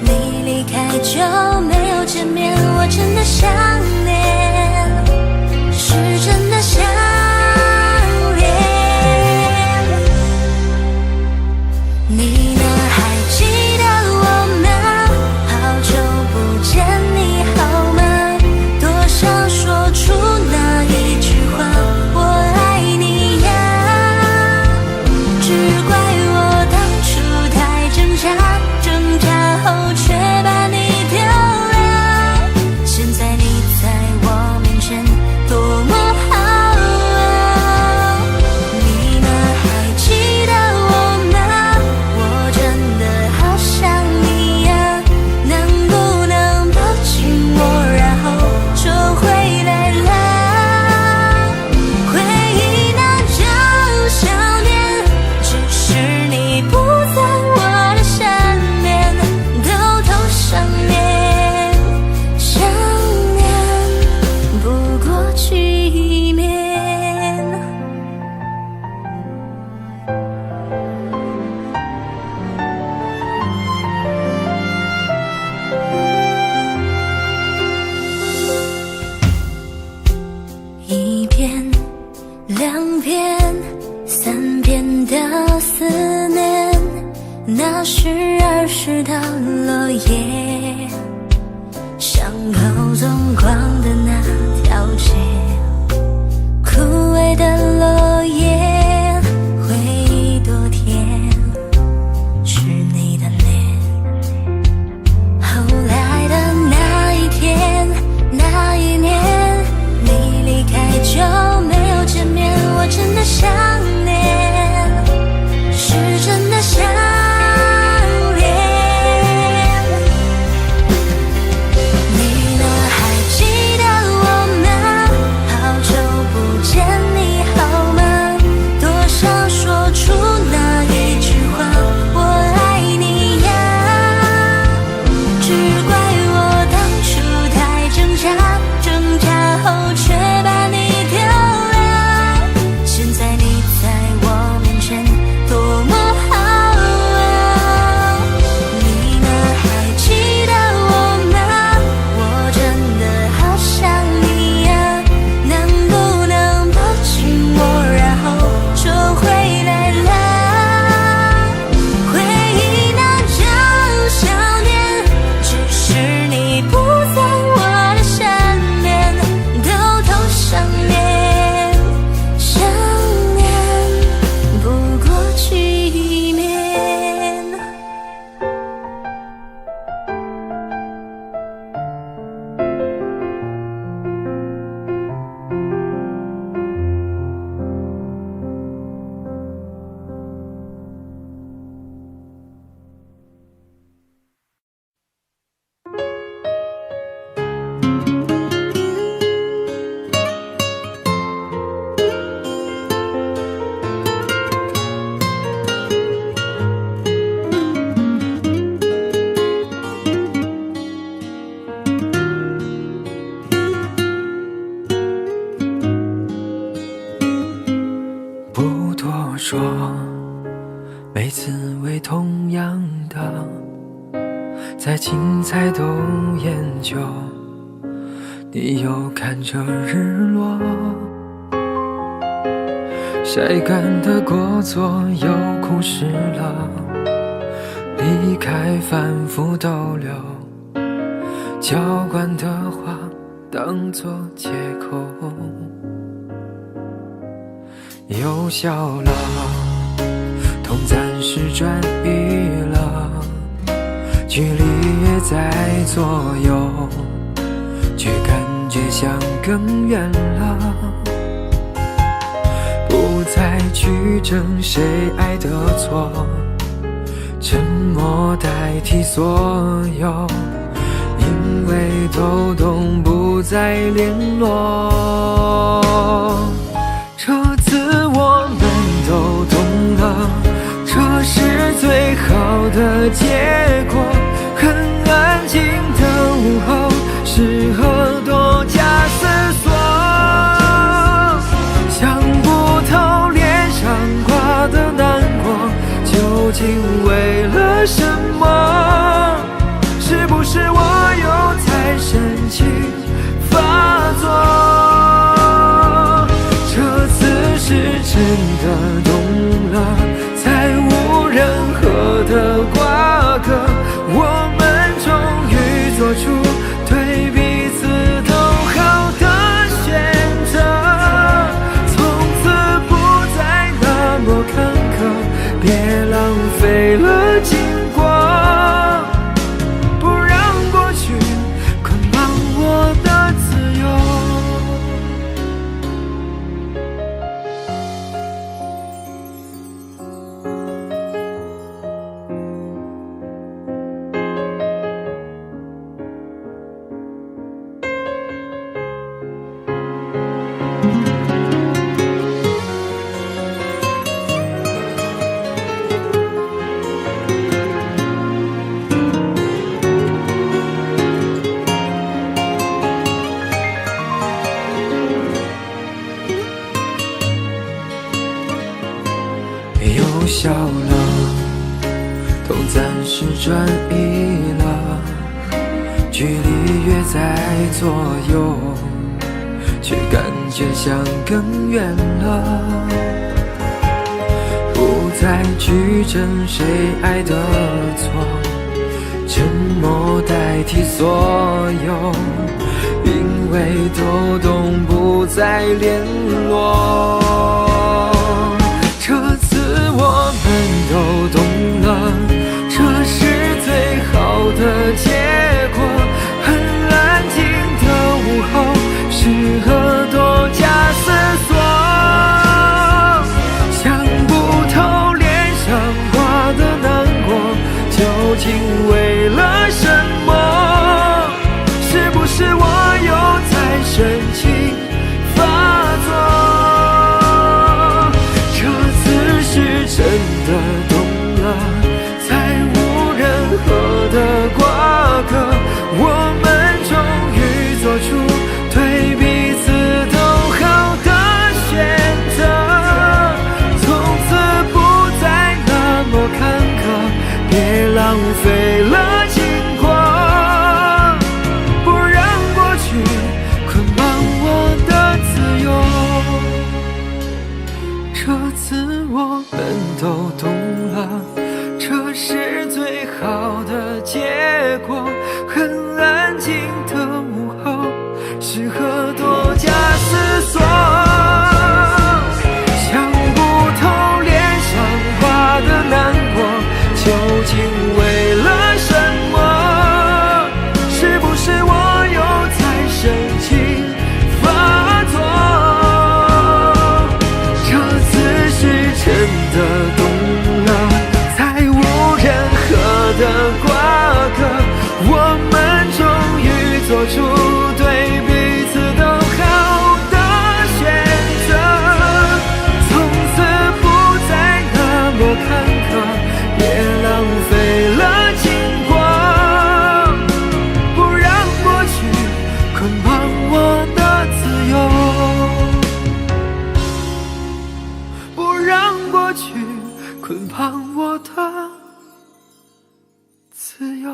你离开就没有见面，我真的想念，是真的想念。你呢？还记得我吗？好久不见，你好吗？多想说出那一句话，我爱你呀。只怪我当初太挣扎，挣扎后却把你丢了。现在你在我面前多么好啊！你呢？还记得我吗？我真的好想你呀，能不能抱紧我，然后就回来了？回忆那种想念，只是你不在我的身边，偷偷想念，想念不过去面。一篇、两篇、三篇的思念，那是儿时的落叶，伤口纵光的那条街，枯萎的落叶，回忆多甜，是你的脸。后来的那一天，那一年，你离开就没有见面，我真的想念，是真的想念。你呢？还记得我吗？每次为同样的，再精彩都研究，你又看着日落，晒干的果座又枯湿了，离开反复逗留，浇灌的花当作借口，又笑了，痛暂时转移了，距离也在左右，却感觉像更远了，不再去争谁爱的错，沉默代替所有，因为都懂不再联络。这次我们都懂了，这是最好的结果，很安静的午后，适合多加思索，想不透脸上挂的难过究竟为了什么，是不是我又太深情发作，这次是真的懂了，才无任何的瓜葛，我们终于做出对彼此都好的选择，从此不再那么坎坷，别浪费了经过，不让过去捆绑我的自由。又笑了，痛暂时转移了，距离越在左右，却感觉像更远了，不再去争谁爱的错，沉默代替所有，因为都懂不再联络，这次我们都懂了，这是最好的结果，很安静的午后，适合多加思索，想不透脸上挂的难过究竟为了什么，是不是我又太深情发作，这次是真的懂了，才无任何的瓜葛，我们终于做出对彼此都好的选择，从此不再那么坎坷，别浪费了经过，不让过去捆绑我的自由，这次我们都懂了，这是最好的结果，很安静的午后，适合多加思索，想不透脸上挂的难过究竟为了什么，是不是我又太深情发作，这次是真的懂了，才捆绑我的自由。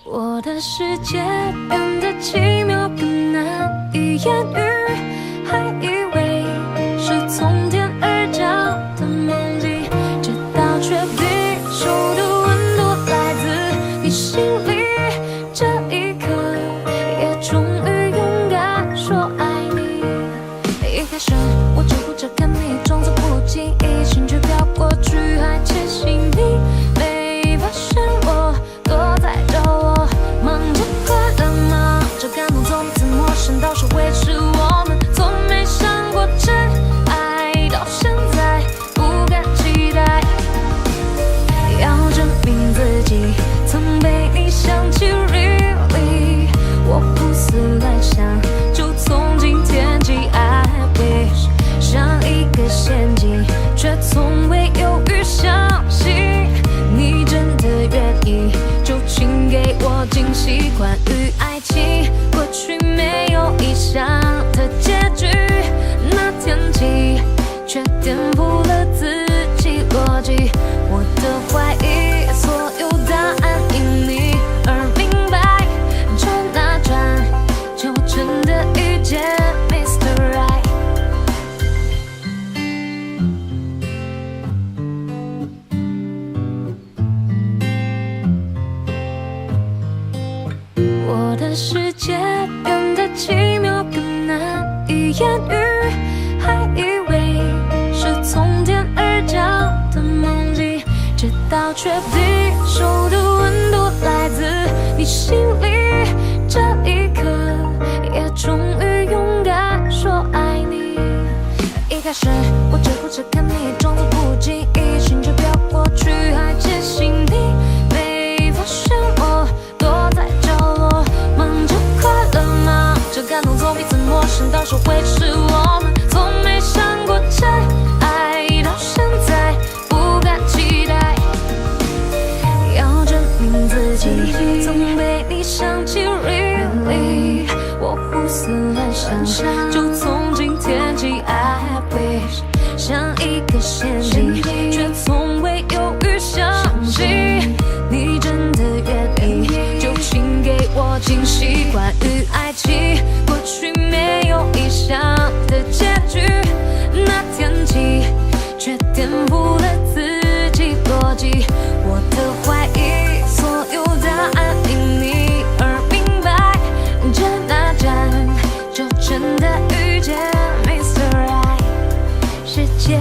我的世界变得奇妙更难以言喻，还以为是从天而降的梦境，直到确定手的温度来自你心里，这一刻也终于勇敢说爱你。一开始我只顾着看你，装作不经意，心却飘过去，还窃喜你没发现我躲在角落。忙着快乐，忙着感动，从此陌生到是维持我们，从没想过真爱，到现在不敢期待。要证明自己曾被你想起 really， 我胡思乱想，就从今天起 I wish， 像一个陷阱，却从未犹豫相信你真的愿意，就请给我惊喜。关于爱情，过去没有意想的结局，那天起却颠覆了自己逻辑。我的怀疑，所有答案因你而明白，转啊转，就真的遇见 Mr. Right。我的世界变得奇妙更难以言喻，还以为是从天而降的梦境，直到确定手的温度来自你心里，这一刻也终于勇敢说爱你。一开始我只顾着看你，装作不经意，心却飘过去，还窃喜你没发现我躲在角落。忙着快乐，忙着感动，从彼此陌生到是维持我们，从没想过真爱，到现在不敢期待。要证明自己曾被你想起 really， 我胡思乱想，就从今天起 I wish， 像一个陷阱，却从未犹豫相信你真的愿意，就请给我惊喜。关于爱情，过去没有意想的结局，那天起却颠覆了自己逻辑。我的怀疑，所有答案因你而明白，转啊转，就真的遇见 Mr. Right。 世界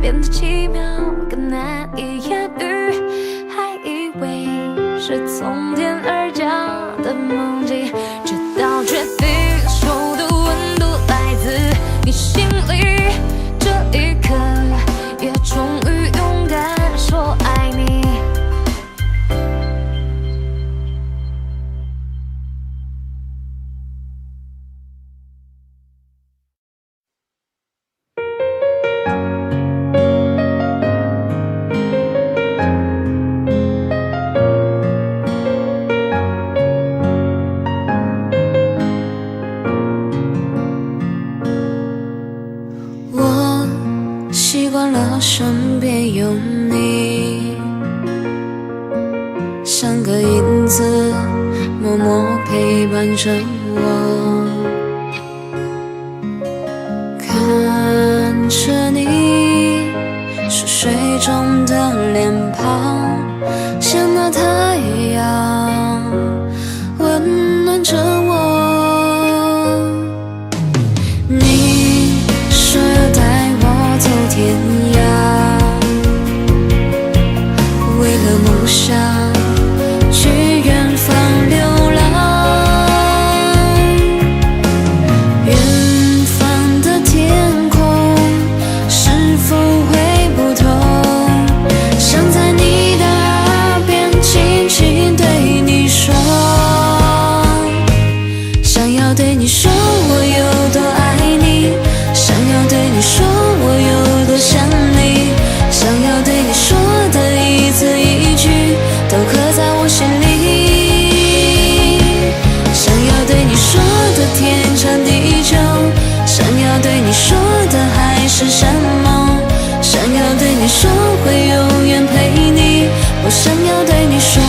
变得奇妙更难以言喻，还以为是从天而降的梦境，直到确定手的温度来自你心里，这一刻也终于勇敢说爱你。习惯了身边有你，像个影子默默陪伴着我，看着你熟睡中的脸庞，像那太阳温暖着我。你说要带我走天涯，为了梦想去远方流浪。远方的天空是否会不同？想在你的我心里。想要对你说的天长地久，想要对你说的海誓山盟，想要对你说会永远陪你，我想要对你说。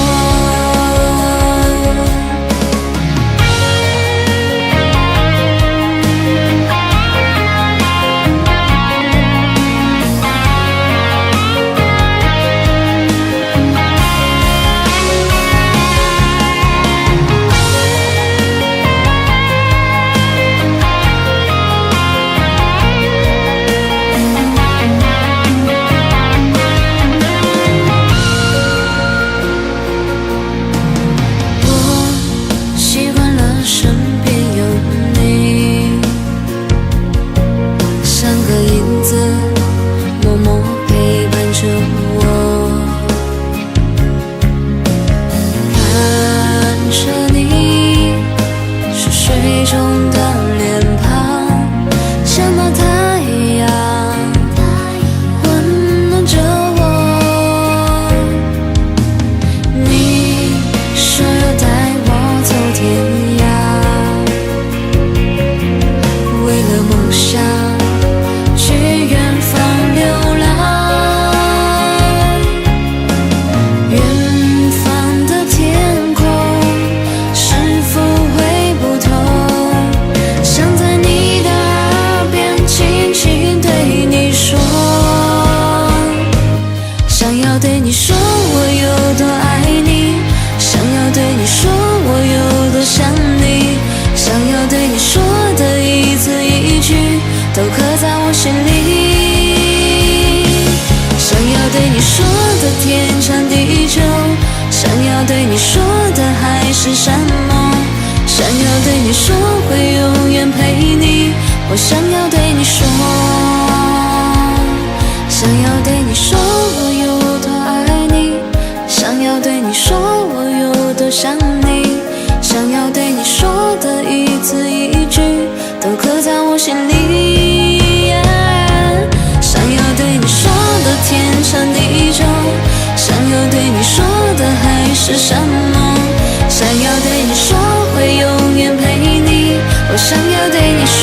都刻在我心里。想要对你说的天长地久，想要对你说的海誓山盟，想要对你说会永远陪你，我想要对你说，想要对你说我有多爱你，想要对你说我有多想你，想要对你说的一字一句都刻在我心里。想要对你说的天长地久，想要对你说的海誓山盟，想要对你说会永远陪你，我想要对你说。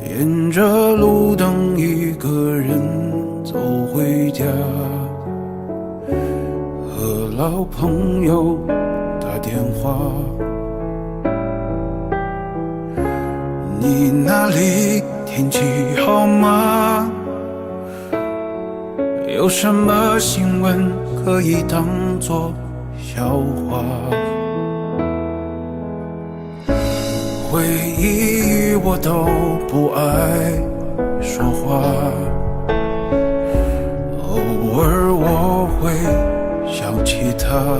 沿着路灯一个人走回家，和老朋友打电话，你那里天气好吗？有什么新闻可以当作笑话？回忆我都不爱说话，偶尔我会想起他，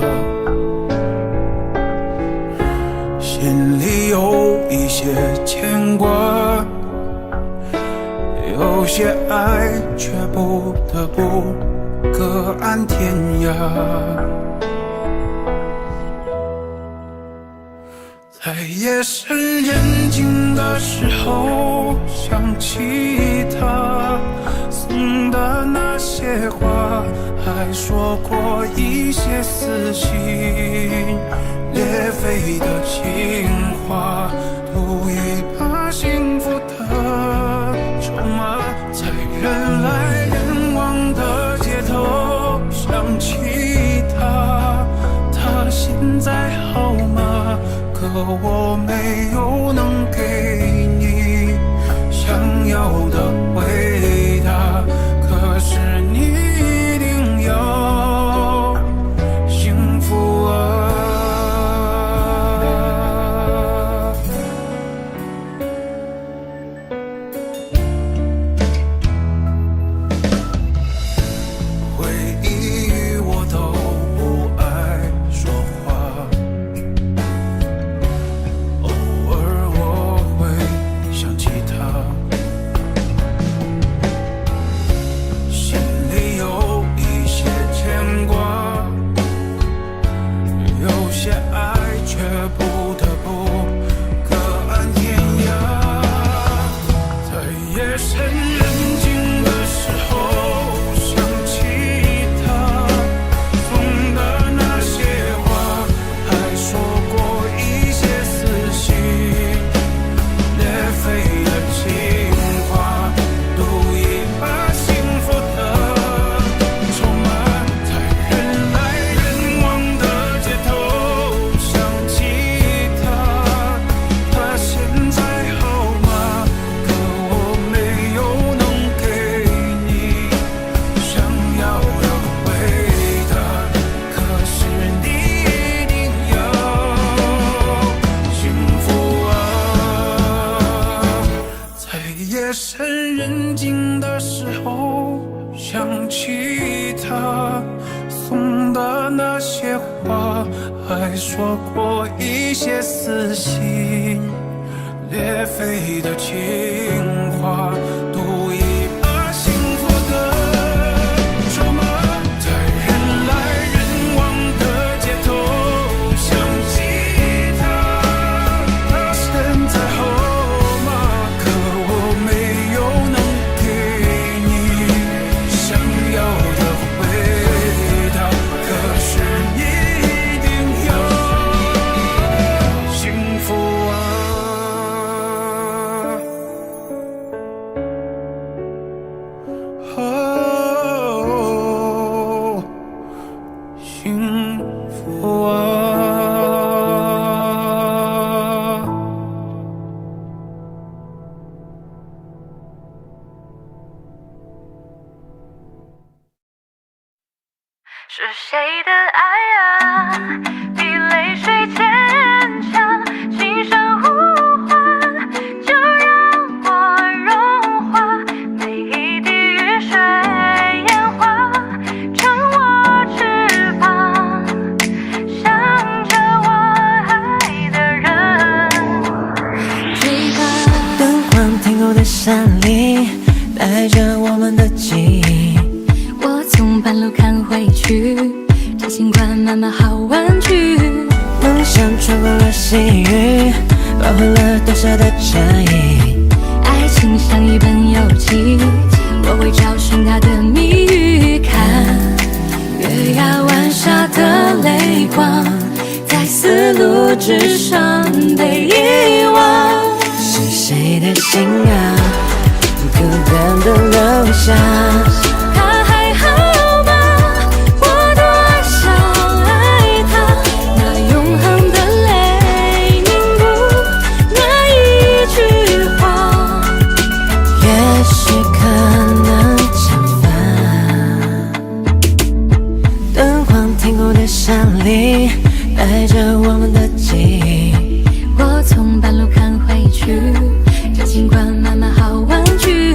心里有一些牵挂，有些爱却不得不各安天涯。在夜深人静的时候，想起他送的那些话，还说过一些撕心裂肺的情话，赌一把幸福的筹码，在人来人往的街头想起他，他现在好吗？可我没有能给你想要的回答，可是你一定要送的那些花，还说过一些撕心裂肺的情话，赌一把幸福的筹码，在人来人往的街头想起他，现在好吗？可我没有能给你想要的回答，可是你一定要幸福啊。哦，幸福啊。是谁的爱啊，比泪水坚强，轻声呼唤，就让我融化，每一滴雨水烟花，成我翅膀，向着我爱的人追赶。灯光停留在山里，带着我们的记忆。我从半路看回去，这尽管慢慢好玩具。梦想穿过了细雨，包含了多少的战役。爱情像一本游记，我会找寻它的谜语。看月牙湾下的泪光，在丝路之上被遗忘。是谁的心啊，孤单的留下。他还好吗？我多想爱他，那永恒的泪凝固，那一句话，也许可能惩罚。灯光停过的山里，带着我们的记忆。我从半路看回去，这尽管慢慢好玩具。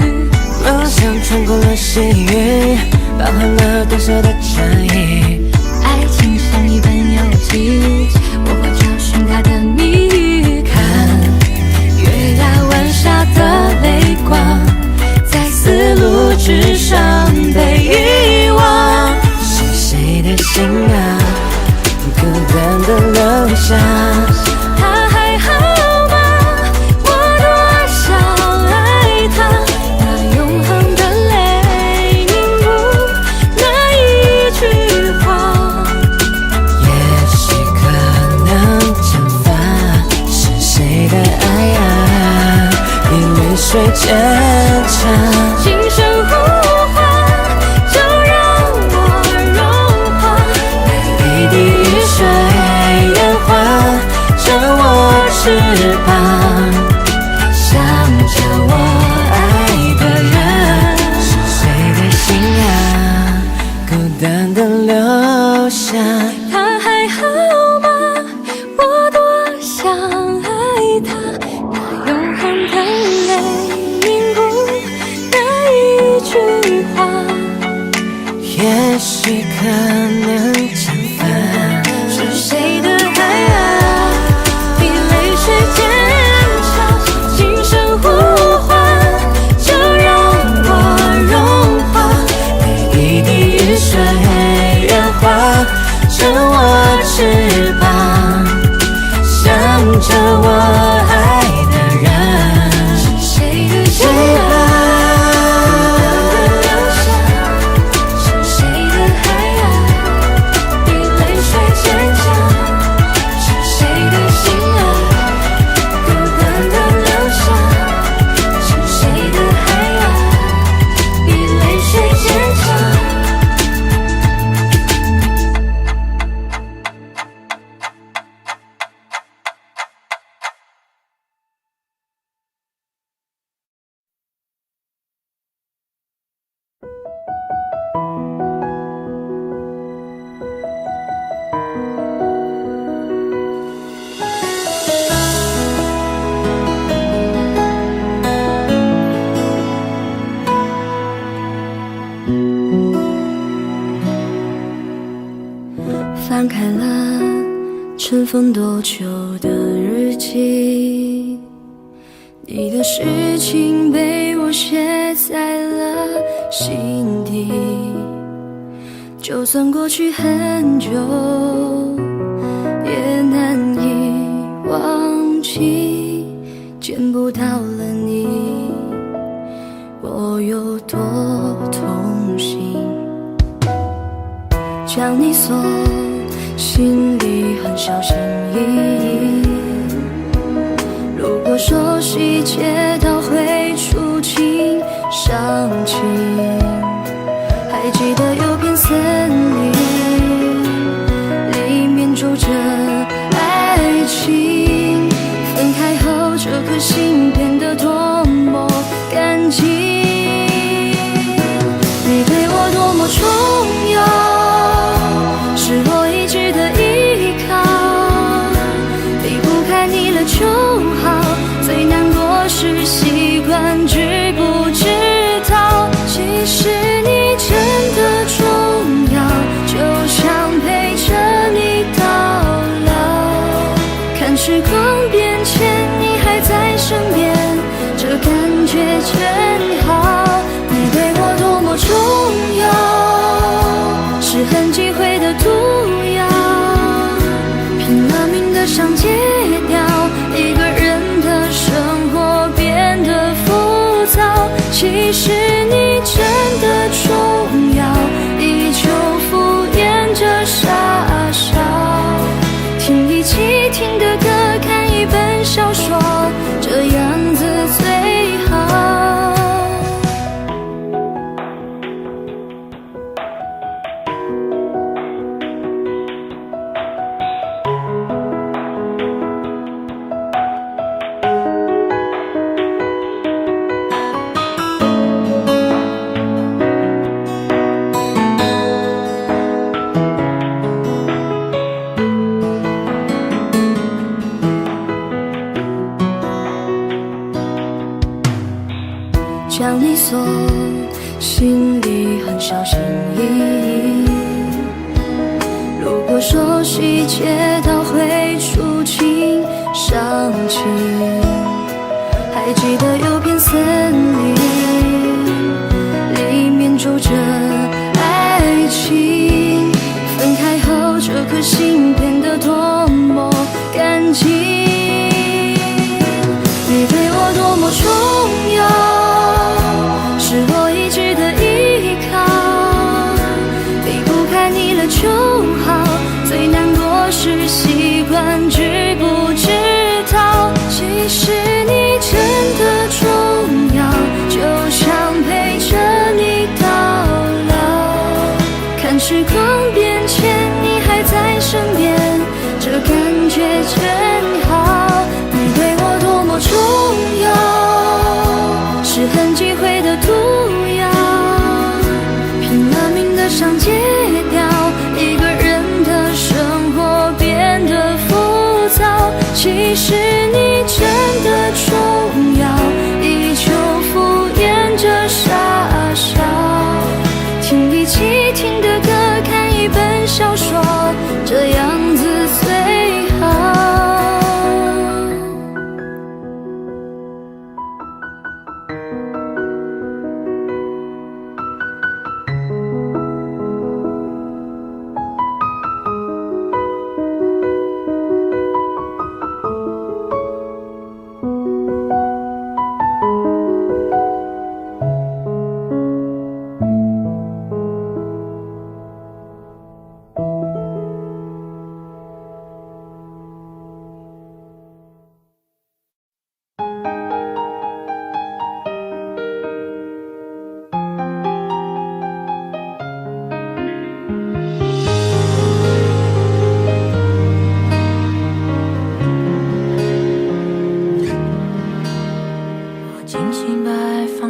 梦想穿过了细雨，包含了多少的战役。爱情像一本游记，我会找寻它的谜语。看月牙湾下的泪光，在丝路之上被遗忘。是谁的心啊，孤单的留下。他还好吗？我多想爱他，那永恒的泪凝固，那一句话，也许可能惩罚。是谁的爱啊，比泪水坚强。轻声呼唤，就让我融化，每一滴雨水烟花，成我翅膀，向着我爱的人。是谁的心啊，孤单的留下。他还好吗？我多想爱他，那永恒的泪凝固，那一句话，也许可能惩罚。是谁的爱啊，比泪水坚强，轻声呼唤，就让我融化，每一滴雨水烟花，成我翅膀，向着我爱的人。是谁的心啊，留下，是谁的爱啊，比泪水坚强，是谁的心啊，孤单的留下，是谁的爱啊，比泪水坚强。翻开了尘封多久的日记，你的事情被我写在了心底，就算过去很久也难以忘记，见不到了你我有多痛心，将你锁心里很小心翼翼，如果说细节都会触景伤情，还记得有片森林里面住着爱情，分开后这颗心变得多么干净，你对我多么重要，是我一直的依靠，离不开你了就好，最难过是习惯知不知道，其实你真的重要，就想陪着你到老，看时光变迁你还在身边，这感觉真好，你对我多么重要，是很忌讳的毒药，拼了命的想戒掉，一个人的生活变得浮躁，其实你真的重要，依旧敷衍着傻笑，听一起听的歌，看一本小说，这样子最好。将你锁心里很小心翼翼，如果说细节都会触景伤情，还记得有片森林里面住着爱情，分开后这颗心变得多么干净，你对我多么重要，是我一直的依靠，离不开你了就好，最难过是习惯知不知道，其实你真的重要，就想陪着你到老，看时光变迁你还在身边，这感觉真好，你对我多么重要，是很忌讳的毒药，拼了命的想戒掉，一个人的生活变得浮躁，其实你真的重要，依旧敷衍着傻笑，听一起听的歌，看一本小说，这样子最好。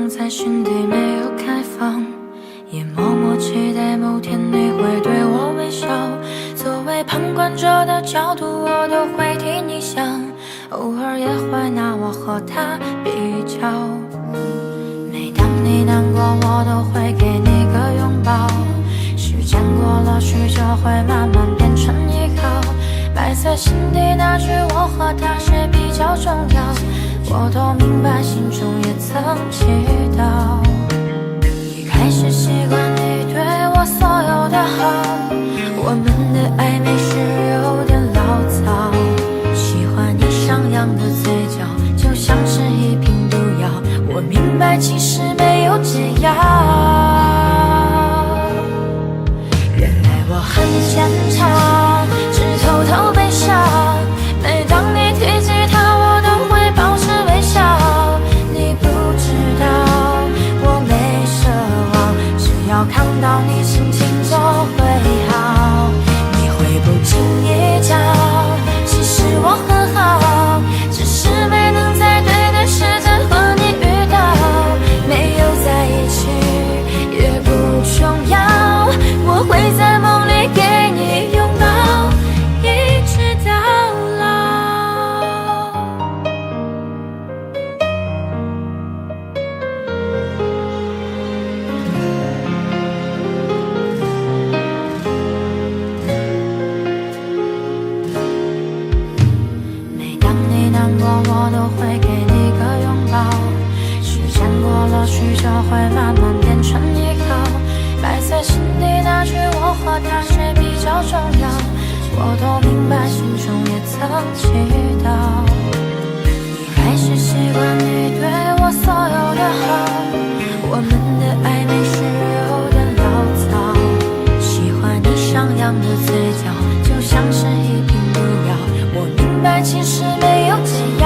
在心底没有开放，也默默期待某天你会对我微笑。作为旁观者的角度，我都会替你想，偶尔也会拿我和他比较。每当你难过，我都会给你个拥抱。时间过了，了许久，会慢慢变成依靠。埋在心底那句我和他谁比较重要，我都明白，心中也曾祈祷。一开始习惯你对我所有的好，我们的暧昧是有点潦草。喜欢你上扬的嘴角，就像是一瓶毒药，我明白其实没有解药。原来我很坚强，只偷偷悲伤，每当你提起他我都会保持微笑。你不知道我没奢望，只要看到你心情就会好。你会不经意讲，其实我很好，只是没能在对的时间和你遇到。没有在一起也不重要，我会在梦里给你拥抱，一直到老。每当你难过，我都会给你个拥抱。时间过了许久，会慢慢变成依靠。埋在心底那句我和他谁比较重要，我都明白，心中也曾祈祷。一开始习惯你对我所有的好，我们的暧昧是有点潦草。喜欢你上扬的嘴角，就像是一瓶毒药，我明白其实没有解药。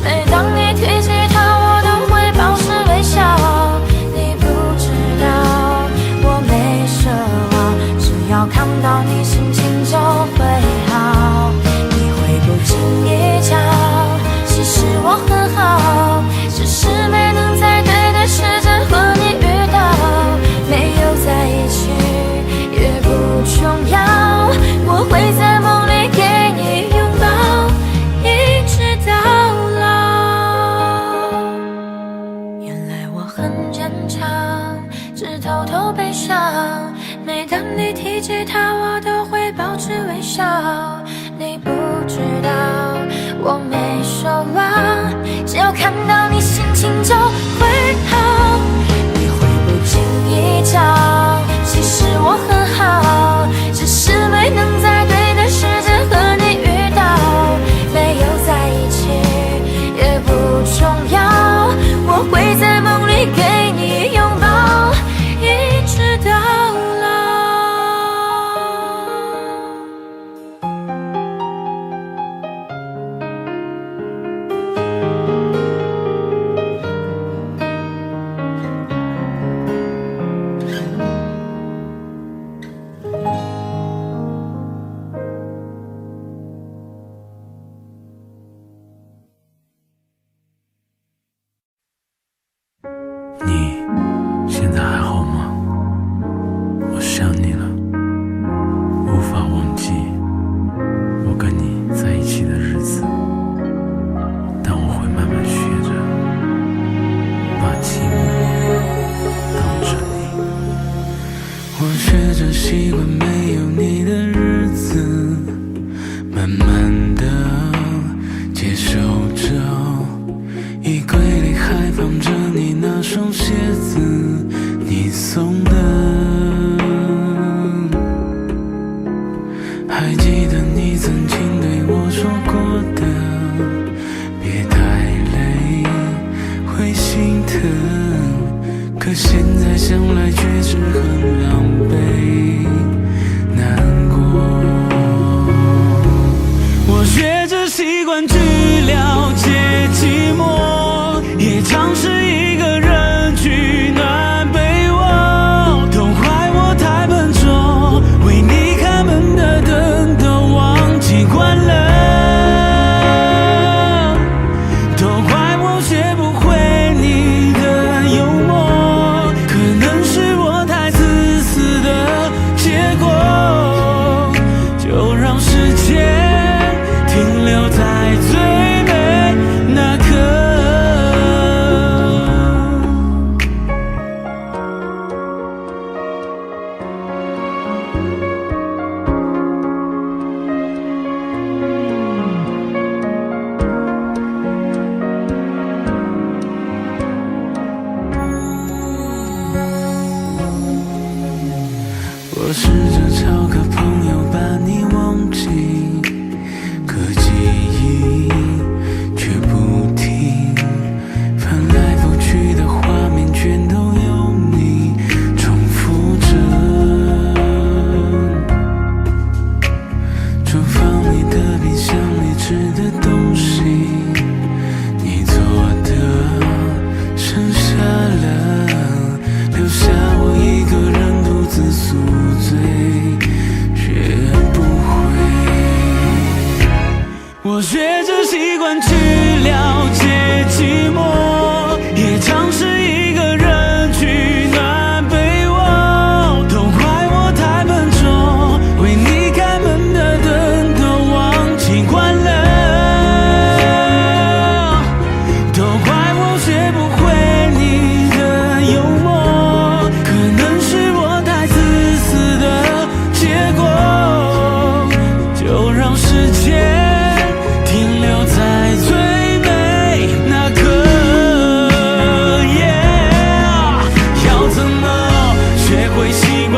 每当你提起他我都会保持微笑。你不知道我没奢望，只要看到你心情就会好。你会不经意讲，其实我很好，只是没能在对的时间和你遇到。没有在一起也不重要，我会在梦里给你拥抱，一直到只偷偷悲伤，每当你提起他我都会保持微笑。你不知道我没奢望，只要看到你心情就会好。你会不经意讲，其实我很好，只是没能在对的时间和你遇到。没有在一起也不重要，我会在梦里给你拥抱，一直到老。你现在还好吗？我想你了，无法忘记我跟你在一起的日子，但我会慢慢学着把寂寞当成你。我学着习惯没有你的日子，慢慢的接受着衣柜里还放着你那双鞋子，你送的。还记得你曾经对我说过的，别太累，会心疼。可现在想来却是很狼狈，难过。我学着习惯去了解寂寞，也尝试一个人取暖被我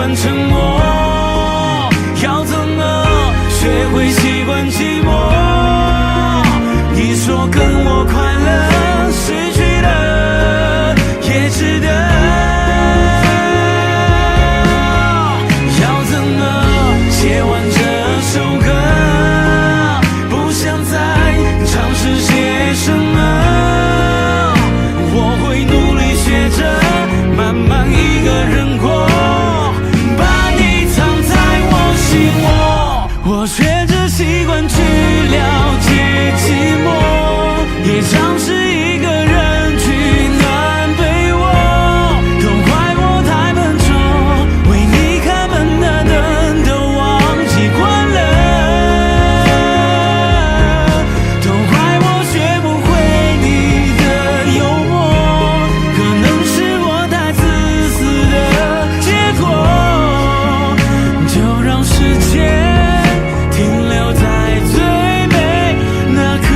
惯沉默，要怎么学会习惯寂寞？你说跟我快乐，失去了也值得。要怎么写完这首歌？不想再尝试些什么。我会努力学着，慢慢一个人过，把你藏在我心窝。我学着习惯去了解寂寞，也尝试一个人取暖被窝。都怪我太笨拙，为你开门的灯都忘记关了。都怪我学不会你的幽默，可能是我太自私的结果。就让时间停留在最美那刻。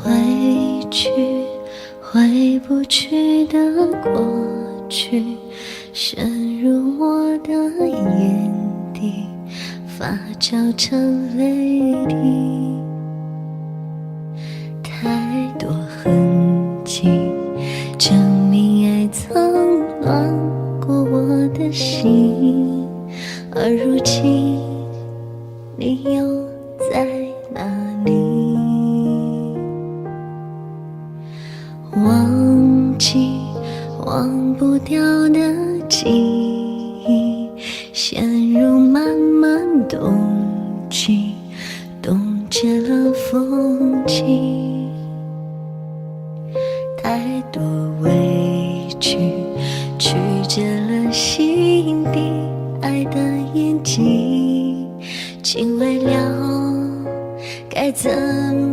回去，回不去的过去，深入我的眼底，发酵成泪滴。太多痕迹，证明爱曾暖过我的心，而如今你又在哪里？忘记忘不掉的记忆，陷入漫漫冬季，冻结了风景。太多委屈，曲折了心底爱的眼睛，竟未了该怎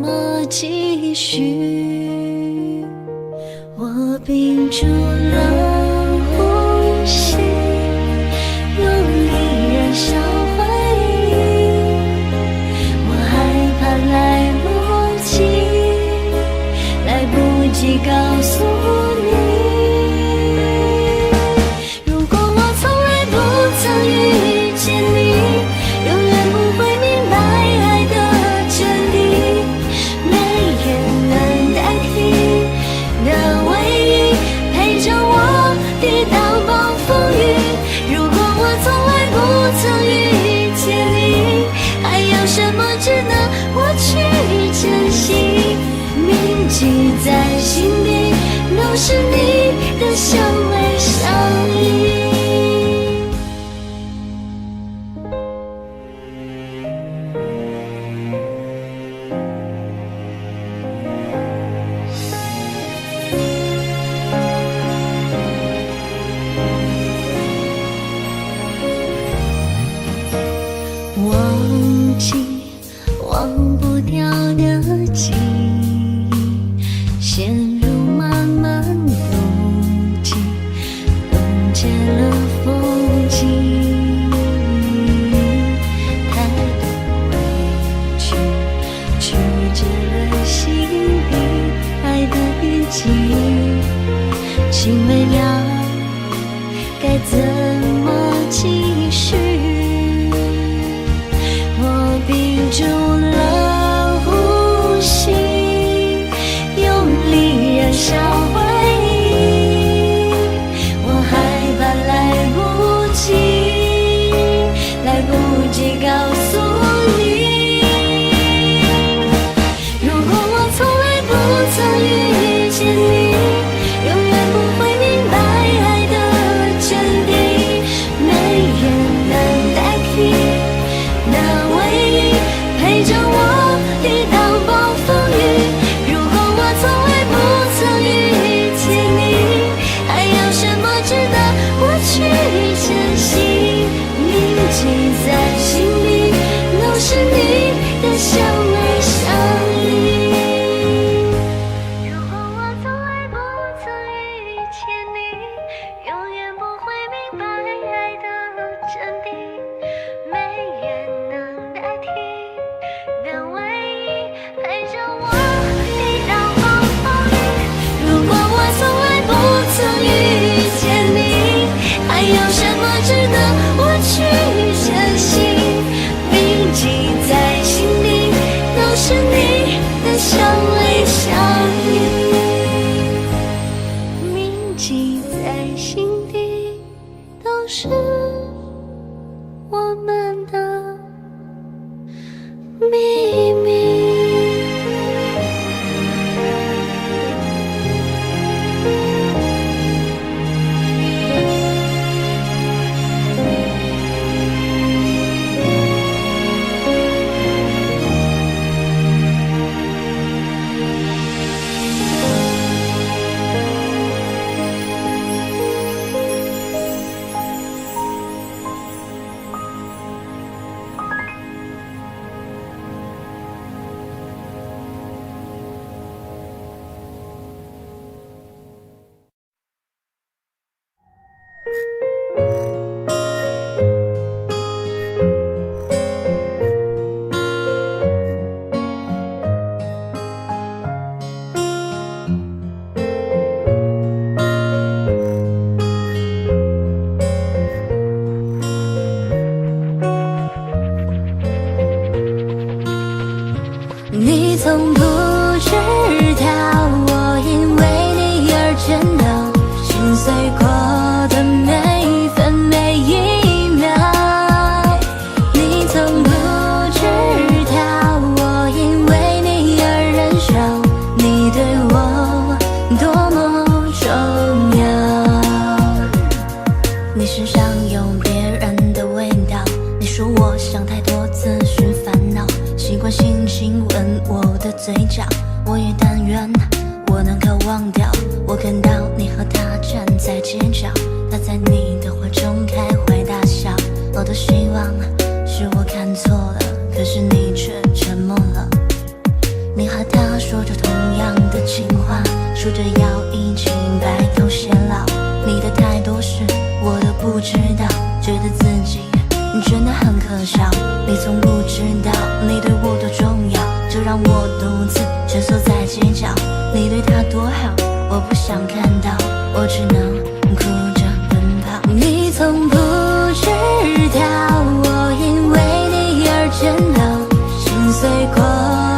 么继续。我屏住了呼吸，用力燃烧回忆。我害怕来不及，来不及告诉你。如果我从来不曾遇见你，永远不会明白爱的真理。没人能代替的唯一，陪着我抵挡暴风雨。如果我从来不曾遇见你，还有什么值得我去珍惜？铭记在心底，都是你的相偎相依。忘记忘不掉的记忆，陷入漫漫冬心底都是我们的秘密。你从不知道，我因为你而颤抖，心碎过的每一分每一秒。你从不知道，我因为你而忍受，你对我多么重要。你身上有别人的味道，你说我想太多，自寻烦恼，习惯性亲吻我的嘴角，我也但愿我能够忘掉。我看到你和他站在街角，他在你的怀中开怀大笑。我多希望是我看错了，可是你却沉默了。你和他说着同样的情话，说着要一起白头偕老。你的太多事我都不知道，觉得自己真的很可笑。你从不知道你对我多重要，就让我独自蜷缩在街角。你对他多好，我不想看到，我只能哭着奔跑。你从不知道，我因为你而颤抖，心碎过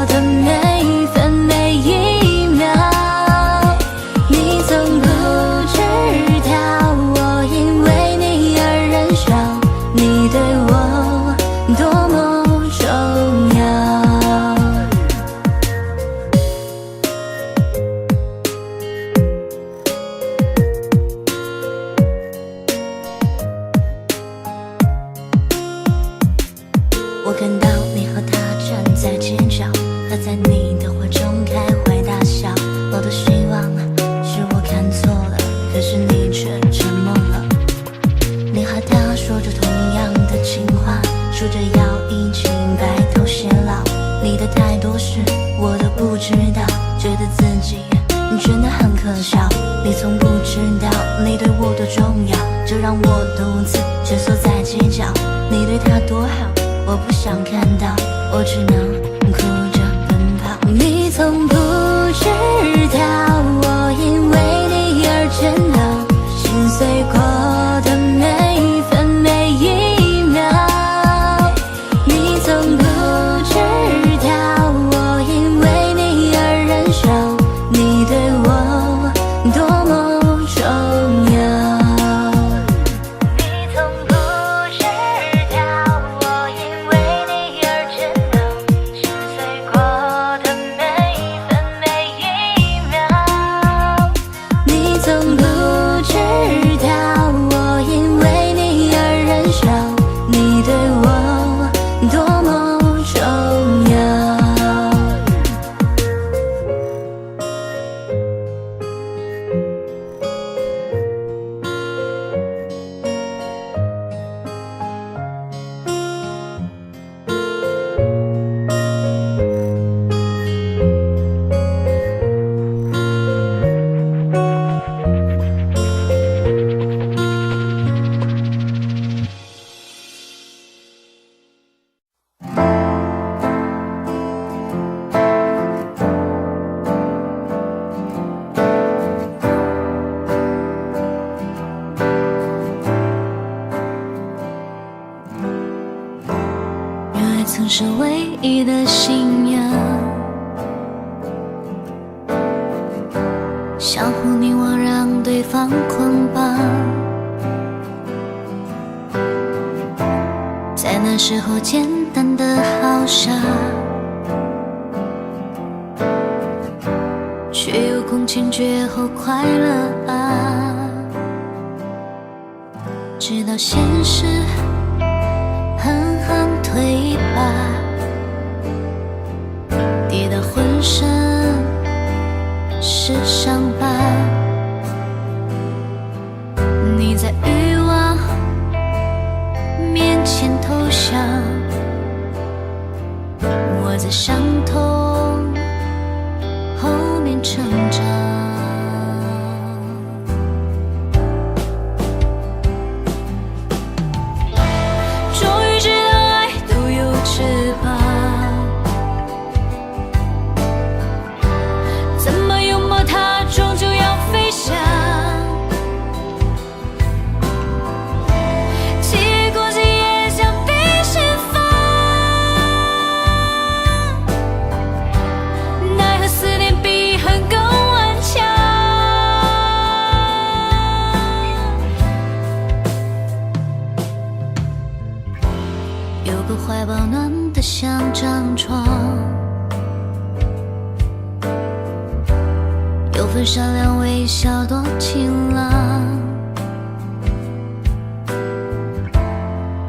的每一分每一秒。你从不知道，我因为你而忍受，你对我多么重要。我看到你和他站在街角，他在你的怀中开怀大笑。我多希望是我看错了，可是你却沉默了。你和他说着同样的情话，说着要一起白头偕老。你的太多事我都不知道，觉得自己真的很可笑。你从不知道你对我多重要，就让我独自蜷缩在街角。你对他多好，我不想看到，我只能哭着奔跑。你从不知道，我因为你而颤抖，心碎过的每一分每一秒。你从不知道，我因为你而忍受，你对我多么重要。你从不知道，我因为你而颤抖，心碎过的每一分每一秒。你从不知道，我因为你而忍受，你对我多么重要。原爱曾是唯一的信仰，相互凝望让对方捆绑。那时候简单的好傻，却有空前绝后快乐啊！直到现实狠狠推把，跌到浑身是伤疤。你在欲望面前投降，我在伤痛后面成长。终于知道爱都有翅膀，怎么拥抱它终究要飞翔。怀抱暖得像张床，有份善良微笑多晴朗，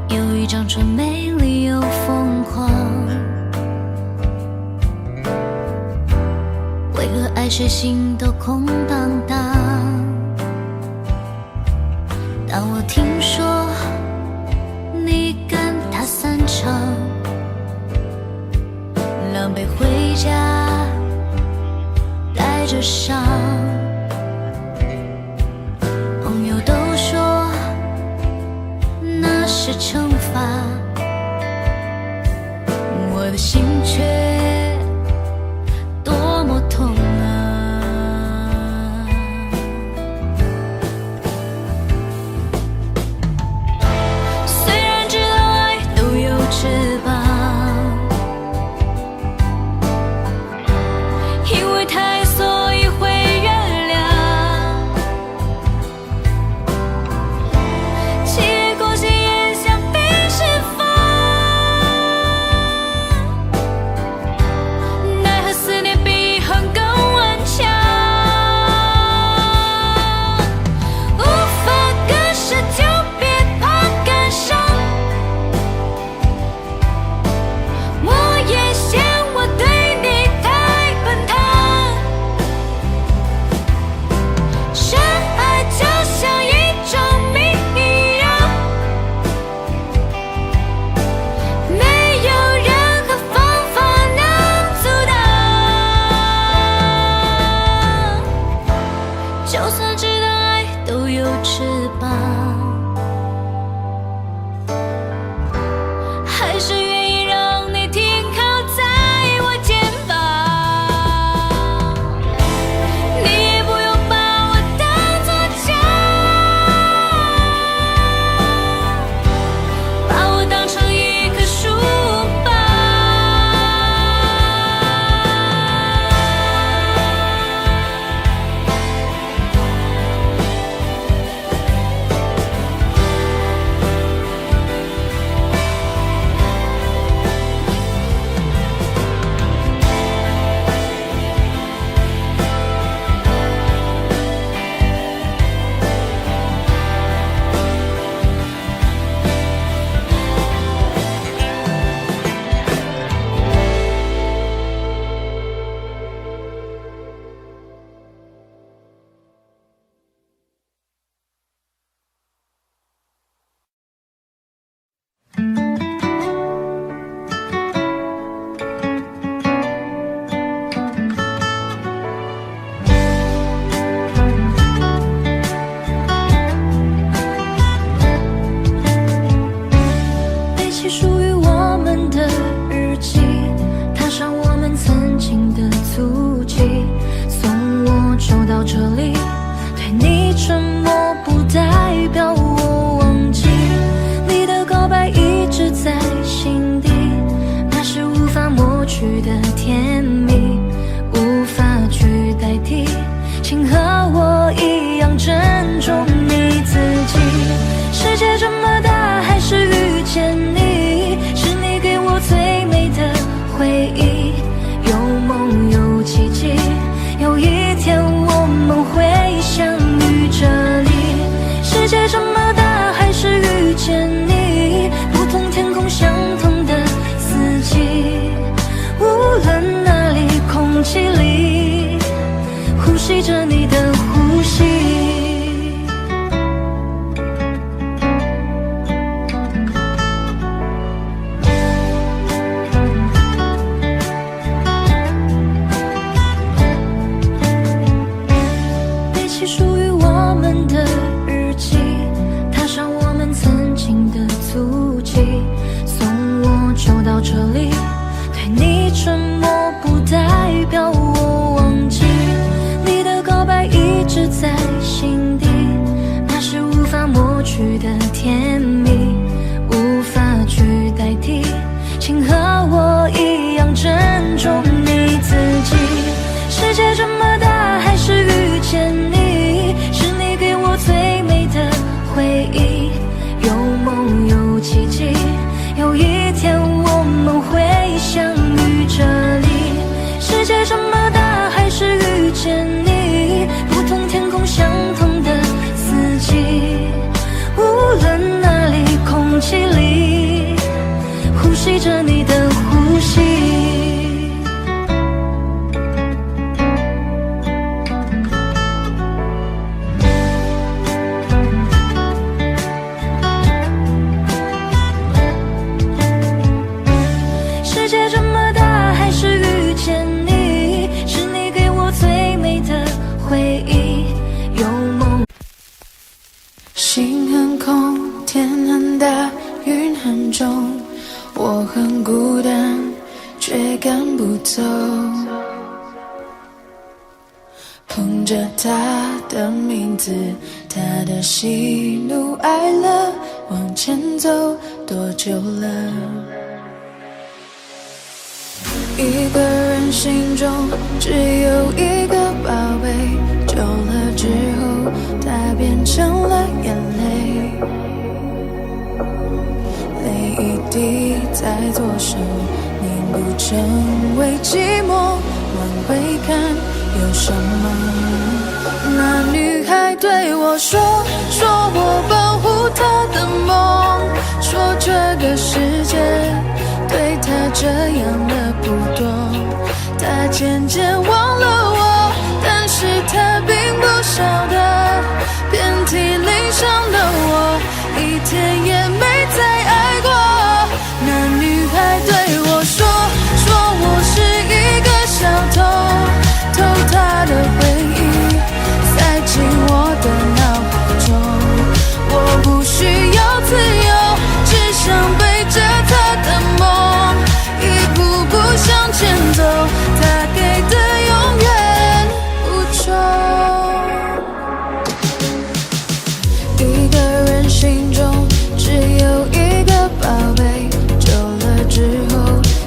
有一张唇美丽又疯狂，为何爱谁心都空荡荡？当我听说你跟他散场，狼狈回家带着伤，朋友都说那是惩罚，我的心却多么痛啊！翅膀，因为太爱所以会原谅，结果心也像被释放，奈何思念比恨更顽强，无法割舍就别怕感伤。我也嫌我对你太奔腾，深爱就像一种谜一样，没有任何方法能阻挡。就算知道爱都有翅膀，还是愿意让你停靠在我肩膀，你也不用把我当作家，把我当成一棵树吧。去的甜蜜，无法去代替，请和我一样珍重你自己。世界这么大，还是遇见你，是你给我最美的回忆。有梦有奇迹，有一天我们会相遇这里。世界这么大，还是遇见你，不同天空相同的四季。无论哪里，空气里呼吸着你的呼吸。世界这么大，还是遇见你，是你给我最美的回忆。有梦。心很空，天很大，云很重，我很孤单，却赶不走。捧着他的名字，他的喜怒哀乐，往前走多久了？一个人心中只有一个宝贝，久了之后，它变成了眼泪。泪一滴在左手凝固成为寂寞，往回看有什么？那女孩对我说我保护她的梦，说这个世界对她这样的不多。她渐渐忘了我，但是她并不晓得，遍体鳞伤的我一天也没再爱过。那女孩对我说我是一个小偷，偷她的回忆，塞进我的脑海中。我不需要自由，只想背着她的梦，一步步向前走，她给的永远不重。一个人心中只有一个宝贝，久了之后，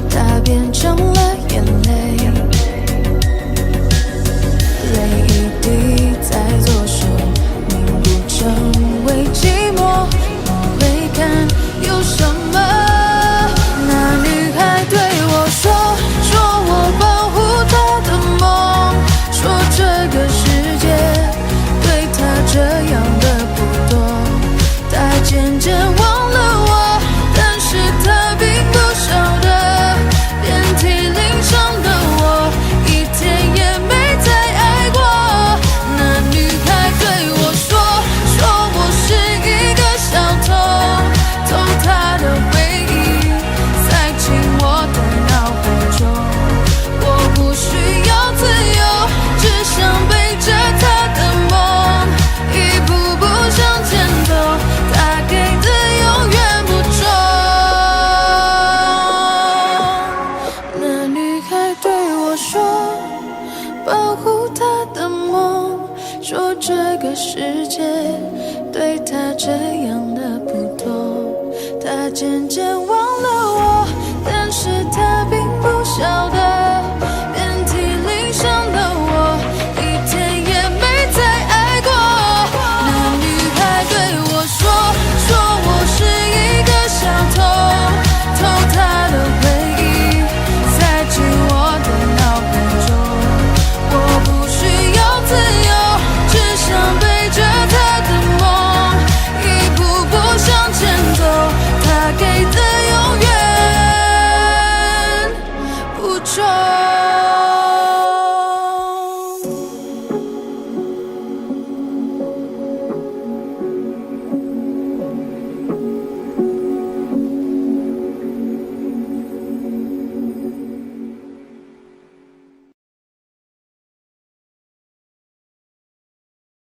它变成了眼泪。泪一滴在左手凝固成为寂寞，往回看有什么？那女孩对我说我保护她的梦，说这个世界对她这样的不多。她渐渐忘了我，但是她并不晓得，遍体鳞伤的我一天也没再爱过。那女孩对我说我是一个小偷，偷她的回忆，塞进我的脑海中。我不需要自由，只想背着她的梦，一步步向前走，她给的永远不重。那女孩对我说，保护她的梦，说这个世界对她这样的不多。她渐渐忘了我，但是她并不晓得，